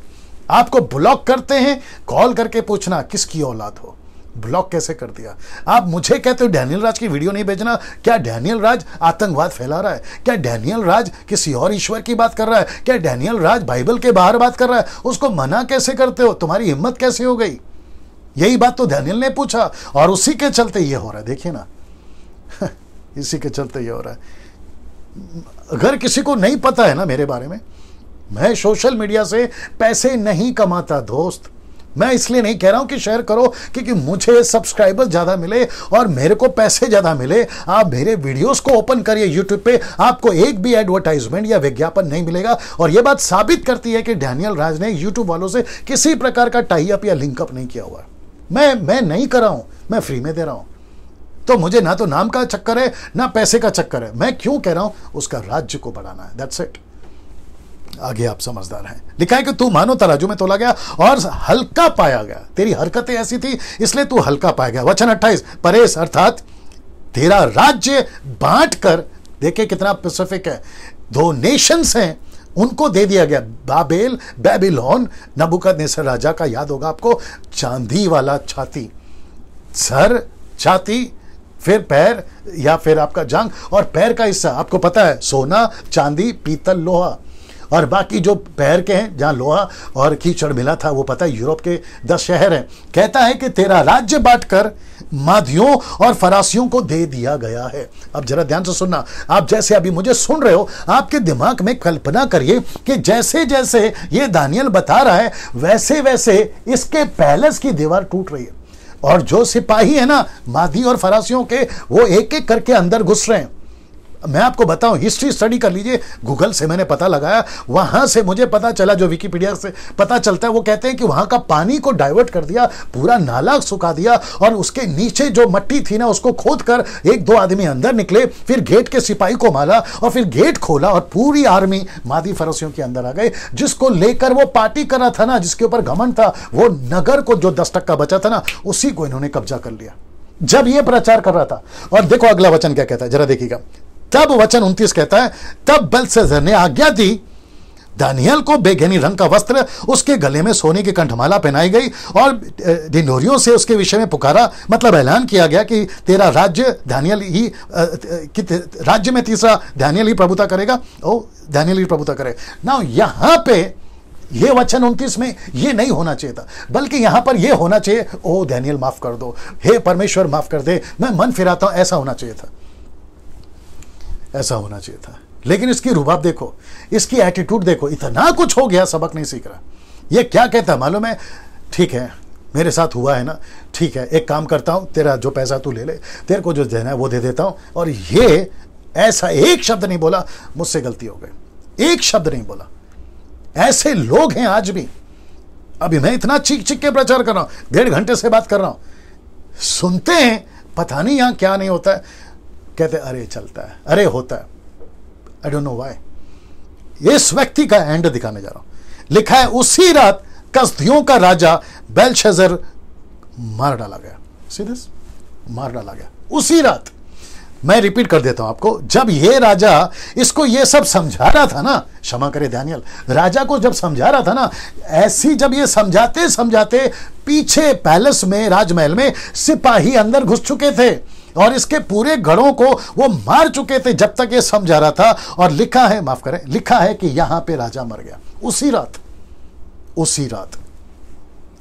आपको ब्लॉक करते हैं, कॉल करके पूछना किसकी औलाद हो। ब्लॉक कैसे कर दिया? आप मुझे कहते हो डैनियल राज की वीडियो नहीं भेजना। क्या डैनियल राज आतंकवाद फैला रहा है? क्या डैनियल राज किसी और ईश्वर की बात कर रहा है? क्या डैनियल राज बाइबल के बाहर बात कर रहा है? उसको मना कैसे करते हो? तुम्हारी हिम्मत कैसे हो गई? यही बात तो डैनियल ने पूछा, और उसी के चलते ये हो रहा है, देखिए ना। इसी के चलते ये हो रहा है। अगर किसी को नहीं पता है ना मेरे बारे में, मैं सोशल मीडिया से पैसे नहीं कमाता दोस्त। मैं इसलिए नहीं कह रहा हूं कि शेयर करो क्योंकि मुझे सब्सक्राइबर ज्यादा मिले और मेरे को पैसे ज्यादा मिले। आप मेरे वीडियोस को ओपन करिए यूट्यूब पे, आपको एक भी एडवर्टाइजमेंट या विज्ञापन नहीं मिलेगा। और यह बात साबित करती है कि डैनियल राज ने यूट्यूब वालों से किसी प्रकार का टाई अप या लिंकअप नहीं किया हुआ। मैं नहीं कर रहा हूं, मैं फ्री में दे रहा हूं। तो मुझे ना तो नाम का चक्कर है ना पैसे का चक्कर है। मैं क्यों कह रहा हूं? उसका राज्य को बढ़ाना है, दैट्स इट। आगे आप समझदार हैं। लिखा है कि तू मानो तराजू में तोला गया और हल्का पाया गया। तेरी हरकतें ऐसी थी इसलिए तू हल्का पाया गया। वचन 28, परेश अर्थात तेरा राज्य बांट कर, देखिए कितना स्पेसिफिक है, 2 नेशंस हैं उनको दे दिया गया। बाबेल, बेबीलोन, नबूकदनेस्सर राजा का याद होगा आपको, चांदी वाला छाती, सर छाती, फिर पैर या फिर आपका जांग, और पैर का हिस्सा आपको पता है सोना, चांदी, पीतल, लोहा। और बाकी जो पैर के हैं जहां लोहा और कीचड़ मिला था वो पता है यूरोप के 10 शहर हैं। कहता है कि तेरा राज्य बांटकर मादियों और फरासियों को दे दिया गया है। अब जरा ध्यान से सुनना, आप जैसे अभी मुझे सुन रहे हो, आपके दिमाग में कल्पना करिए कि जैसे जैसे ये दानियल बता रहा है वैसे वैसे इसके पैलेस की दीवार टूट रही है, और जो सिपाही है ना मादी और फरासियों के, वो एक एक करके अंदर घुस रहे हैं। मैं आपको बताऊं, हिस्ट्री स्टडी कर लीजिए, गूगल से मैंने पता लगाया, वहां से मुझे पता चला, जो विकिपीडिया से पता चलता है, वो कहते हैं कि वहां का पानी को डाइवर्ट कर दिया, पूरा नाला सुखा दिया, और उसके नीचे जो मट्टी थी ना उसको खोद कर 1-2 आदमी अंदर निकले, फिर गेट के सिपाही को मारा और फिर गेट खोला और पूरी आर्मी मादी फरसियों के अंदर आ गए। जिसको लेकर वो पार्टी कर रहा था ना, जिसके ऊपर घमंड था, वो नगर को जो 10% बचा था ना, उसी को इन्होंने कब्जा कर लिया जब ये प्रचार कर रहा था। और देखो अगला वचन क्या कहता है, जरा देखिएगा। तब वचन 29 कहता है, तब बेलशस्सर ने आज्ञा दी, दानियल को बेगनी रंग का वस्त्र, उसके गले में सोने की कंठमाला पहनाई गई और ढिंढोरियों से उसके विषय में पुकारा, मतलब ऐलान किया गया कि तेरा राज्य दानियल ही राज्य में तीसरा दानियल ही प्रभुता करेगा। ओ दानियल ही प्रभुता करेगा ना। यहां पे ये वचन 29 में ये नहीं होना चाहिए था, बल्कि यहां पर ये होना चाहिए, ओ दानियल माफ कर दो, हे परमेश्वर माफ कर दे, मैं मन फिराता हूं, ऐसा होना चाहिए था, ऐसा होना चाहिए था। लेकिन इसकी रुबाब देखो, इसकी एटीट्यूड देखो, इतना कुछ हो गया, सबक नहीं सीख रहा। ये क्या कहता है मालूम है, ठीक है मेरे साथ हुआ है ना, ठीक है एक काम करता हूं, तेरा जो पैसा तू ले ले, तेरे को जो देना है वो दे देता हूं। और ये ऐसा एक शब्द नहीं बोला, मुझसे गलती हो गई, एक शब्द नहीं बोला। ऐसे लोग हैं आज भी। अभी मैं इतना चीख चीख के प्रचार कर रहा हूं, 1.5 घंटे से बात कर रहा हूं, सुनते हैं, पता नहीं यहां क्या नहीं होता है, कहते अरे चलता है, अरे होता है, आई डोंट नो व्हाई। इस व्यक्ति का एंड दिखाने जा रहा हूं। लिखा है उसी रात कसदियों का राजा बेलशस्सर मार डाला गया। सीधे मार डाला गया उसी रात। मैं रिपीट कर देता हूं आपको, जब ये राजा इसको ये सब समझा रहा था ना, क्षमा करे दानियल, राजा को जब समझा रहा था ना, ऐसी जब ये समझाते समझाते पीछे पैलेस में, राजमहल में सिपाही अंदर घुस चुके थे और इसके पूरे गढ़ों को वो मार चुके थे जब तक ये समझा रहा था। और लिखा है, माफ करें, लिखा है कि यहां पे राजा मर गया उसी रात, उसी रात।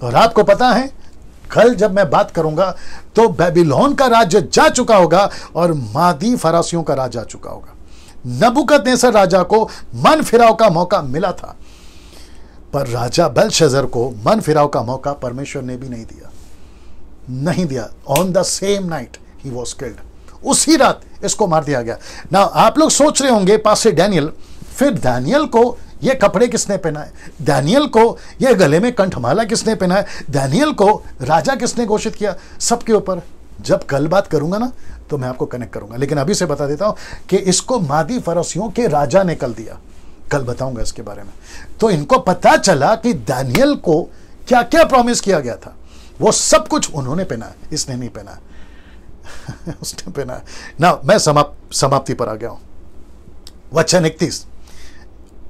और आपको पता है कल जब मैं बात करूंगा तो बेबीलोन का राज्य जा चुका होगा और मादी फरासियों का राज आ चुका होगा। नबूकदनेस्सर राजा को मन फिराव का मौका मिला था, पर राजा बेलशस्सर को मन फिराव का मौका परमेश्वर ने भी नहीं दिया, नहीं दिया। On the same night he was killed, उसी रात इसको मार दिया गया ना। आप लोग सोच रहे होंगे पास्टर डैनियल, फिर दानियल को ये कपड़े किसने पहनाए, दानियल को ये गले में कंठमाला किसने पहनाए, दानियल को राजा किसने घोषित किया, सबके ऊपर जब कल बात करूंगा ना तो मैं आपको कनेक्ट करूंगा। लेकिन अभी से बता देता हूं कि इसको मादी फरसियों के राजा ने कल दिया, कल बताऊंगा इसके बारे में। तो इनको पता चला कि दानियल को क्या क्या प्रॉमिस किया गया था, वो सब कुछ उन्होंने पहना है, इसने नहीं पहना है उसने पहना है ना। मैं समाप्ति पर आ गया हूं, वचन 31।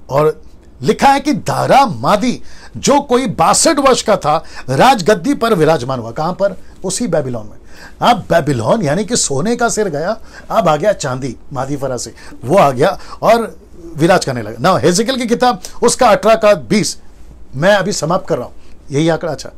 और लिखा है कि दारा मादी जो कोई 62 वर्ष का था राजगद्दी पर विराजमान हुआ। कहां पर, उसी बेबीलोन में। अब बेबीलोन यानी कि सोने का सिर गया, अब आ गया चांदी, मादी फरासी वो आ गया और विराज करने लगा ना। हेजेकियल की किताब उसका 18 का 20 मैं अभी समाप्त कर रहा हूं, यही आंकड़ा। अच्छा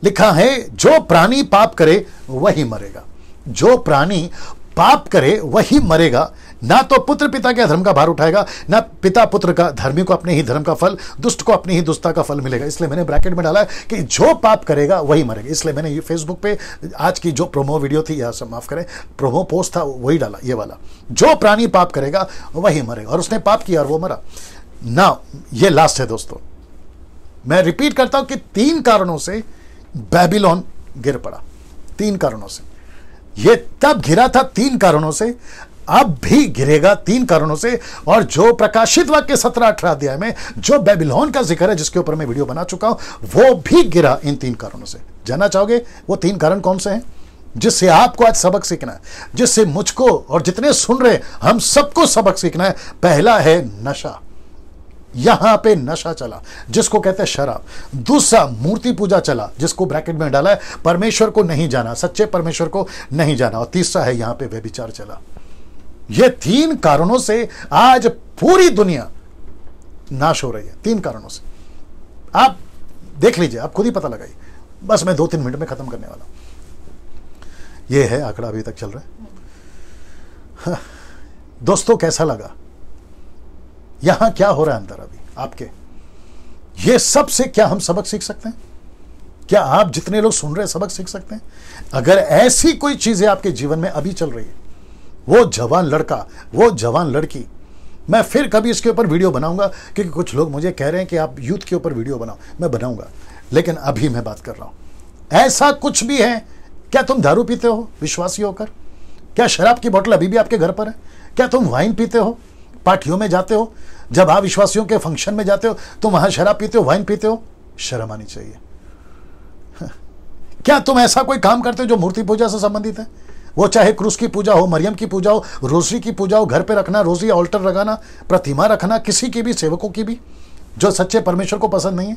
लिखा है जो प्राणी पाप करे वही मरेगा, जो प्राणी पाप करे वही मरेगा। ना तो पुत्र पिता के धर्म का भार उठाएगा, ना पिता पुत्र का, धर्मी को अपने ही धर्म का फल, दुष्ट को अपनी ही दुष्टता का फल मिलेगा। इसलिए मैंने ब्रैकेट में डाला है कि जो पाप करेगा वही मरेगा। इसलिए मैंने ये फेसबुक पे आज की जो प्रोमो वीडियो थी, या सब माफ करें, प्रोमो पोस्ट था वही डाला, ये वाला, जो प्राणी पाप करेगा वही मरेगा। और उसने पाप किया और वो मरा ना। ये लास्ट है दोस्तों, मैं रिपीट करता हूं कि 3 कारणों से बेबीलोन गिर पड़ा, 3 कारणों से। ये तब गिरा था 3 कारणों से, अब भी गिरेगा 3 कारणों से। और जो प्रकाशित वाक्य 17-18 अध्याय में जो बेबीलोन का जिक्र है, जिसके ऊपर मैं वीडियो बना चुका हूं, वो भी गिरा इन 3 कारणों से। जानना चाहोगे वो 3 कारण कौन से हैं, जिससे आपको आज सबक सीखना है, जिससे मुझको और जितने सुन रहे हम सबको सबक सीखना है। पहला है नशा, यहां पे नशा चला जिसको कहते हैं शराब। दूसरा मूर्ति पूजा चला, जिसको ब्रैकेट में डाला है, परमेश्वर को नहीं जाना, सच्चे परमेश्वर को नहीं जाना। और तीसरा है यहां पे व्यभिचार चला। ये 3 कारणों से आज पूरी दुनिया नाश हो रही है 3 कारणों से। आप देख लीजिए, आप खुद ही पता लगाइए। बस मैं 2-3 मिनट में खत्म करने वाला हूं। ये है आंकड़ा अभी तक चल रहा है। हाँ। दोस्तों कैसा लगा? यहां क्या हो रहा है अंदर अभी आपके? ये सब से क्या हम सबक सीख सकते हैं? क्या आप जितने लोग सुन रहे हैं सबक सीख सकते हैं? अगर ऐसी कोई चीजें आपके जीवन में अभी चल रही है, वो जवान लड़का, वो जवान लड़की, मैं फिर कभी इसके ऊपर वीडियो बनाऊंगा, क्योंकि कुछ लोग मुझे कह रहे हैं कि आप यूथ के ऊपर वीडियो बनाओ। मैं बनाऊंगा, लेकिन अभी मैं बात कर रहा हूं। ऐसा कुछ भी है? क्या तुम दारू पीते हो विश्वासी होकर? क्या शराब की बोतल अभी भी आपके घर पर है? क्या तुम वाइन पीते हो? पार्टियों में जाते हो, जब आप विश्वासियों के फंक्शन में जाते हो तो वहां शराब पीते हो, वाइन पीते हो? शर्म आनी चाहिए। क्या तुम ऐसा कोई काम करते हो जो मूर्ति पूजा से संबंधित है? वो चाहे क्रूस की पूजा हो, मरियम की पूजा हो, रोजरी की पूजा हो, घर पे रखना रोजरी, ऑल्टर लगाना, प्रतिमा रखना, किसी की भी, सेवकों की भी, जो सच्चे परमेश्वर को पसंद नहीं है?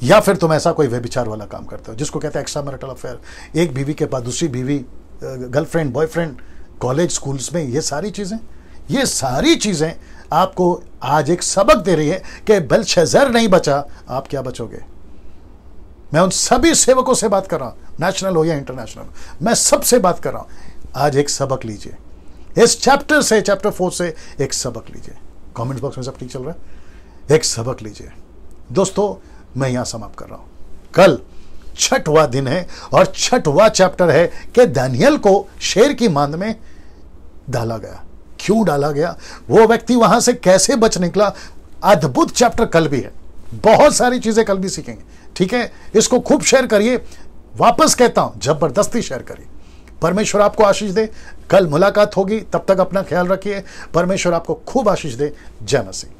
या फिर तुम ऐसा कोई व्यभिचार वाला काम करते हो जिसको कहते हैं एक्स्ट्रा मैरिटल अफेयर, एक बीवी के बाद दूसरी बीवी, गर्लफ्रेंड, बॉयफ्रेंड, कॉलेज, स्कूल्स में, ये सारी चीजें आपको आज एक सबक दे रही है कि बेलशस्सर नहीं बचा, आप क्या बचोगे? मैं उन सभी सेवकों से बात कर रहा हूं, नेशनल हो या इंटरनेशनल, मैं सबसे बात कर रहा हूं। आज एक सबक लीजिए, इस चैप्टर से, चैप्टर 4 से एक सबक लीजिए। कमेंट बॉक्स में सब ठीक चल रहा है? एक सबक लीजिए। दोस्तों मैं यहां समाप्त कर रहा हूं। कल 6वां दिन है और 6वां चैप्टर है कि दानियल को शेर की मांद में डाला गया। क्यों डाला गया? वो व्यक्ति वहां से कैसे बच निकला? अद्भुत चैप्टर कल भी है, बहुत सारी चीजें कल भी सीखेंगे। ठीक है, इसको खूब शेयर करिए। वापस कहता हूं, जबरदस्ती शेयर करिए। परमेश्वर आपको आशीष दे। कल मुलाकात होगी, तब तक अपना ख्याल रखिए। परमेश्वर आपको खूब आशीष दे। जय मसीह।